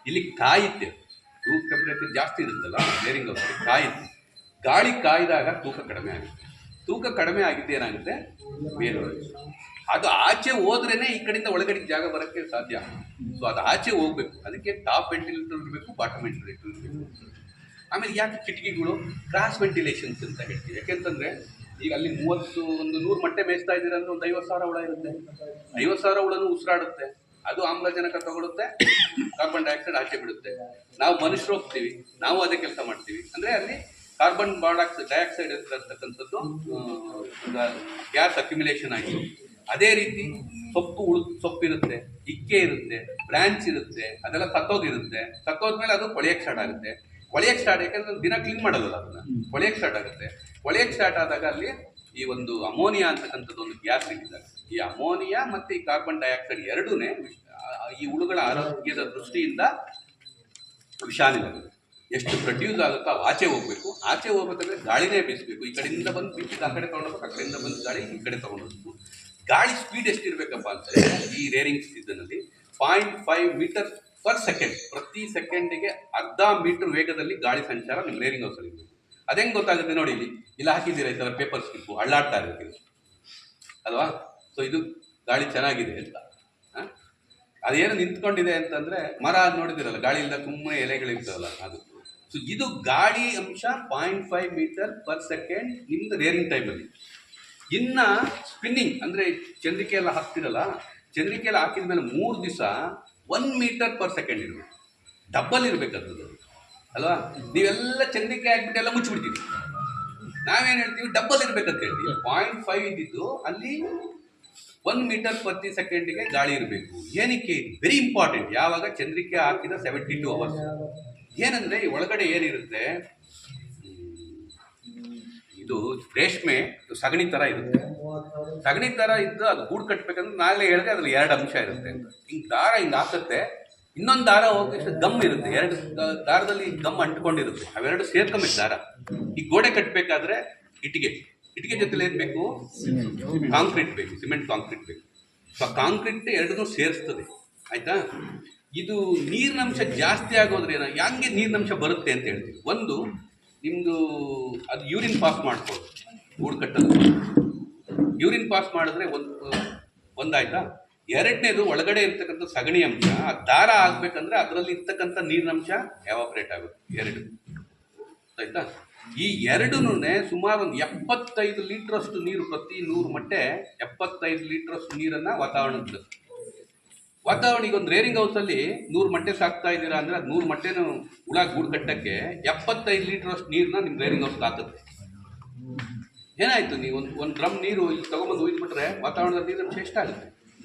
ಇಲ್ಲಿ ಕಾಯುತ್ತೆ. ರೂಮ್ ಟೆಂಪ್ರೇಚರ್ ಜಾಸ್ತಿ ಇರುತ್ತಲ್ಲ ರೇರಿಂಗ್ ಹೌಸ್ಗೆ, ಕಾಯುತ್ತೆ. ಗಾಳಿ ಕಾಯ್ದಾಗ ತೂಕ ಕಡಿಮೆ ಆಗುತ್ತೆ. ತೂಕ ಕಡಿಮೆ ಆಗಿದ್ದು ಏನಾಗುತ್ತೆ? ಮೇಲೆ ಅದು ಆಚೆ ಹೋದ್ರೇನೆ ಈ ಕಡೆಯಿಂದ ಒಳಗಡೆ ಜಾಗ ಬರೋಕ್ಕೆ ಸಾಧ್ಯ. ಸೊ ಅದು ಆಚೆ ಹೋಗ್ಬೇಕು, ಅದಕ್ಕೆ ಟಾಪ್ ವೆಂಟಿಲೇಟರ್ ಇರಬೇಕು, ಬಾಟಮ್ ವೆಂಟಿಲೇಟರ್ ಇರಬೇಕು. ಆಮೇಲೆ ಯಾಕೆ ಕಿಟಕಿಗಳು ಕ್ರಾಸ್ ವೆಂಟಿಲೇಷನ್ಸ್ ಅಂತ ಹೇಳ್ತೀವಿ, ಯಾಕೆಂತಂದ್ರೆ ಈಗ ಅಲ್ಲಿ 100 ಮೊಟ್ಟೆ ಮೇಯಿಸ್ತಾ ಇದ್ದೀರ ಅಂದ್ರೆ ಒಂದು 50,000 ಹುಳ ಇರುತ್ತೆ. 50,000 ಹುಳನೂ ಉಸಿರಾಡುತ್ತೆ, ಅದು ಆಮ್ಲಜನಕ ತಗೊಳುತ್ತೆ, ಕಾರ್ಬನ್ ಡೈಆಕ್ಸೈಡ್ ಆಚೆ ಬಿಡುತ್ತೆ. ನಾವು ಮನುಷ್ಯರು ಹೋಗ್ತೀವಿ, ನಾವು ಅದೇ ಕೆಲಸ ಮಾಡ್ತೀವಿ. ಅಂದ್ರೆ ಅಲ್ಲಿ ಕಾರ್ಬನ್ ಡೈಆಕ್ಸೈಡ್ ಇರ್ತಕ್ಕಂಥದ್ದು ಗ್ಯಾಸ್ ಅಕ್ಯುಮಿಲೇಷನ್ ಆಗಿ, ಅದೇ ರೀತಿ ಸೊಪ್ಪಿರುತ್ತೆ, ಇಕ್ಕೆ ಇರುತ್ತೆ, ಬ್ರಾಂಚ್ ಇರುತ್ತೆ, ಅದೆಲ್ಲ ಸತ್ತೋಗಿರುತ್ತೆ. ಸತ್ತೋದ್ಮೇಲೆ ಅದು ಕೊಳೆಯಕ್ಕೆ ಸ್ಟಾರ್ಟ್ ಆಗುತ್ತೆ. ಕೊಳೆಯಕ್ಕೆ ಸ್ಟಾರ್ಟ್, ಯಾಕಂದ್ರೆ ದಿನ ಕ್ಲೀನ್ ಮಾಡೋದಲ್ಲ, ಅದನ್ನ ಕೊಳೆಯಕ್ಕೆ ಸ್ಟಾರ್ಟ್ ಆಗುತ್ತೆ. ಕೊಳೆಯಕ್ಕೆ ಸ್ಟಾರ್ಟ್ ಆದಾಗ ಅಲ್ಲಿ ಈ ಒಂದು ಅಮೋನಿಯಾ ಅಂತಕ್ಕಂಥದ್ದು ಒಂದು ಗ್ಯಾಸ್ ಇಟ್ಟಿದ್ದಾರೆ. ಈ ಅಮೋನಿಯಾ ಮತ್ತೆ ಈ ಕಾರ್ಬನ್ ಡೈಆಕ್ಸೈಡ್ ಎರಡೂನೇ ಈ ಹುಳುಗಳ ಆರೋಗ್ಯದ ದೃಷ್ಟಿಯಿಂದ ವಿಷಾನಿಲಗಳು. ಎಷ್ಟು ಪ್ರೊಡ್ಯೂಸ್ ಆಗುತ್ತೋ ಆಚೆ ಹೋಗ್ಬೇಕು. ಆಚೆ ಹೋಗ್ಬೇಕಂದ್ರೆ ಗಾಳಿನೇ ಬೀಸಬೇಕು. ಈ ಕಡೆಯಿಂದ ಬಂದು ಬೀಸಿದ ಆ ಕಡೆ ತೊಗೊಂಡೋಗ್ಬೇಕು, ಆ ಕಡೆಯಿಂದ ಬಂದು ಗಾಳಿ ಈ ಕಡೆ ತೊಗೊಂಡೋಗ್ಬೇಕು. ಗಾಳಿ ಸ್ಪೀಡ್ ಎಷ್ಟಿರ್ಬೇಕಪ್ಪ ಅಂತಂದ್ರೆ ಈ ರೇರಿಂಗ್ ಸೀಸನಲ್ಲಿ 0.5 ಮೀಟರ್ ಪರ್ ಸೆಕೆಂಡ್, ಪ್ರತಿ ಸೆಕೆಂಡಿಗೆ ಅರ್ಧ ಮೀಟರ್ ವೇಗದಲ್ಲಿ ಗಾಳಿ ಸಂಚಾರ ನಿಮ್ಮ ರೇರಿಂಗ್ ಹೌಸಲ್ಲಿ ಇರಬೇಕು. ಅದೇಂಗೆ ಗೊತ್ತಾಗುತ್ತೆ ನೋಡಿ, ಇಲ್ಲಿ ಹಾಕಿದ್ದೀರಾ ಈ ಥರ ಪೇಪರ್ ಸ್ಲಿಪ್ಪು ಅಳ್ಳಾಡ್ತಾ ಇರ್ಬೇಕು ಅಲ್ವಾ. ಸೊ ಇದು ಗಾಳಿ ಚೆನ್ನಾಗಿದೆ ಅಂತ. ಅದೇನು ನಿಂತ್ಕೊಂಡಿದೆ ಅಂತಂದ್ರೆ ಮರ ನೋಡಿದಿರಲ್ಲ, ಗಾಳಿಯಿಂದ ಸುಮ್ಮನೆ ಎಲೆಗಳಿರ್ತಾವಲ್ಲ ಅದು. ಸೊ ಇದು ಗಾಳಿ ಅಂಶ 0.5 ಮೀಟರ್ ಪರ್ ಸೆಕೆಂಡ್ ನಿಮ್ದು ರೇರಿಂಗ್ ಟೈಮಲ್ಲಿ. ಇನ್ನ ಸ್ಪಿನ್ನಿಂಗ್ ಅಂದ್ರೆ ಚಂದ್ರಿಕೆ ಎಲ್ಲ ಹಾಕ್ತಿರಲ್ಲ, ಚಂದ್ರಿಕೆ ಎಲ್ಲ ಹಾಕಿದ ಮೇಲೆ 3 ದಿವಸ 1 ಮೀಟರ್ ಪರ್ ಸೆಕೆಂಡ್ ಇರಬೇಕು, ಡಬ್ಬಲ್ ಇರಬೇಕಂತದ್ದು ಅಲ್ವಾ. ನೀವೆಲ್ಲ ಚಂದ್ರಿಕೆ ಹಾಕ್ಬಿಟ್ಟು ಎಲ್ಲ ಮುಚ್ಚಿಬಿಡ್ತೀವಿ, ನಾವೇನು ಹೇಳ್ತೀವಿ ಡಬ್ಬಲ್ ಇರ್ಬೇಕಂತ ಹೇಳ್ತೀವಿ. 0.5 ಇದ್ದಿದ್ದು ಅಲ್ಲಿ 1 ಮೀಟರ್ ಪ್ರತಿ ಸೆಕೆಂಡಿಗೆ ಗಾಳಿ ಇರಬೇಕು. ಏನಕ್ಕೆ ವೆರಿ ಇಂಪಾರ್ಟೆಂಟ್, ಯಾವಾಗ ಚಂದ್ರಿಕೆ ಹಾಕಿದ 72 ಅವರ್ಸ್. ಏನಂದ್ರೆ ಈ ಒಳಗಡೆ ಏನಿರುತ್ತೆ, ಇದು ರೇಷ್ಮೆ ಸಗಣಿ ಥರ ಇರುತ್ತೆ. ಸಗಣಿ ಥರ ಇದ್ದು ಅದು ಗೂಡು ಕಟ್ಟಬೇಕಂದ್ರೆ ನಾಗಲೇ ಹೇಳಿದೆ ಅದ್ರಲ್ಲಿ 2 ಅಂಶ ಇರುತ್ತೆ ಅಂತ. ಹಿಂಗೆ ದಾರ ಹಿಂಗೆ ಹಾಕುತ್ತೆ, ಇನ್ನೊಂದು ದಾರ ಹೋಗಿ ಗಮ್ ಇರುತ್ತೆ, 2 ದಾರದಲ್ಲಿ ಗಮ್ ಅಂಟ್ಕೊಂಡಿರುತ್ತೆ, ಅವೆರಡು ಸೇರ್ಕೊಂಬೇಕು ದಾರ. ಈ ಗೋಡೆ ಕಟ್ಟಬೇಕಾದ್ರೆ ಇಟ್ಟಿಗೆ ಜೊತೆಲಿ ಏನು ಬೇಕು, ಕಾಂಕ್ರೀಟ್ ಬೇಕು, ಸಿಮೆಂಟ್ ಕಾಂಕ್ರೀಟ್ ಬೇಕು. ಸೊ ಕಾಂಕ್ರೀಟ್ ಎರಡನ್ನೂ ಸೇರಿಸ್ತದೆ, ಆಯ್ತಾ. ಇದು ನೀರಿನಂಶ ಜಾಸ್ತಿ ಆಗೋದ್ರೆ ಹೆಂಗೆ ನೀರಿನಂಶ ಬರುತ್ತೆ ಅಂತ ಹೇಳ್ತೀವಿ. ಒಂದು ನಿಮ್ಮದು ಅದು ಯೂರಿನ್ ಪಾಸ್ ಮಾಡ್ಬೋದು, ಗೂಡು ಕಟ್ಟೋದು ಯೂರಿನ್ ಪಾಸ್ ಮಾಡಿದ್ರೆ ಒಂದಾಯ್ತಾ. ಎರಡನೇದು ಒಳಗಡೆ ಇರ್ತಕ್ಕಂಥ ಸಗಣಿ ಅಂಶ, ಆ ದಾರ ಆಗ್ಬೇಕಂದ್ರೆ ಅದರಲ್ಲಿ ಇರ್ತಕ್ಕಂಥ ನೀರಿನಂಶ ಎವಾಪರೇಟ್ ಆಗುತ್ತೆ, 2 ಆಯ್ತಾ. ಈ ಎರಡೂ ಸುಮಾರು ಒಂದು 75 ಲೀಟ್ರಷ್ಟು ನೀರು, ಪ್ರತಿ 100 ಮೊಟ್ಟೆ 75 ಲೀಟ್ರಷ್ಟು ನೀರನ್ನು ವಾತಾವರಣಿಗೆ ಒಂದು ರೇರಿಂಗ್ ಹೌಸಲ್ಲಿ 100 ಮೊಟ್ಟೆ ಸಾಕ್ತಾ ಇದ್ದೀರಾ ಅಂದರೆ ಅದು 100 ಮೊಟ್ಟೆನೂ ಹುಳ ಗೂಡು ಕಟ್ಟಕ್ಕೆ 75 ಲೀಟ್ರಷ್ಟು ನೀರನ್ನ ನಿಮ್ಮ ರೇರಿಂಗ್ ಹೌಸ್ ಹಾಕುತ್ತೆ. ಏನಾಯ್ತು, ನೀವು ಒಂದು ಡ್ರಮ್ ನೀರು ಇಲ್ಲಿ ತೊಗೊಂಬಂದು ಒಯ್ದುಬಿಟ್ರೆ ವಾತಾವರಣದ ನೀರಿನಂಶ ಎಷ್ಟಾಗುತ್ತೆ,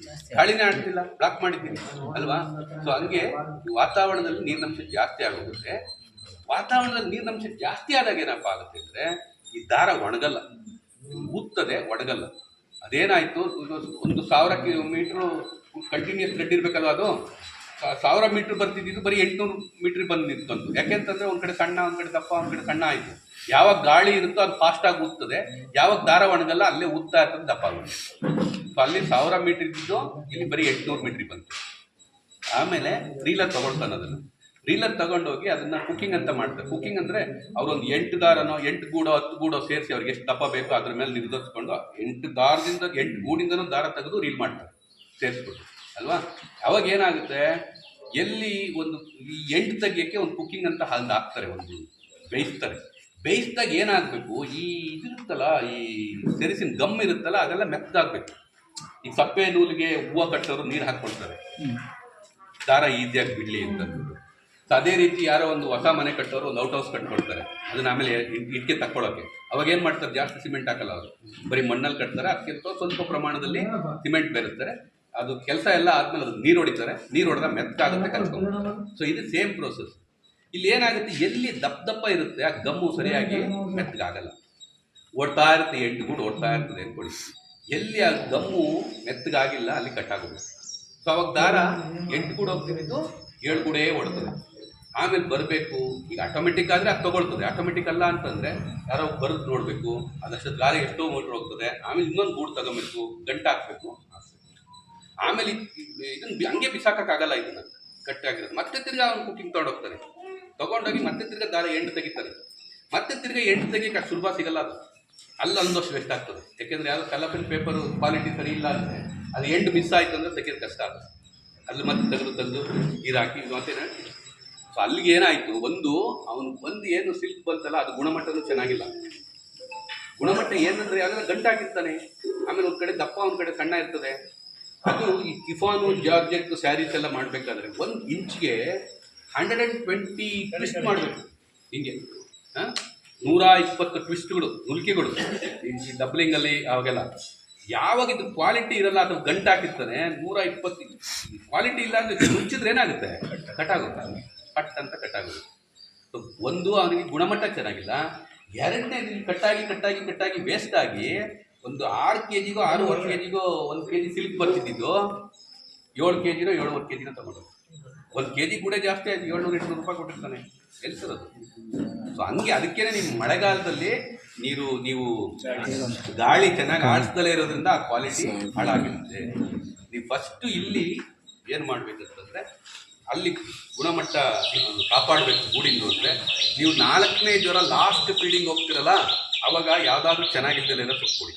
ಗಾಳಿನೇ ಆಡ್ತಿಲ್ಲ, ಬ್ಲಾಕ್ ಮಾಡಿದ್ದೀವಿ ಅಲ್ವಾ. ಸೊ ಹಂಗೆ ವಾತಾವರಣದಲ್ಲಿ ನೀರಿನಂಶ ಜಾಸ್ತಿ ಆಗೋಗುತ್ತೆ. ವಾತಾವರಣದಲ್ಲಿ ನೀರಿನಂಶ ಜಾಸ್ತಿ ಆದಾಗ ಏನಪ್ಪ ಆಗುತ್ತೆ ಅಂದರೆ ಈ ದಾರ ಒಣಗಲ್ಲ, ಊದ್ತದೆ, ಒಣಗಲ್ಲ. ಅದೇನಾಯಿತು, 1,000 ಮೀಟ್ರು ಕಂಟಿನ್ಯೂಸ್ ಥ್ರೆಡ್ ಇರಬೇಕಲ್ವ, ಅದು 1000 ಮೀಟ್ರ್ ಬರ್ತಿದ್ದು ಬರೀ 800 ಮೀಟ್ರಿಗೆ ಬಂದು ನಿಂತ್ಕೊಂತು. ಯಾಕೆಂತಂದರೆ ಒಂದು ಕಡೆ ಸಣ್ಣ, ಒಂದು ಕಡೆ ದಪ್ಪ, ಒಂದು ಕಡೆ ಸಣ್ಣ ಆಯಿತು. ಯಾವಾಗ ಗಾಳಿ ಇರುತ್ತೋ ಅದು ಫಾಸ್ಟಾಗಿ ಊದ್ತದೆ, ಯಾವಾಗ ದಾರ ಒಣಗಲ್ಲ ಅಲ್ಲೇ ಊದ್ತಾ ಇರ್ತದೆ, ದಪ್ಪ ಆಗುತ್ತೆ. ಸೊ ಅಲ್ಲಿ 1000 ಮೀಟ್ರ್ ಇದ್ದಿದ್ದು ಇಲ್ಲಿ ಬರೀ 800 ಮೀಟ್ರಿಗೆ ಬಂತು. ಆಮೇಲೆ ರೀಲರ್ ತೊಗೊಳ್ತಾನೆ, ಅದನ್ನು ರೀಲರ್ ತಗೊಂಡೋಗಿ ಅದನ್ನು ಕುಕ್ಕಿಂಗ್ ಅಂತ ಮಾಡ್ತಾರೆ. ಕುಕ್ಕಿಂಗ್ ಅಂದರೆ ಅವರೊಂದು 8 ದಾರನೋ 8 ಗೂಡೋ 10 ಗೂಡೋ ಸೇರಿಸಿ ಅವ್ರಿಗೆ ಎಷ್ಟು ದಪ್ಪ ಬೇಕೋ ಅದ್ರ ಮೇಲೆ ನಿರ್ಧರಿಸ್ಕೊಂಡು 8 ದಾರದಿಂದ 8 ಗೂಡಿಂದನೂ ದಾರ ತೆಗೆದು ರೀಲ್ ಮಾಡ್ತಾರೆ, ಸೇರಿಸ್ಬಿಟ್ಟು ಅಲ್ವಾ. ಅವಾಗ ಏನಾಗುತ್ತೆ, ಎಲ್ಲಿ ಒಂದು ಈ ಎಂಟು ತೆಗಿಯೋಕ್ಕೆ ಒಂದು ಕುಕ್ಕಿಂಗ್ ಅಂತ ಅಲ್ಲಿ ಹಾಕ್ತಾರೆ, ಒಂದು ಬೇಯಿಸ್ತಾರೆ. ಬೇಯಿಸಿದಾಗ ಏನಾಗಬೇಕು, ಈ ಇದಿರುತ್ತಲ್ಲ, ಈ ಸೆರಿಸಿನ ಗಮ್ ಇರುತ್ತಲ್ಲ, ಅದೆಲ್ಲ ಮೆತ್ತಗಾಗಬೇಕು. ಈಗ ಸಪ್ಪೆ ನೂಲಿಗೆ ಹೂವು ಕಟ್ಟೋರು ನೀರು ಹಾಕ್ಕೊಳ್ತಾರೆ ದಾರ ಈಸಿಯಾಗಿ ಬಿಡಲಿ ಅಂತ. ಸೊ ಅದೇ ರೀತಿ ಯಾರೋ ಒಂದು ಹೊಸ ಮನೆ ಕಟ್ಟೋರು ಒಂದು ಔಟ್ ಹೌಸ್ ಕಟ್ಕೊಳ್ತಾರೆ, ಅದನ್ನ ಆಮೇಲೆ ಇಟ್ಕೆ ತಕ್ಕೊಳ್ಳೋಕೆ. ಅವಾಗ ಏನು ಮಾಡ್ತಾರೆ, ಜಾಸ್ತಿ ಸಿಮೆಂಟ್ ಹಾಕಲ್ಲ ಅವರು, ಬರೀ ಮಣ್ಣಲ್ಲಿ ಕಟ್ತಾರೆ. ಅದಕ್ಕಿಂತ ಸ್ವಲ್ಪ ಪ್ರಮಾಣದಲ್ಲಿ ಸಿಮೆಂಟ್ ಬೆರೆಸ್ತಾರೆ. ಅದು ಕೆಲಸ ಎಲ್ಲ ಆದ್ಮೇಲೆ ಅದು ನೀರು ಹೊಡಿತಾರೆ, ನೀರು ಹೊಡೆದಾಗ ಮೆತ್ತಗಾಗುತ್ತೆ, ಕಚ್ಕೊಂಡು. ಸೊ ಇದು ಸೇಮ್ ಪ್ರೋಸೆಸ್. ಇಲ್ಲಿ ಏನಾಗುತ್ತೆ, ಎಲ್ಲಿ ದಪ್ಪ ಇರುತ್ತೆ ಆ ಗಮ್ಮು ಸರಿಯಾಗಿ ಮೆತ್ತಗಾಗಲ್ಲ, ಓಡ್ತಾ ಇರುತ್ತೆ, 8 ಗೂಡು ಓಡ್ತಾ ಇರ್ತದೆ ಅಂದ್ಕೊಳ್ಳಿ. ಎಲ್ಲಿ ಆ ಗಮ್ಮು ಮೆತ್ತಗಾಗಿಲ್ಲ ಅಲ್ಲಿ ಕಟ್ಟಾಗೋದು. ಸೊ ಅವಾಗ ದಾರ 8 ಗೂಡು ಹೋಗ್ತಿದ್ದು 7 ಗೂಡೇ ಓಡ್ತದೆ. ಆಮೇಲೆ ಬರಬೇಕು, ಈಗ ಆಟೋಮೆಟಿಕ್ ಆದರೆ ಅದು ತೊಗೊಳ್ತದೆ. ಆಟೋಮೆಟಿಕ್ ಅಲ್ಲ ಅಂತಂದರೆ ಯಾರೋ ಬರೆದು ನೋಡಬೇಕು, ಅದಷ್ಟು ಗಾಳಿ ಎಷ್ಟೋ ಮೀಟ್ರ್ ಹೋಗ್ತದೆ. ಆಮೇಲೆ ಇನ್ನೊಂದು ಗೂಡು ತಗೊಬೇಕು, ಗಂಟೆ ಹಾಕಬೇಕು. ಆಮೇಲೆ ಇದನ್ನು ಹಂಗೆ ಬಿಸಾಕೋಕ್ಕಾಗಲ್ಲ, ಇದನ್ನು ಕಟ್ಟಾಗಿರೋದು. ಮತ್ತೆ ತಿರ್ಗಾ ಅವ್ನು ಕುಕ್ಕಿಂಗ್ ತೊಗೊಂಡೋಗ್ತಾರೆ, ತೊಗೊಂಡೋಗಿ ಮತ್ತೆ ತಿರ್ಗಾ ದಾರ 8 ತೆಗಿತಾರೆ. ಮತ್ತೆ ತಿರ್ಗಾ 8 ತೆಗಿಯೋಕೆ ಅಷ್ಟು ಸುಲಭ ಸಿಗಲ್ಲ ಅದು. ಅಲ್ಲೊಂದಷ್ಟು ವೇಸ್ಟ್ ಆಗ್ತದೆ. ಯಾಕೆಂದರೆ ಯಾವುದು ಕಲಪೆನ್ ಪೇಪರು ಕ್ವಾಲಿಟಿ ಸರಿ ಇಲ್ಲ ಅಂದರೆ ಅದು ಎಂಡ್ ಮಿಸ್ ಆಯಿತು ಅಂದರೆ ತೆಗೆಯೋದು ಕಷ್ಟ ಆಗುತ್ತೆ. ಅಲ್ಲಿ ಮತ್ತೆ ತೆಗೆದು ನೀರು ಹಾಕಿ ಮತ್ತೆ. ಸೊ ಅಲ್ಲಿಗೆ ಏನಾಯಿತು, ಅವನು ಬಂದು ಏನು ಸಿಲ್ಕ್ ಬಂತಲ್ಲ ಅದು ಗುಣಮಟ್ಟನೂ ಚೆನ್ನಾಗಿಲ್ಲ. ಗುಣಮಟ್ಟ ಏನಂದರೆ ಅದೆಲ್ಲ ಗಂಟಾಗಿರ್ತಾನೆ, ಆಮೇಲೆ ಒಂದು ಕಡೆ ದಪ್ಪ ಒಂದು ಕಡೆ ಸಣ್ಣ ಇರ್ತದೆ. ಅದು ಈ ಕಿಫಾನು ಜಾರ್ಜೆಟ್ ಸ್ಯಾರೀಸ್ ಎಲ್ಲ ಮಾಡಬೇಕಾದ್ರೆ 1 ಇಂಚ್ಗೆ 120 ಟ್ವಿಸ್ಟ್ ಮಾಡಬೇಕು. ಹಿಂಗೆ 120 ಟ್ವಿಸ್ಟ್ಗಳು, ನುಲ್ಕಿಗಳು ಈ ಡಬ್ಲಿಂಗಲ್ಲಿ ಅವಾಗೆಲ್ಲ. ಯಾವಾಗ ಇದು ಕ್ವಾಲಿಟಿ ಇರಲ್ಲ ಅಥವಾ ಗಂಟಾಕಿರ್ತಾನೆ 120 ಕ್ವಾಲಿಟಿ ಇಲ್ಲ ಅಂದರೆ ಮುಚ್ಚಿದ್ರೆ ಏನಾಗುತ್ತೆ, ಕಟ್ಟಾಗುತ್ತೆ, ಕಟ್ಟಾಗುತ್ತೆ. ಸೊ ಅವನಿಗೆ ಗುಣಮಟ್ಟ ಚೆನ್ನಾಗಿಲ್ಲ, ಎರಡನೇ ಕಟ್ಟಾಗಿ ವೇಸ್ಟ್ ಆಗಿ ಒಂದು 6 kgಗೋ 6.5 kgಗೋ 1 kg ಸಿಲ್ಕ್ ಬರ್ತಿದ್ದು 7 kgನೋ 7.5 kgನೋ ತಗೊಂಡು 1 kg ಕೂಡ ಜಾಸ್ತಿ ಆಯ್ತು, 700-800 ರೂಪಾಯಿ ಕೊಟ್ಟಿರ್ತಾನೆ. ಎಲ್ಸಿರೋದು. ಸೊ ಹಂಗೆ ಅದಕ್ಕೇನೆ ನಿಮ್ಮ ಮಳೆಗಾಲದಲ್ಲಿ ನೀವು ಗಾಳಿ ಚೆನ್ನಾಗಿ ಆಡಿಸ್ದಲೇ ಇರೋದ್ರಿಂದ ಆ ಕ್ವಾಲಿಟಿ ಹಾಳಾಗಿರುತ್ತೆ. ನೀವು ಫಸ್ಟು ಇಲ್ಲಿ ಏನು ಮಾಡಬೇಕಂತಂದರೆ ಅಲ್ಲಿ ಗುಣಮಟ್ಟ ಕಾಪಾಡಬೇಕು ಗೂಡಿಂದು. ಅಂದರೆ ನೀವು 4ನೇ ಜ್ವರ ಲಾಸ್ಟ್ ಫೀಡಿಂಗ್ ಹೋಗ್ತಿರಲ್ಲ, ಅವಾಗ ಯಾವುದಾದ್ರೂ ಚೆನ್ನಾಗಿಲ್ದಲೇ ಇರೋ ಸೊಪ್ಪು ಕೊಡಿ,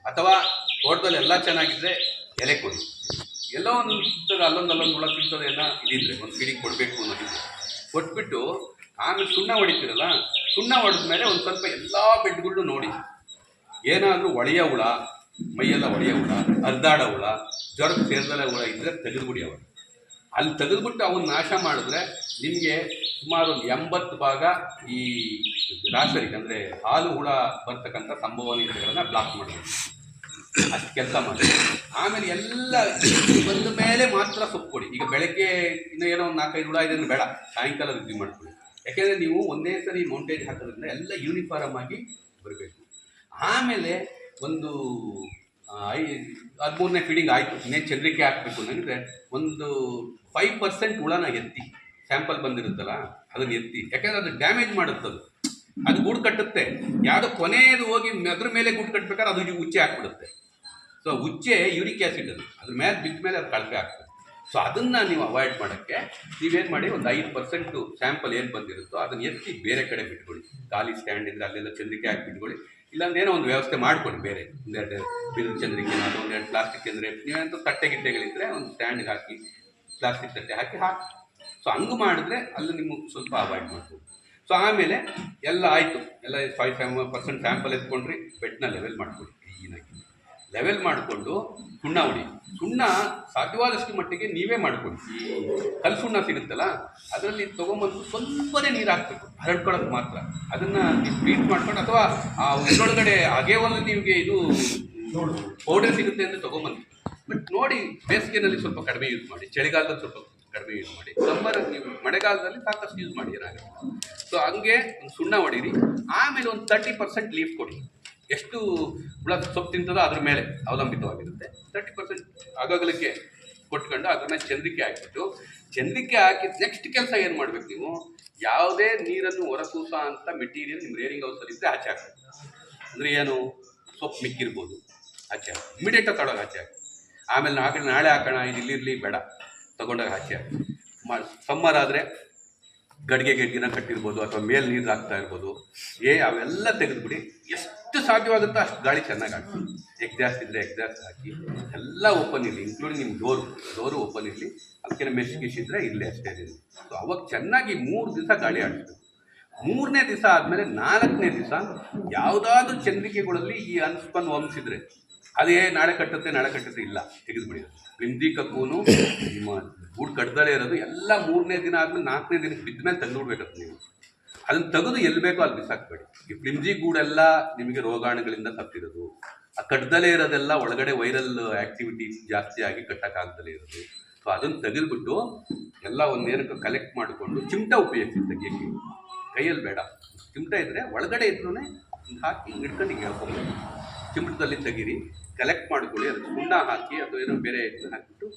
ಅಥವಾ ತೋಟದಲ್ಲಿ ಎಲ್ಲ ಚೆನ್ನಾಗಿದ್ದರೆ ಎಲೆ ಕೊಡಿ. ಎಲ್ಲೋ ಒಂದು ತಿಂತದೆ, ಅಲ್ಲೊಂದು ಹುಳ ತಿಂತದೆ ಎಲ್ಲ ಇದಿದ್ರೆ ಒಂದು ಫೀಡಿಂಗ್ ಕೊಡಬೇಕು ಅನ್ನೋದಿದ್ರೆ ಕೊಟ್ಬಿಟ್ಟು ಆಮೇಲೆ ಸುಣ್ಣ ಹೊಡಿತೀರಲ್ಲ, ಸುಣ್ಣ ಹೊಡೆದ್ಮೇಲೆ ಒಂದು ಸ್ವಲ್ಪ ಎಲ್ಲ ಬೆಡ್ಗಳು ನೋಡಿ, ಏನಾದರೂ ಒಳೆಯ ಹುಳ, ಮೈಯೆಲ್ಲ ಒಳೆಯ ಹುಳ, ಹರಿದಾಡೋ ಹುಳ, ಜ್ವರಕ್ಕೆ ಸೇರಿದಲ್ಲ ಹುಳ ಇದ್ದರೆ ತೆಗೆದುಬಿಡಿ. ಅವರು ಅಲ್ಲಿ ತೆಗೆದುಬಿಟ್ಟು ಅವನ್ನ ನಾಶ ಮಾಡಿದ್ರೆ ನಿಮಗೆ ಸುಮಾರು ಒಂದು 80 ಭಾಗ ಈ ರಾಸರಿಗೆ ಅಂದರೆ ಹಾಲು ಹುಳ ಬರ್ತಕ್ಕಂಥ ಸಂಭವನೀಯತೆಗಳನ್ನು ಬ್ಲಾಕ್ ಮಾಡಬೇಕು. ಅಷ್ಟು ಕೆಲಸ ಮಾಡಿ ಆಮೇಲೆ ಎಲ್ಲ ಬಂದ ಮೇಲೆ ಮಾತ್ರ ಸೊಪ್ಪು ಕೊಡಿ. ಈಗ ಬೆಳಗ್ಗೆ ಇನ್ನೂ ಏನೋ ಒಂದು 4-5 ಹುಳ ಇದನ್ನು ಬೇಡ, ಸಾಯಂಕಾಲ ವೃದ್ಧಿ ಮಾಡ್ಕೊಳ್ಳಿ. ಯಾಕೆಂದರೆ ನೀವು ಒಂದೇ ಸರಿ ಮೌಂಟೇಜ್ ಹಾಕೋದ್ರಿಂದ ಎಲ್ಲ ಯೂನಿಫಾರ್ಮ್ ಆಗಿ ಬರಬೇಕು. ಆಮೇಲೆ ಒಂದು 13ನೇ ಫೀಡಿಂಗ್ ಆಯಿತು, ಇನ್ನೇ ಚಂದ್ರಿಕೆ ಹಾಕಬೇಕು ಅಂದರೆ ಒಂದು 5% ಹುಳನ ಎತ್ತಿ, ಸ್ಯಾಂಪಲ್ ಬಂದಿರುತ್ತಲ್ಲ ಅದನ್ನು ಎತ್ತಿ, ಯಾಕೆಂದರೆ ಅದು ಡ್ಯಾಮೇಜ್ ಮಾಡುತ್ತದು, ಅದು ಗೂಡು ಕಟ್ಟುತ್ತೆ. ಯಾವುದೋ ಕೊನೆಯದು ಹೋಗಿ ಅದ್ರ ಮೇಲೆ ಗೂಡು ಕಟ್ಟಬೇಕಾದ್ರೆ ಅದು ಉಚ್ಚೆ ಹಾಕ್ಬಿಡುತ್ತೆ. ಸೊ ಉಚ್ಚೆ ಯೂರಿಕ್ ಆ್ಯಸಿಡ್, ಅದ್ರ ಮೇಲೆ ಬಿದ್ದ ಮೇಲೆ ಅದು ಕಳಪೆ ಆಗ್ತದೆ. ಸೊ ಅದನ್ನು ನೀವು ಅವಾಯ್ಡ್ ಮಾಡೋಕ್ಕೆ ನೀವೇನು ಮಾಡಿ, ಒಂದು 5% ಸ್ಯಾಂಪಲ್ ಏನು ಬಂದಿರುತ್ತೋ ಅದನ್ನು ಎತ್ತಿ ಬೇರೆ ಕಡೆ ಬಿಟ್ಕೊಳ್ಳಿ. ಖಾಲಿ ಸ್ಟ್ಯಾಂಡ್ ಇದ್ದರೆ ಅಲ್ಲೆಲ್ಲ ಚಂದ್ರಿಕೆ ಹಾಕಿ ಬಿಟ್ಕೊಳ್ಳಿ. ಇಲ್ಲಾಂದ್ರೆ ಏನೋ ಒಂದು ವ್ಯವಸ್ಥೆ ಮಾಡ್ಕೊಳ್ಳಿ, ಬೇರೆ ಒಂದೆರಡು ಬಿಲ್ ಚಂದ್ರಿಕೆ, ಅಥವಾ ಒಂದೆರಡು ಪ್ಲಾಸ್ಟಿಕ್ ಅಂದರೆ ನೀವೇನಂತೂ ತಟ್ಟೆಗಿಟ್ಟೆಗಳಿದ್ದರೆ ಒಂದು ಸ್ಟ್ಯಾಂಡ್ಗೆ ಹಾಕಿ ಪ್ಲಾಸ್ಟಿಕ್ ತಟ್ಟೆ ಹಾಕಿ. ಸೊ ಹಂಗೆ ಮಾಡಿದ್ರೆ ಅಲ್ಲಿ ನಿಮಗೆ ಸ್ವಲ್ಪ ಅವಾಯ್ಡ್ ಮಾಡ್ಬೋದು. ಸೊ ಆಮೇಲೆ ಎಲ್ಲ ಆಯಿತು, ಎಲ್ಲ 5% ಸ್ಯಾಂಪಲ್ ಎತ್ಕೊಂಡ್ರಿ, ಬೆಡ್ನ ಲೆವೆಲ್ ಮಾಡ್ಕೊಳ್ಳಿ. ಕ್ಲೀನಾಗಿ ಲೆವೆಲ್ ಮಾಡಿಕೊಂಡು ಸುಣ್ಣ ಹೊಡಿ. ಸುಣ್ಣ ಸಾಧ್ಯವಾದಷ್ಟು ಮಟ್ಟಿಗೆ ನೀವೇ ಮಾಡ್ಕೊಳ್ಳಿ. ಈ ಕಲ್ಲು ಸುಣ್ಣ ಸಿಗುತ್ತಲ್ಲ ಅದರಲ್ಲಿ ತೊಗೊಂಬಂದು ಸ್ವಲ್ಪನೇ ನೀರು ಹಾಕಬೇಕು, ಹರಡ್ಕೊಳ್ಳೋಕೆ ಮಾತ್ರ. ಅದನ್ನು ನೀವು ಟ್ರೀಟ್ ಮಾಡ್ಕೊಂಡು, ಅಥವಾ ಆ ಒಳಗಡೆ ಹಾಗೇ ಒಂದು ನಿಮಗೆ ಇದು ಪೌಡರ್ ಸಿಗುತ್ತೆ ಅಂದರೆ ತೊಗೊಂಬಂದು. ಬಟ್ ನೋಡಿ, ಬೇಸಿಗೆನಲ್ಲಿ ಸ್ವಲ್ಪ ಕಡಿಮೆ ಯೂಸ್ ಮಾಡಿ, ಚಳಿಗಾಲದಲ್ಲಿ ಸ್ವಲ್ಪ ಕಡಿಮೆ ಯೂಸ್ ಮಾಡಿ, ಸಮ್ಮರಲ್ಲಿ ನೀವು ಮಳೆಗಾಲದಲ್ಲಿ ಸಾಕಷ್ಟು ಯೂಸ್ ಮಾಡಿ, ಏನಾಗುತ್ತೆ. ಸೊ ಹಂಗೆ ಒಂದು ಸುಣ್ಣ ಹೊಡೀರಿ. ಆಮೇಲೆ ಒಂದು 30% ಲೀಫ್ ಕೊಡಿ. ಎಷ್ಟು ಹುಳ ಸೊಪ್ಪು ತಿಂತದೋ ಅದ್ರ ಮೇಲೆ ಅವಲಂಬಿತವಾಗಿರುತ್ತೆ. 30% ಆಗಾಗಲಕ್ಕೆ ಕೊಟ್ಕೊಂಡು ಅದನ್ನು ಚಂದ್ರಿಕೆ ಹಾಕಿಬಿಟ್ಟು, ಚಂದ್ರಿಕೆ ಹಾಕಿದ ನೆಕ್ಸ್ಟ್ ಕೆಲಸ ಏನು ಮಾಡಬೇಕು, ನೀವು ಯಾವುದೇ ನೀರನ್ನು ಹೊರಸೂಸ ಅಂತ ಮೆಟೀರಿಯಲ್ ನಿಮ್ಮ ರೇರಿಂಗ್ ಹೌಸಲ್ಲಿ ಇದ್ದರೆ ಆಚೆ ಹಾಕಿ. ಅಂದರೆ ಏನು, ಸೊಪ್ಪು ಮಿಕ್ಕಿರ್ಬೋದು, ಆಚೆ ಹಾಕಿ, ಇಮಿಡಿಯೇಟಾಗಿ ತಗೊಳಗೆ ಆಚೆ ಹಾಕಿ. ಆಮೇಲೆ ನಾಳೆ ಹಾಕೋಣ, ಇದು ಇಲ್ಲಿರಲಿ ಬೇಡ, ತೊಗೊಂಡಾಗ ಆಚೆ ಹಾಕಿ. ಸಮ್ಮರ್ ಆದರೆ ಗಡಿಗೆನ ಕಟ್ಟಿರ್ಬೋದು, ಅಥವಾ ಮೇಲೆ ನೀರು ಹಾಕ್ತಾ ಇರ್ಬೋದು, ಅವೆಲ್ಲ ತೆಗೆದುಬಿಡಿ. ಎಷ್ಟು ಸಾಧ್ಯವಾಗುತ್ತೋ ಅಷ್ಟು ಗಾಳಿ ಚೆನ್ನಾಗಿ ಹಾಕಿ. ಎಕ್ಸಾಸ್ಟ್ ಇದ್ದರೆ ಎಕ್ಸಾಸ್ಟ್ ಹಾಕಿ, ಎಲ್ಲ ಓಪನ್ ಇರಲಿ, ಇನ್ಕ್ಲೂಡಿಂಗ್ ನಿಮ್ಮ ಡೋರು ಓಪನ್ ಇರಲಿ. ಅದಕ್ಕೆ ಮೆಶ್ ಇದ್ದರೆ ಇರಲಿ, ಅಷ್ಟೇ ಇರಲಿ. ಸೊ ಅವಾಗ ಚೆನ್ನಾಗಿ 3 ದಿವಸ ಗಾಳಿ ಆಡಿಸ್ಬೇಕು. 3ನೇ ದಿವಸ ಆದಮೇಲೆ 4ನೇ ದಿವಸ ಯಾವುದಾದ್ರೂ ಚಂದ್ರಿಕೆಗಳಲ್ಲಿ ಈ ಅನ್ಸ್ಪನ್ ವಂಶಿದ್ರೆ ಅದೇ ನಾಳೆ ಕಟ್ಟುತ್ತೆ ಇಲ್ಲ, ತೆಗೆದುಬಿಡಿ. ಫ್ಲಿಮ್ಜಿ ಕಪ್ಪೂನು ನಿಮ್ಮ ಗೂಡು ಕಟ್ಟದಲ್ಲೇ ಇರೋದು ಎಲ್ಲ 3ನೇ ದಿನ ಆದಮೇಲೆ 4ನೇ ದಿನಕ್ಕೆ ಬಿದ್ದ ಮೇಲೆ ತೆಗೆದುಬಿಡ್ಬೇಕಂತ. ನೀವು ಅದನ್ನು ತೆಗೆದು ಎಲ್ಲಿ ಬೇಕೋ ಅಲ್ಲಿ ಬಿಸಾಕಬೇಡಿ. ಈ ಫ್ಲಿಮ್ಜಿ ಗೂಡೆಲ್ಲ ನಿಮಗೆ ರೋಗಾಣುಗಳಿಂದ ತಪ್ಪಿರೋದು, ಆ ಕಟ್ಟದಲ್ಲೇ ಇರೋದೆಲ್ಲ ಒಳಗಡೆ ವೈರಲ್ ಆ್ಯಕ್ಟಿವಿಟೀಸ್ ಜಾಸ್ತಿ ಆಗಿ ಕಟ್ಟಕ್ಕಾಗ್ದಲೇ ಇರೋದು. ಸೊ ಅದನ್ನು ತೆಗೆದುಬಿಟ್ಟು ಎಲ್ಲ ಒಂದೇನಕ್ಕೆ ಕಲೆಕ್ಟ್ ಮಾಡಿಕೊಂಡು ಚಿಮಟ ಉಪಯೋಗಿಸಿ ತೆಗಿಯೋಕ್ಕೆ, ಕೈಯಲ್ಲಿ ಬೇಡ. ಚಿಮಟ ಇದ್ದರೆ ಒಳಗಡೆ ಇದ್ರೂ ಹಾಕಿ ಹಿಡ್ಕೊಂಡು ಹಿಂಗೆ ಹೇಳ್ಕೊಬೋದು. ಚಿಮಟದಲ್ಲಿ ತೆಗೀರಿ, ಕಲೆಕ್ಟ್ ಮಾಡ್ಕೊಳ್ಳಿ, ಅದಕ್ಕೆ ಸುಣ್ಣ ಹಾಕಿ ಅಥವಾ ಏನೋ ಬೇರೆ ಇದನ್ನ ಹಾಕಿಬಿಟ್ಟು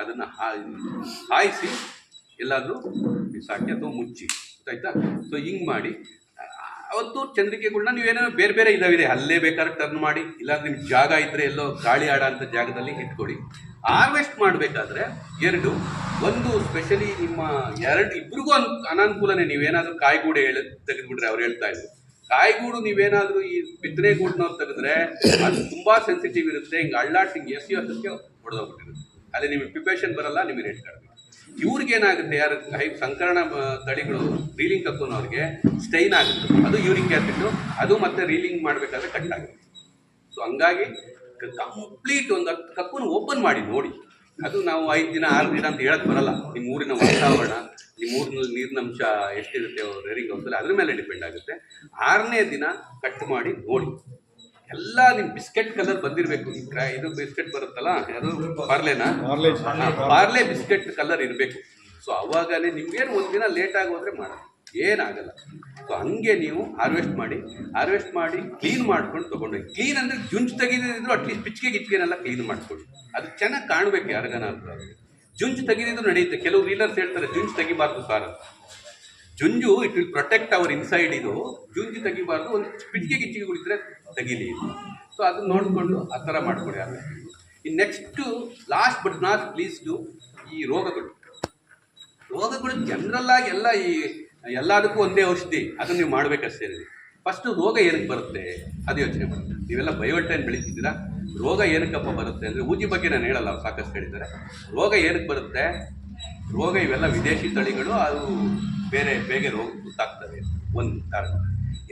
ಅದನ್ನು ಹಾಯಿಸಿ ಎಲ್ಲಾದರೂ ಬಿಸಾಕಿ ಅಥವಾ ಮುಚ್ಚಿ, ಗೊತ್ತಾಯ್ತಾ. ಸೊ ಹಿಂಗೆ ಮಾಡಿ ಅವತ್ತು ಚಂದ್ರಿಕೆಗಳನ್ನ ನೀವೇನೋ ಬೇರೆ ಇದಾವಿದೆ ಅಲ್ಲೇ ಬೇಕಾದ್ರೆ ಟರ್ನ್ ಮಾಡಿ, ಇಲ್ಲಾಂದ್ರೆ ನಿಮ್ಗೆ ಜಾಗ ಇದ್ದರೆ ಎಲ್ಲೋ ಗಾಳಿ ಆಡೋ ಅಂಥ ಜಾಗದಲ್ಲಿ ಇಟ್ಕೊಡಿ. ಹಾರ್ವೆಸ್ಟ್ ಮಾಡಬೇಕಾದ್ರೆ ಒಂದು ಸ್ಪೆಷಲಿ ನಿಮ್ಮ ಇಬ್ಬರಿಗೂ ಅನಾನುಕೂಲನೇ. ನೀವೇನಾದರೂ ಕಾಯಿಗೂಡೆ ತೆಗೆದುಬಿಟ್ರೆ ಅವ್ರು ಹೇಳ್ತಾ ಇದ್ರು ಕಾಯಿಗೂಡು ನೀವೇನಾದರೂ ಈ ಬಿತ್ತನೆ ಗೂಡನ್ನ ತೆಗೆದ್ರೆ ಅದು ತುಂಬಾ ಸೆನ್ಸಿಟಿವ್ ಇರುತ್ತೆ, ಹಿಂಗೆ ಅಳ್ಳಾಟಿಂಗ್ ಎಸೆಯೋದಕ್ಕೆ ಹೊಡೆದೋಗ್ಬಿಟ್ಟಿರುತ್ತೆ, ಅಲ್ಲಿ ನಿಮಗೆ ಪ್ರಿಪರೇಷನ್ ಬರಲ್ಲ, ನಿಮಗೆ ರೇಟ್ ಕಡಿಮೆ. ಇವ್ರಿಗೇನಾಗುತ್ತೆ, ಯಾರು ಸಂಕರಣ ತಳಿಗಳು ರೀಲಿಂಗ್ ಕಕ್ಕುನವ್ರಿಗೆ ಸ್ಟೈನ್ ಆಗುತ್ತೆ, ಅದು ಯೂರಿಕ್ ಆ್ಯಸಿಡ್, ಅದು ಮತ್ತೆ ರೀಲಿಂಗ್ ಮಾಡಬೇಕಾದ್ರೆ ಕಟ್ ಆಗುತ್ತೆ. ಸೊ ಹಂಗಾಗಿ ಕಂಪ್ಲೀಟ್ ಒಂದು 10 ಕಕ್ಕನ್ನು ಓಪನ್ ಮಾಡಿ ನೋಡಿ. ಅದು ನಾವು 5 ದಿನ 6 ದಿನ ಅಂತ ಹೇಳಕ್ ಬರಲ್ಲ. ನಿಮ್ಮ ಊರಿನ ವಾತಾವರಣ, ನಿಮ್ಮ ಊರಿನಲ್ಲಿ ನೀರಿನಂಶ ಎಷ್ಟಿರುತ್ತೆ ರೇರಿಂಗ್ ಹೌಸಲ್ಲಿ, ಅದ್ರ ಮೇಲೆ ಡಿಪೆಂಡ್ ಆಗುತ್ತೆ. 6ನೇ ದಿನ ಕಟ್ ಮಾಡಿ ನೋಡಿ. ಎಲ್ಲ ನಿಮ್ಮ ಬಿಸ್ಕೆಟ್ ಕಲರ್ ಬಂದಿರಬೇಕು. ಇದು ಬಿಸ್ಕೆಟ್ ಬರುತ್ತಲ್ಲ, ಅದು ಪಾರ್ಲೆ ಬಿಸ್ಕೆಟ್ ಕಲರ್ ಇರಬೇಕು. ಸೊ ಅವಾಗಲೇ ನಿಮ್ಗೇನು ಒಂದಿನ ಲೇಟಾಗಿ ಹೋದರೆ ಮಾಡೋದು ಏನಾಗಲ್ಲ. ಸೊ ಹಂಗೆ ನೀವು ಹಾರ್ವೆಸ್ಟ್ ಮಾಡಿ ಕ್ಲೀನ್ ಮಾಡ್ಕೊಂಡು ತೊಗೊಂಡೋಗಿ. ಕ್ಲೀನ್ ಅಂದರೆ ಜುಂಜು ತೆಗೆದಿದ್ರು ಅಟ್ಲೀಸ್ಟ್ ಪಿಚ್ಕೆ ಗಿಚ್ಕೆನೆಲ್ಲ ಕ್ಲೀನ್ ಮಾಡ್ಕೊಳ್ಳಿ. ಅದು ಚೆನ್ನಾಗಿ ಕಾಣಬೇಕು ಯಾರಿಗಾನಾದ್ರೂ. ಜುಂಜು ತೆಗೆದಿದ್ರು ನಡೆಯುತ್ತೆ. ಕೆಲವು ರೀಲರ್ಸ್ ಹೇಳ್ತಾರೆ ಜುಂಜು ತೆಗಿಬಾರ್ದು ಸಾರ್. ಜುಂಜು it will protect our inside. ಇದು ಜುಂಜು ತೆಗಿಬಾರ್ದು, ಒಂದು ಪಿಚ್ಕೆ ಗಿಚ್ಕೆಗಳಿದ್ರೆ ತೆಗೀಲಿ. ಸೊ ಅದನ್ನ ನೋಡಿಕೊಂಡು ಆ ಥರ ಮಾಡ್ಕೊಳ್ಳಿ. ಆಮೇಲೆ ಇನ್ನು next last but not list ಈ ರೋಗಗಳು ಜನರಲ್ ಆಗಿ ಎಲ್ಲದಕ್ಕೂ ಒಂದೇ ಔಷಧಿ, ಅದನ್ನು ನೀವು ಮಾಡಬೇಕಷ್ಟೇ. ಫಸ್ಟು ರೋಗ ಏನಕ್ಕೆ ಬರುತ್ತೆ ಅದು ಯೋಚನೆ ಮಾಡಿ. ನೀವೆಲ್ಲ ಬಯೋಟೈನ್ ಬೆಳೀತಿದ್ದೀರಾ, ರೋಗ ಏನಕ್ಕಪ್ಪ ಬರುತ್ತೆ ಅಂದರೆ, ಊಜಿ ಬಗ್ಗೆ ನಾನು ಹೇಳಲ್ಲ, ಅವ್ರು ಸಾಕಷ್ಟು ಹೇಳಿದ್ದಾರೆ. ರೋಗ ಏನಕ್ಕೆ ಬರುತ್ತೆ, ರೋಗ ಇವೆಲ್ಲ ವಿದೇಶಿ ತಳಿಗಳು, ಅದು ಬೇಗ ರೋಗ ಗೊತ್ತಾಗ್ತವೆ, ಒಂದು ಕಾರಣ.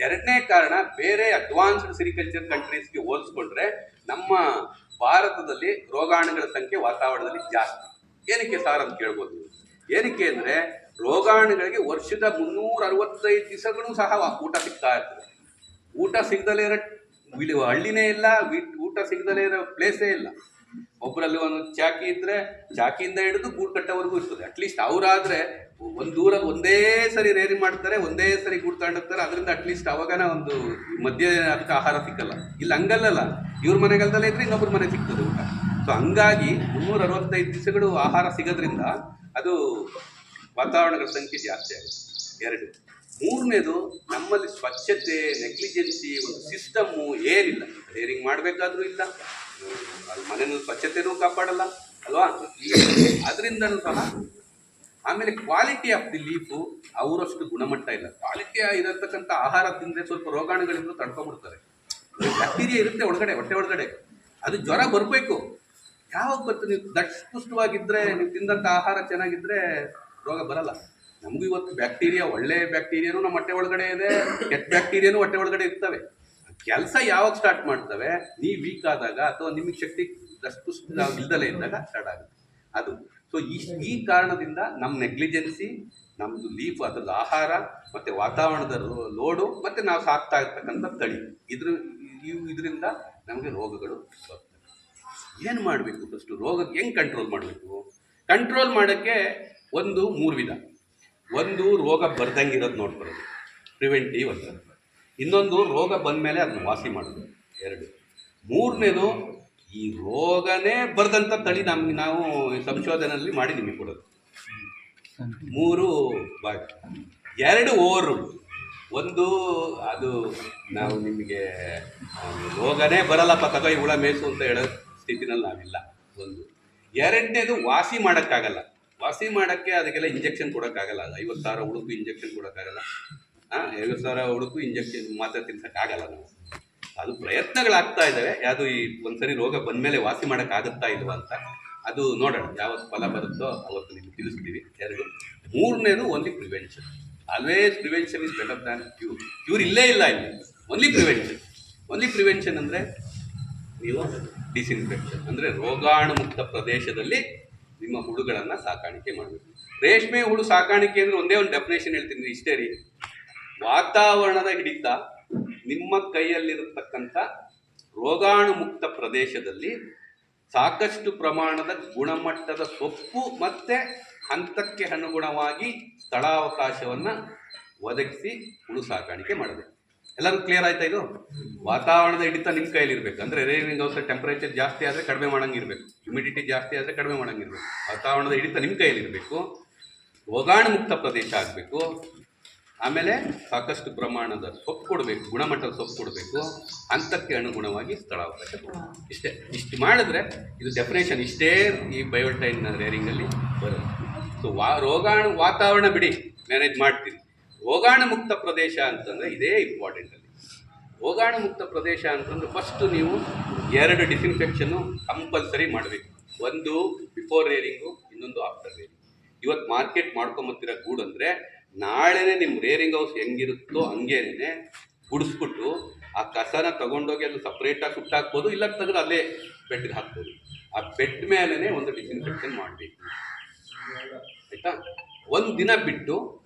ಎರಡನೇ ಕಾರಣ, ಬೇರೆ ಅಡ್ವಾನ್ಸ್ಡ್ ಸಿರಿಕಲ್ಚರ್ ಕಂಟ್ರೀಸ್ಗೆ ಹೋಲಿಸ್ಕೊಂಡ್ರೆ ನಮ್ಮ ಭಾರತದಲ್ಲಿ ರೋಗಾಣುಗಳ ಸಂಖ್ಯೆ ವಾತಾವರಣದಲ್ಲಿ ಜಾಸ್ತಿ. ಏನಕ್ಕೆ ಸಾರ್ ಅಂತ ಕೇಳ್ಬೋದು. ಏನಕ್ಕೆ ಅಂದರೆ, ರೋಗಾಣುಗಳಿಗೆ ವರ್ಷದ 365 ದಿವಸಗಳು ಸಹ ಊಟ ಸಿಗ್ತಾ ಇರ್ತದೆ. ಊಟ ಸಿಗದಲೇ ಇರೋ ಹಳ್ಳಿನೇ ಇಲ್ಲ, ಊಟ ಸಿಗದಲೇ ಇರೋ ಪ್ಲೇಸೇ ಇಲ್ಲ. ಒಬ್ಬರಲ್ಲಿ ಒಂದು ಚಾಕಿ ಇದ್ದರೆ ಚಾಕಿಯಿಂದ ಹಿಡಿದು ಗೂಡು ಕಟ್ಟೋವರೆಗೂ ಇರ್ತದೆ. ಅಟ್ಲೀಸ್ಟ್ ಅವರಾದರೆ ಒಂದೇ ಸರಿ ರೇರಿ ಮಾಡ್ತಾರೆ, ಒಂದೇ ಸರಿ ಗೂಡು ತಗೊಂಡೋಗ್ತಾರೆ. ಅದರಿಂದ ಅಟ್ಲೀಸ್ಟ್ ಅವಾಗನ ಒಂದು ಮಧ್ಯೆ ಅದಕ್ಕೆ ಆಹಾರ ಸಿಕ್ಕಲ್ಲ. ಇಲ್ಲಿ ಹಂಗಲ್ಲ, ಇವ್ರ ಮನೆಗಲ್ದಲ್ಲೇ ಇದ್ರೆ ಇನ್ನೊಬ್ಬರ ಮನೆ ಸಿಗ್ತದೆ ಊಟ. ಸೊ ಹಂಗಾಗಿ 365 ದಿವಸಗಳು ಆಹಾರ ಸಿಗೋದ್ರಿಂದ ಅದು ವಾತಾವರಣಗಳ ಸಂಖ್ಯೆ ಜಾಸ್ತಿ ಆಗುತ್ತೆ. 2. 3ನೇದು, ನಮ್ಮಲ್ಲಿ ಸ್ವಚ್ಛತೆ, ನೆಗ್ಲಿಜೆನ್ಸಿ, ಒಂದು ಸಿಸ್ಟಮ್ಮು ಏನಿಲ್ಲ. ರೇರಿಂಗ್ ಮಾಡಬೇಕಾದ್ರೂ ಇಲ್ಲ, ಅದು ಮನೆಯೂ ಸ್ವಚ್ಛತೆಯೂ ಕಾಪಾಡಲ್ಲ ಅಲ್ವಾ, ಅದರಿಂದನೂ ಸಹ. ಆಮೇಲೆ ಕ್ವಾಲಿಟಿ ಆಫ್ ದಿ ಲೀಫು ಅವರಷ್ಟು ಗುಣಮಟ್ಟ ಇಲ್ಲ. ಕ್ವಾಲಿಟಿ ಇರತಕ್ಕಂಥ ಆಹಾರ ತಿಂದರೆ ಸ್ವಲ್ಪ ರೋಗಾಣುಗಳಿಂದ ತಡ್ಕೊಂಡ್ಬಿಡ್ತಾರೆ. ಬ್ಯಾಕ್ಟೀರಿಯಾ ಇರುತ್ತೆ ಹೊಟ್ಟೆ ಒಳಗಡೆ, ಅದು ಜ್ವರ ಬರಬೇಕು. ಯಾವಾಗ ಬರ್ತದೆ, ನೀವು ದಷ್ಟಪುಷ್ಟವಾಗಿದ್ದರೆ, ನೀವು ತಿಂದಂಥ ಆಹಾರ ಚೆನ್ನಾಗಿದ್ದರೆ ರೋಗ ಬರಲ್ಲ. ನಮಗೂ ಇವತ್ತು ಬ್ಯಾಕ್ಟೀರಿಯಾ, ಒಳ್ಳೆ ಬ್ಯಾಕ್ಟೀರಿಯಾನು ನಮ್ಮ ಹೊಟ್ಟೆ ಒಳಗಡೆ ಇದೆ, ಕೆಟ್ಟ ಬ್ಯಾಕ್ಟೀರಿಯಾನು ಹೊಟ್ಟೆ ಒಳಗಡೆ ಇರ್ತವೆ. ಕೆಲಸ ಯಾವಾಗ ಸ್ಟಾರ್ಟ್ ಮಾಡ್ತವೆ, ನೀವು ವೀಕ್ ಆದಾಗ ಅಥವಾ ನಿಮಗೆ ಶಕ್ತಿ ದಷ್ಟಪುಷ್ಟ ಇಲ್ದಲೇ ಇದ್ದಾಗ ಸ್ಟಾರ್ಟ್ ಆಗುತ್ತೆ ಅದು. ಸೊ ಈ ಕಾರಣದಿಂದ ನಮ್ಮ ನೆಗ್ಲಿಜೆನ್ಸಿ, ನಮ್ಮದು ಲೀಫ್, ಅದ್ರದ್ದು ಆಹಾರ ಮತ್ತು ವಾತಾವರಣದ ಲೋಡು ಮತ್ತು ನಾವು ಸಾಕ್ತಾ ಇರ್ತಕ್ಕಂಥ ತಳಿ, ಇದರಿಂದ ನಮಗೆ ರೋಗಗಳು ಬರ್ತವೆ. ಏನು ಮಾಡಬೇಕು, ಫಸ್ಟು ರೋಗಕ್ಕೆ ಹೆಂಗೆ ಕಂಟ್ರೋಲ್ ಮಾಡಬೇಕು? ಕಂಟ್ರೋಲ್ ಮಾಡೋಕ್ಕೆ 3 ವಿಧ. ಒಂದು, ರೋಗ ಬರ್ದಂಗಿರೋದು ನೋಡ್ಕೊಳ್ಳೋದು, ಪ್ರಿವೆಂಟಿವ್ ಅಂತ. ಇನ್ನೊಂದು, ರೋಗ ಬಂದ ಮೇಲೆ ಅದನ್ನ ವಾಸಿ ಮಾಡೋದು. 2. 3ನೇದು, ಈ ರೋಗನೇ ಬರ್ದಂಥ ತಳಿ ನಾವು ಸಂಶೋಧನೆಯಲ್ಲಿ ಮಾಡಿ ನಿಮಗೆ ಕೊಡೋದು. 3 ಬಾಯ್, 2 ಓವರ್. ಒಂದು, ಅದು ನಾವು ನಿಮಗೆ ರೋಗನೇ ಬರಲ್ಲಪ್ಪ ತಗೋ ಹುಳ ಮೇಸು ಅಂತ ಹೇಳೋ ಸ್ಥಿತಿನಲ್ಲಿ ನಾವಿಲ್ಲ. 1. 2ನೇದು, ವಾಸಿ ಮಾಡೋಕ್ಕಾಗಲ್ಲ. ವಾಸಿ ಮಾಡೋಕ್ಕೆ ಅದಕ್ಕೆಲ್ಲ ಇಂಜೆಕ್ಷನ್ ಕೊಡೋಕ್ಕಾಗಲ್ಲ. 50,000 ಹುಡುಕು ಇಂಜೆಕ್ಷನ್ ಕೊಡೋಕ್ಕಾಗಲ್ಲ. 50,000 ಹುಡುಕು ಇಂಜೆಕ್ಷನ್ ಮಾತ್ರ ತಿನ್ಸೋಕ್ಕಾಗಲ್ಲ ನಾವು. ಅದು ಪ್ರಯತ್ನಗಳಾಗ್ತಾ ಇದ್ದಾವೆ. ಯಾವುದು ಈ ಒಂದ್ಸರಿ ರೋಗ ಬಂದಮೇಲೆ ವಾಸಿ ಮಾಡೋಕ್ಕಾಗುತ್ತಾ ಇಲ್ವಾ ಅಂತ ಅದು ನೋಡೋಣ. ಯಾವತ್ತು ಫಲ ಬರುತ್ತೋ ಅವತ್ತು ನಿಮ್ಗೆ ತಿಳಿಸ್ತೀವಿ. 2. 3ನೇದು, only prevention. Always prevention is better than cure. Cure ಇಲ್ಲೇ ಇಲ್ಲ ಇಲ್ಲಿ, ಓನ್ಲಿ ಪ್ರಿವೆನ್ಷನ್. ಓನ್ಲಿ ಪ್ರಿವೆನ್ಷನ್ ಅಂದರೆ ನೀವು ಡಿಸ್ಇನ್ಫೆಕ್ಷನ್, ಅಂದರೆ ರೋಗಾಣು ಮುಕ್ತ ಪ್ರದೇಶದಲ್ಲಿ ನಿಮ್ಮ ಹುಳುಗಳನ್ನು ಸಾಕಾಣಿಕೆ ಮಾಡಬೇಕು. ರೇಷ್ಮೆ ಹುಳು ಸಾಕಾಣಿಕೆ ಅಂದರೆ ಒಂದೇ ಒಂದು ಡೆಫಿನೇಷನ್ ಹೇಳ್ತೀನಿ, ಇಷ್ಟೇ ರೀ. ವಾತಾವರಣದ ಹಿಡಿತ ನಿಮ್ಮ ಕೈಯಲ್ಲಿರತಕ್ಕಂಥ ರೋಗಾಣು ಮುಕ್ತ ಪ್ರದೇಶದಲ್ಲಿ ಸಾಕಷ್ಟು ಪ್ರಮಾಣದ ಗುಣಮಟ್ಟದ ಸೊಪ್ಪು ಮತ್ತು ಹಂತಕ್ಕೆ ಅನುಗುಣವಾಗಿ ಸ್ಥಳಾವಕಾಶವನ್ನು ಒದಗಿಸಿ ಹುಳು ಸಾಕಾಣಿಕೆ ಮಾಡಬೇಕು. ಎಲ್ಲರೂ ಕ್ಲಿಯರ್ ಆಯ್ತಾ? ಇದು ವಾತಾವರಣದ ಹಿಡಿತ ನಿಮ್ಮ ಕೈಯಲ್ಲಿರಬೇಕು. ಅಂದರೆ ರೇರಿಂಗ್ ಹೌಸ್ ಟೆಂಪರೇಚರ್ ಜಾಸ್ತಿ ಆದರೆ ಕಡಿಮೆ ಮಾಡೋಂಗಿರಬೇಕು, ಹ್ಯುಮಿಡಿಟಿ ಜಾಸ್ತಿ ಆದರೆ ಕಡಿಮೆ ಮಾಡೋಂಗಿರಬೇಕು. ವಾತಾವರಣದ ಹಿಡಿತ ನಿಮ್ಮ ಕೈಯಲ್ಲಿರಬೇಕು, ರೋಗಾಣು ಮುಕ್ತ ಪ್ರದೇಶ ಆಗಬೇಕು, ಆಮೇಲೆ ಸಾಕಷ್ಟು ಪ್ರಮಾಣದ ಸೊಪ್ಪು ಕೊಡಬೇಕು, ಗುಣಮಟ್ಟದ ಸೊಪ್ಪು ಕೊಡಬೇಕು, ಹಂತಕ್ಕೆ ಅನುಗುಣವಾಗಿ ಸ್ಥಳಾವಕಾಶ ಕೊಡಬೇಕು. ಇಷ್ಟು ಮಾಡಿದ್ರೆ ಇದು ಡೆಫಿನೇಷನ್ ಇಷ್ಟೇ ಈ ಬಯೋಟೈನ್ ರೇರಿಂಗಲ್ಲಿ ಬರುತ್ತೆ. ಸೊ ವಾತಾವರಣ ಬಿಡಿ, ಮ್ಯಾನೇಜ್ ಮಾಡ್ತೀವಿ. ರೋಗಾಣು ಮುಕ್ತ ಪ್ರದೇಶ ಅಂತಂದರೆ ಇದೇ ಇಂಪಾರ್ಟೆಂಟ್ ಅಲ್ಲಿ. ರೋಗಾಣು ಮುಕ್ತ ಪ್ರದೇಶ ಅಂತಂದ್ರೆ ಫಸ್ಟು ನೀವು 2 ಡಿಸ್ಇನ್ಫೆಕ್ಷನ್ನು ಕಂಪಲ್ಸರಿ ಮಾಡಬೇಕು. ಒಂದು ಬಿಫೋರ್ ರೇರಿಂಗು, ಇನ್ನೊಂದು ಆಫ್ಟರ್ ರೇರಿಂಗ್. ಇವತ್ತು ಮಾರ್ಕೆಟ್ ಮಾಡ್ಕೊಂಬತ್ತಿರೋ ಗೂಡು ಅಂದರೆ ನಾಳೆನೇ ನಿಮ್ಮ ರೇರಿಂಗ್ ಹೌಸ್ ಹೆಂಗಿರುತ್ತೋ ಹಂಗೇನೆ ಗುಡಿಸ್ಬಿಟ್ಟು ಆ ಕಸನ ತಗೊಂಡೋಗಿ ಅದು ಸಪ್ರೇಟಾಗಿ ಸುಟ್ಟಾಕ್ಬೋದು, ಇಲ್ಲ ತೆಗೆದು ಅಲ್ಲೇ ಬೆಡ್ಗೆ ಹಾಕ್ಬೋದು. ಆ ಬೆಡ್ ಮೇಲೇ ಒಂದು ಡಿಸ್ಇನ್ಫೆಕ್ಷನ್ ಮಾಡಬೇಕು, ಆಯಿತಾ? ಒಂದು ದಿನ ಬಿಟ್ಟು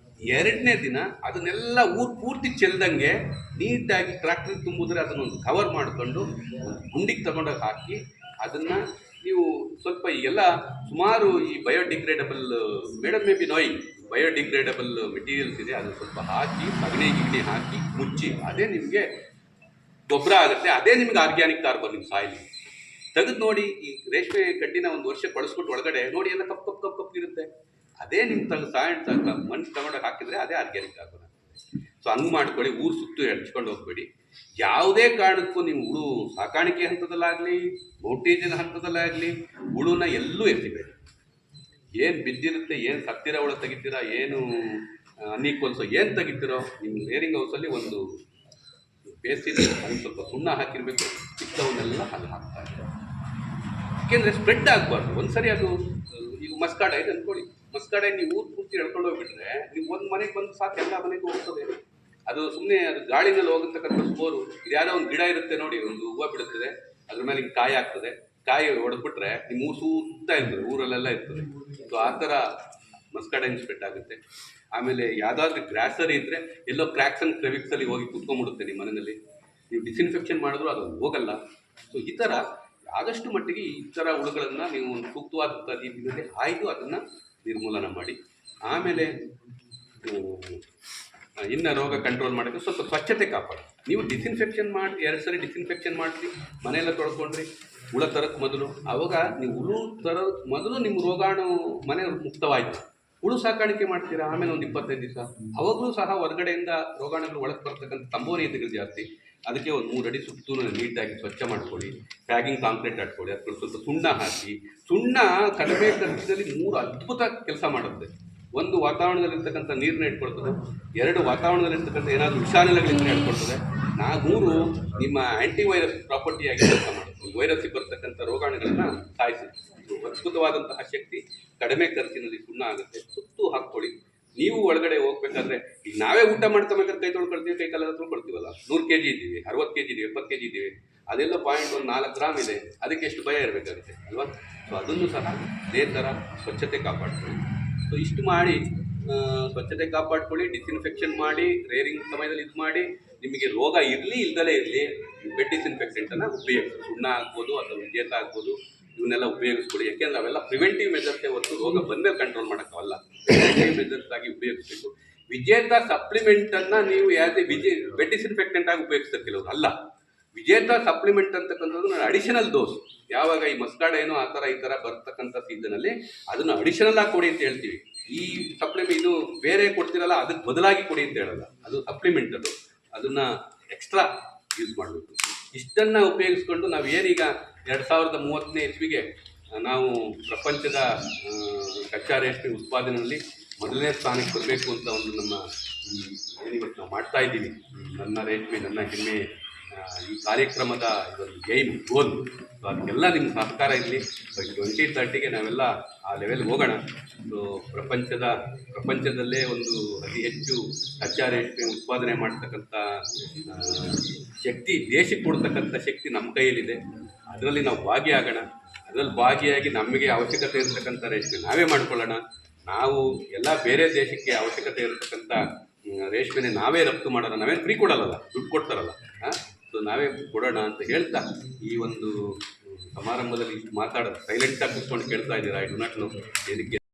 2ನೇ ದಿನ ಅದನ್ನೆಲ್ಲ ಊರು ಪೂರ್ತಿ ಚೆಲ್ದಂಗೆ ನೀಟಾಗಿ ಟ್ರ್ಯಾಕ್ಟರ್ ತುಂಬಿದ್ರೆ ಅದನ್ನೊಂದು ಕವರ್ ಮಾಡಿಕೊಂಡು ಗುಂಡಿಗೆ ತಗೊಂಡೋಗಿ ಹಾಕಿ ಅದನ್ನು ನೀವು ಸ್ವಲ್ಪ ಈಗೆಲ್ಲ ಸುಮಾರು ಈ biodegradable madam may be knowing biodegradable materials ಇದೆ, ಅದನ್ನು ಸ್ವಲ್ಪ ಹಾಕಿ ಗಿಗಣಿ ಹಾಕಿ ಮುಚ್ಚಿ, ಅದೇ ನಿಮಗೆ ಗೊಬ್ಬರ ಆಗುತ್ತೆ, ಅದೇ ನಿಮ್ಗೆ ಆರ್ಗ್ಯಾನಿಕ್ ಕಾರ್ಬನ್ ನಿಮ್ಮ ಸಾಯಿಲಿ. ತೆಗೆದು ನೋಡಿ, ಈ ರೇಷ್ಮೆ ಕಡ್ಡಿನ ಒಂದು ವರ್ಷ ಬಳಸ್ಬಿಟ್ಟು ಒಳಗಡೆ ನೋಡಿ ಎಲ್ಲ ಕಪ್ಪು ಇರುತ್ತೆ, ಅದೇ ನಿಮ್ಮ ಮಣ್ಣು ತಗೊಂಡೋಗಿ ಹಾಕಿದರೆ ಅದೇ ಆರ್ಗ್ಯಾನಿಕ್ ಕಾರ್ಬನ್. ಸೊ ಹಂಗೆ ಮಾಡ್ಕೊಳ್ಳಿ. ಊರು ಸುತ್ತು ಹೆಚ್ಕೊಂಡು ಹೋಗ್ಬೇಡಿ. ಯಾವುದೇ ಕಾರಣಕ್ಕೂ ನೀವು ಹುಳು ಸಾಕಾಣಿಕೆ ಹಂತದಲ್ಲಾಗಲಿ ಮೌಟೇಜಿನ ಹಂತದಲ್ಲಾಗಲಿ ಹುಳುನ ಎಲ್ಲೂ ಎತ್ತಿಬೇಡಿ. ಏನು ಬಿದ್ದಿರುತ್ತೆ, ಏನು ಸತ್ತಿರೋ ಹುಳು ತೆಗಿತೀರಾ, ಏನು ಅನ್ನಿಕೊಲ್ಸೋ ಏನು ತೆಗಿತೀರೋ, ನಿಮ್ಮ ರೇರಿಂಗ್ ಹೌಸಲ್ಲಿ ಒಂದು ಬೇಸಿನ ಅಲ್ಲಿ ಸ್ವಲ್ಪ ಸುಣ್ಣ ಹಾಕಿರಬೇಕು, ಇಷ್ಟವನ್ನೆಲ್ಲ ಅಲ್ಲಿ ಹಾಕ್ತಾರೆ. ಯಾಕೆಂದರೆ ಸ್ಪ್ರೆಡ್ ಆಗಬಾರ್ದು. ಒಂದು ಸರಿ ಅದು ಈಗ ಮಸ್ಕಾಡ ಇದೆ ಅಂದ್ಕೊಳ್ಳಿ, ಮಸ್ಕಾಡ ನೀವು ಊರು ಪೂರ್ತಿ ಎಳ್ಕೊಂಡು ಹೋಗ್ಬಿಟ್ರೆ ನೀವು ಒಂದು ಮನೆಗೆ ಬಂದು ಸಾಕು ಎಲ್ಲ ಮನೆಗೂ ಹೋಗ್ತದೆ. ಅದು ಸುಮ್ಮನೆ ಅದು ಗಾಳಿನಲ್ಲಿ ಹೋಗತಕ್ಕಂಥ ಸ್ಕೋರು. ಇದು ಯಾವುದೋ ಒಂದು ಗಿಡ ಇರುತ್ತೆ ನೋಡಿ, ಒಂದು ಹೂವು ಬಿಡುತ್ತದೆ, ಅದ್ರ ಮೇಲೆ ಹಿಂಗೆ ಕಾಯಿ ಆಗ್ತದೆ, ಕಾಯಿ ಹೊಡೆದ್ಬಿಟ್ರೆ ನಿಮ್ಮ ಊರು ಸುತ್ತ ಇರ್ತದೆ, ಊರಲ್ಲೆಲ್ಲ ಇರ್ತದೆ. ಸೊ ಆ ಥರ ಮಸ್ಕಾಡಂಗ್ ಸ್ಪ್ರೆಡ್ ಆಗುತ್ತೆ. ಆಮೇಲೆ ಯಾವುದಾದ್ರೂ ಗ್ರಾಸರಿ ಇದ್ದರೆ ಎಲ್ಲೋ ಕ್ರ್ಯಾಕ್ಸ್ ಆ್ಯಂಡ್ ಕ್ರೆವಿಕ್ಸಲ್ಲಿ ಹೋಗಿ ಕುತ್ಕೊಂಡ್ಬಿಡುತ್ತೆ ನಿಮ್ಮ ಮನೆಯಲ್ಲಿ. ನೀವು ಡಿಸ್ಇನ್ಫೆಕ್ಷನ್ ಮಾಡಿದ್ರು ಅದು ಹೋಗಲ್ಲ. ಸೊ ಈ ಥರ ಆದಷ್ಟು ಮಟ್ಟಿಗೆ ಈ ಥರ ಹುಳುಗಳನ್ನು ನೀವು ಒಂದು ಸೂಕ್ತವಾದಂಥ ರೀತಿಯಲ್ಲಿ ಆಯ್ದು ಅದನ್ನು ನಿರ್ಮೂಲನ ಮಾಡಿ. ಆಮೇಲೆ ಇನ್ನು ರೋಗ ಕಂಟ್ರೋಲ್ ಮಾಡೋಕ್ಕೆ ಸ್ವಲ್ಪ ಸ್ವಚ್ಛತೆ ಕಾಪಾಡಿ. ನೀವು ಡಿಸ್ಇನ್ಫೆಕ್ಷನ್ ಮಾಡಿ 2 ಸರಿ ಡಿಸ್ಇನ್ಫೆಕ್ಷನ್ ಮಾಡಿರಿ, ಮನೆಯೆಲ್ಲ ತೊಳ್ಕೊಂಡ್ರಿ ಹುಳ ತರಕ್ಕೆ ಮೊದಲು, ಆವಾಗ ನೀವು ಹುಳು ತರೋಕ್ಕೆ ಮೊದಲು ನಿಮ್ಮ ರೋಗಾಣು ಮನೆ ಮುಕ್ತವಾಯಿತು. ಹುಳು ಸಾಕಾಣಿಕೆ ಮಾಡ್ತೀರಾ, ಆಮೇಲೆ ಒಂದು 25 ದಿವಸ ಅವಾಗಲೂ ಸಹ ಹೊರಗಡೆಯಿಂದ ರೋಗಾಣುಗಳು ಒಳಗೆ ಬರ್ತಕ್ಕಂಥ ಸಂಭವನೀಯತೆಗಳು ಜಾಸ್ತಿ. ಅದಕ್ಕೆ ಒಂದು 3 ಅಡಿ ಸುತ್ತೂ ನೀಟಾಗಿ ಸ್ವಚ್ಛ ಮಾಡ್ಕೊಳ್ಳಿ, ಪ್ಯಾಕಿಂಗ್ ಕಾಂಕ್ರೀಟ್ ಹಾಕ್ಕೊಳ್ಳಿ, ಅದಕ್ಕೆ ಸ್ವಲ್ಪ ಸುಣ್ಣ ಹಾಕಿ. ಸುಣ್ಣ ಕಡಿಮೆ ಖರ್ಚಿನಲ್ಲಿ 3 ಅದ್ಭುತ ಕೆಲಸ ಮಾಡುತ್ತೆ. ಒಂದು ವಾತಾವರಣದಲ್ಲಿರ್ತಕ್ಕಂಥ ನೀರನ್ನ ಇಟ್ಕೊಳ್ತದೆ, 2 ವಾತಾವರಣದಲ್ಲಿರ್ತಕ್ಕಂಥ ಏನಾದರೂ ವಿಷಾನಿಲಗಳಿಂದ ಇಟ್ಕೊಳ್ತದೆ, 4 ನಿಮ್ಮ ಆ್ಯಂಟಿವೈರಸ್ ಪ್ರಾಪರ್ಟಿಯಾಗಿ ಕೆಲಸ ಮಾಡುತ್ತೆ. ವೈರಸ್ಸಿಗೆ ಬರ್ತಕ್ಕಂಥ ರೋಗಾಣುಗಳನ್ನು ಸಾಯಿಸುತ್ತೆ. ಅದ್ಭುತವಾದಂತಹ ಶಕ್ತಿ ಕಡಿಮೆ ಖರ್ಚಿನಲ್ಲಿ ಸುಣ್ಣ ಆಗುತ್ತೆ. ಸುತ್ತು ಹಾಕ್ಕೊಳ್ಳಿ. ನೀವು ಒಳಗಡೆ ಹೋಗ್ಬೇಕಾದ್ರೆ ಈಗ ನಾವೇ ಊಟ ಮಾಡ್ಕೊಬೇಕಾದ್ರೆ ಕೈ ತೊಳ್ಕೊಳ್ತೀವಿ, ಕೈ ಕಾಲೆಲ್ಲ ತೊಳ್ಕೊಳ್ತೀವಲ್ಲ. 100 kg ಇದ್ದೀವಿ, 60 kg ಇದ್ದೀವಿ, 70 kg ಇದ್ದೀವಿ, ಅದೆಲ್ಲ 0.4 ಗ್ರಾಮ್ ಇದೆ, ಅದಕ್ಕೆ ಎಷ್ಟು ಭಯ ಇರಬೇಕಾಗುತ್ತೆ ಅಲ್ವಾ? ಸೊ ಅದನ್ನು ಸಹ ಅದೇ ಥರ ಸ್ವಚ್ಛತೆ ಕಾಪಾಡ್ಕೊಳ್ಳಿ. ಸೊ ಇಷ್ಟು ಮಾಡಿ ಸ್ವಚ್ಛತೆ ಕಾಪಾಡ್ಕೊಳ್ಳಿ, ಡಿಸ್ಇನ್ಫೆಕ್ಷನ್ ಮಾಡಿ, ರೇರಿಂಗ್ ಸಮಯದಲ್ಲಿ ಇದು ಮಾಡಿ. ನಿಮಗೆ ರೋಗ ಇರಲಿ ಇಲ್ದಲೇ ಇರಲಿ ಬೆಡ್ ಡಿಸ್ಇನ್ಫೆಕ್ಟೆಂಟನ್ನು ಉಪಯೋಗಿಸಿ. ಸುಣ್ಣ ಆಗ್ಬೋದು ಅಥವಾ ವಿಜೇತ ಆಗ್ಬೋದು, ಇವನ್ನೆಲ್ಲ ಉಪಯೋಗಿಸ್ಕೊಳ್ಳಿ. ಯಾಕೆಂದರೆ ಅವೆಲ್ಲ ಪ್ರಿವೆಂಟಿವ್ ಮೆಜರ್ಸೇ ಹೊತ್ತು ರೋಗ ಬಂದರೆ ಕಂಟ್ರೋಲ್ ಮಾಡೋಕ್ಕಾಗಲ್ಲ. ಪ್ರಿವೆಂಟಿವ್ ಮೆಜರ್ಸ್ ಆಗಿ ಉಪಯೋಗಿಸಬೇಕು. ವಿಜೇತ ಸಪ್ಲಿಮೆಂಟನ್ನು ನೀವು ಬೆಡ್ ಡಿಸ್ಇನ್ಫೆಕ್ಟೆಂಟ್ ಆಗಿ ಉಪಯೋಗಿಸ್ತಾರೆ ಕೆಲವರು, ಅಲ್ಲ. ವಿಜೇತ ಸಪ್ಲಿಮೆಂಟ್ ಅಂತಕ್ಕಂಥದ್ದು ಅಡಿಷನಲ್ ಡೋಸ್. ಯಾವಾಗ ಈ ಮಸ್ಕಾಡ ಏನೋ ಆ ಥರ ಈ ಥರ ಬರ್ತಕ್ಕಂಥ ಸೀಸನಲ್ಲಿ ಅದನ್ನು ಅಡಿಷನಲ್ ಆಗಿ ಕೊಡಿ ಅಂತ ಹೇಳ್ತೀವಿ. ಈ ಸಪ್ಲಿಮೆಂಟ್ ಇದು ಬೇರೆ ಕೊಡ್ತಿರಲ್ಲ, ಅದಕ್ಕೆ ಬದಲಾಗಿ ಕೊಡಿ ಅಂತ ಹೇಳಲ್ಲ, ಅದು ಸಪ್ಲಿಮೆಂಟ್. ಅದನ್ನು ಎಕ್ಸ್ಟ್ರಾ ಯೂಸ್ ಮಾಡಬೇಕು. ಇಷ್ಟನ್ನು ಉಪಯೋಗಿಸ್ಕೊಂಡು ನಾವು ಏನೀಗ 2030ನೇ ಇಸ್ವಿಗೆ ನಾವು ಪ್ರಪಂಚದ ಕಚ್ಚಾ ರೇಷ್ಮೆ ಉತ್ಪಾದನೆಯಲ್ಲಿ ಮೊದಲನೇ ಸ್ಥಾನಕ್ಕೆ ಬರಬೇಕು ಅಂತ ಒಂದು ನಮ್ಮ ಏನಿವತ್ತು ನಾವು ಮಾಡ್ತಾ ಇದ್ದೀವಿ. ನನ್ನ ರೇಷ್ಮೆ ನನ್ನ ಹೆಮ್ಮೆ ಈ ಕಾರ್ಯಕ್ರಮದ ಇದೊಂದು ಗೇಮ್ ಗೋಲ್. ಸೊ ಅದಕ್ಕೆಲ್ಲ ನಿಮ್ಮ ಸಹಕಾರ ಇರಲಿ. 2030ಗೆ ನಾವೆಲ್ಲ ಆ ಲೆವೆಲ್ ಹೋಗೋಣ. ಸೊ ಪ್ರಪಂಚದಲ್ಲೇ ಒಂದು ಅತಿ ಹೆಚ್ಚು ಕಚ್ಚಾ ರೇಷ್ಮೆ ಉತ್ಪಾದನೆ ಮಾಡ್ತಕ್ಕಂಥ ಶಕ್ತಿ, ದೇಶಕ್ಕೆ ಕೊಡ್ತಕ್ಕಂಥ ಶಕ್ತಿ ನಮ್ಮ ಕೈಯಲ್ಲಿದೆ. ಅದರಲ್ಲಿ ನಾವು ಭಾಗಿಯಾಗೋಣ. ಅದರಲ್ಲಿ ಭಾಗಿಯಾಗಿ ನಮಗೆ ಅವಶ್ಯಕತೆ ಇರತಕ್ಕಂಥ ರೇಷ್ಮೆ ನಾವೇ ಮಾಡ್ಕೊಳ್ಳೋಣ. ನಾವು ಎಲ್ಲ ಬೇರೆ ದೇಶಕ್ಕೆ ಅವಶ್ಯಕತೆ ಇರತಕ್ಕಂಥ ರೇಷ್ಮೆನೇ ನಾವೇ ರಫ್ತು ಮಾಡೋಣ. ನಾವೇನು ಫ್ರೀ ಕೊಡೋಲ್ಲ, ದುಡ್ಡು ಕೊಡ್ತಾರಲ್ಲ. ಸೊ ನಾವೇ ಕೊಡೋಣ ಅಂತ ಹೇಳ್ತಾ ಈ ಒಂದು ಸಮಾರಂಭದಲ್ಲಿ ಮಾತಾಡೋದು ಸೈಲೆಂಟಾಗಿ ಕೂತ್ಕೊಂಡು ಕೇಳ್ತಾ ಇದ್ದೀರಾ. ಐ ಡು ನಾಟ್ ನೋ ಏನಕ್ಕೆ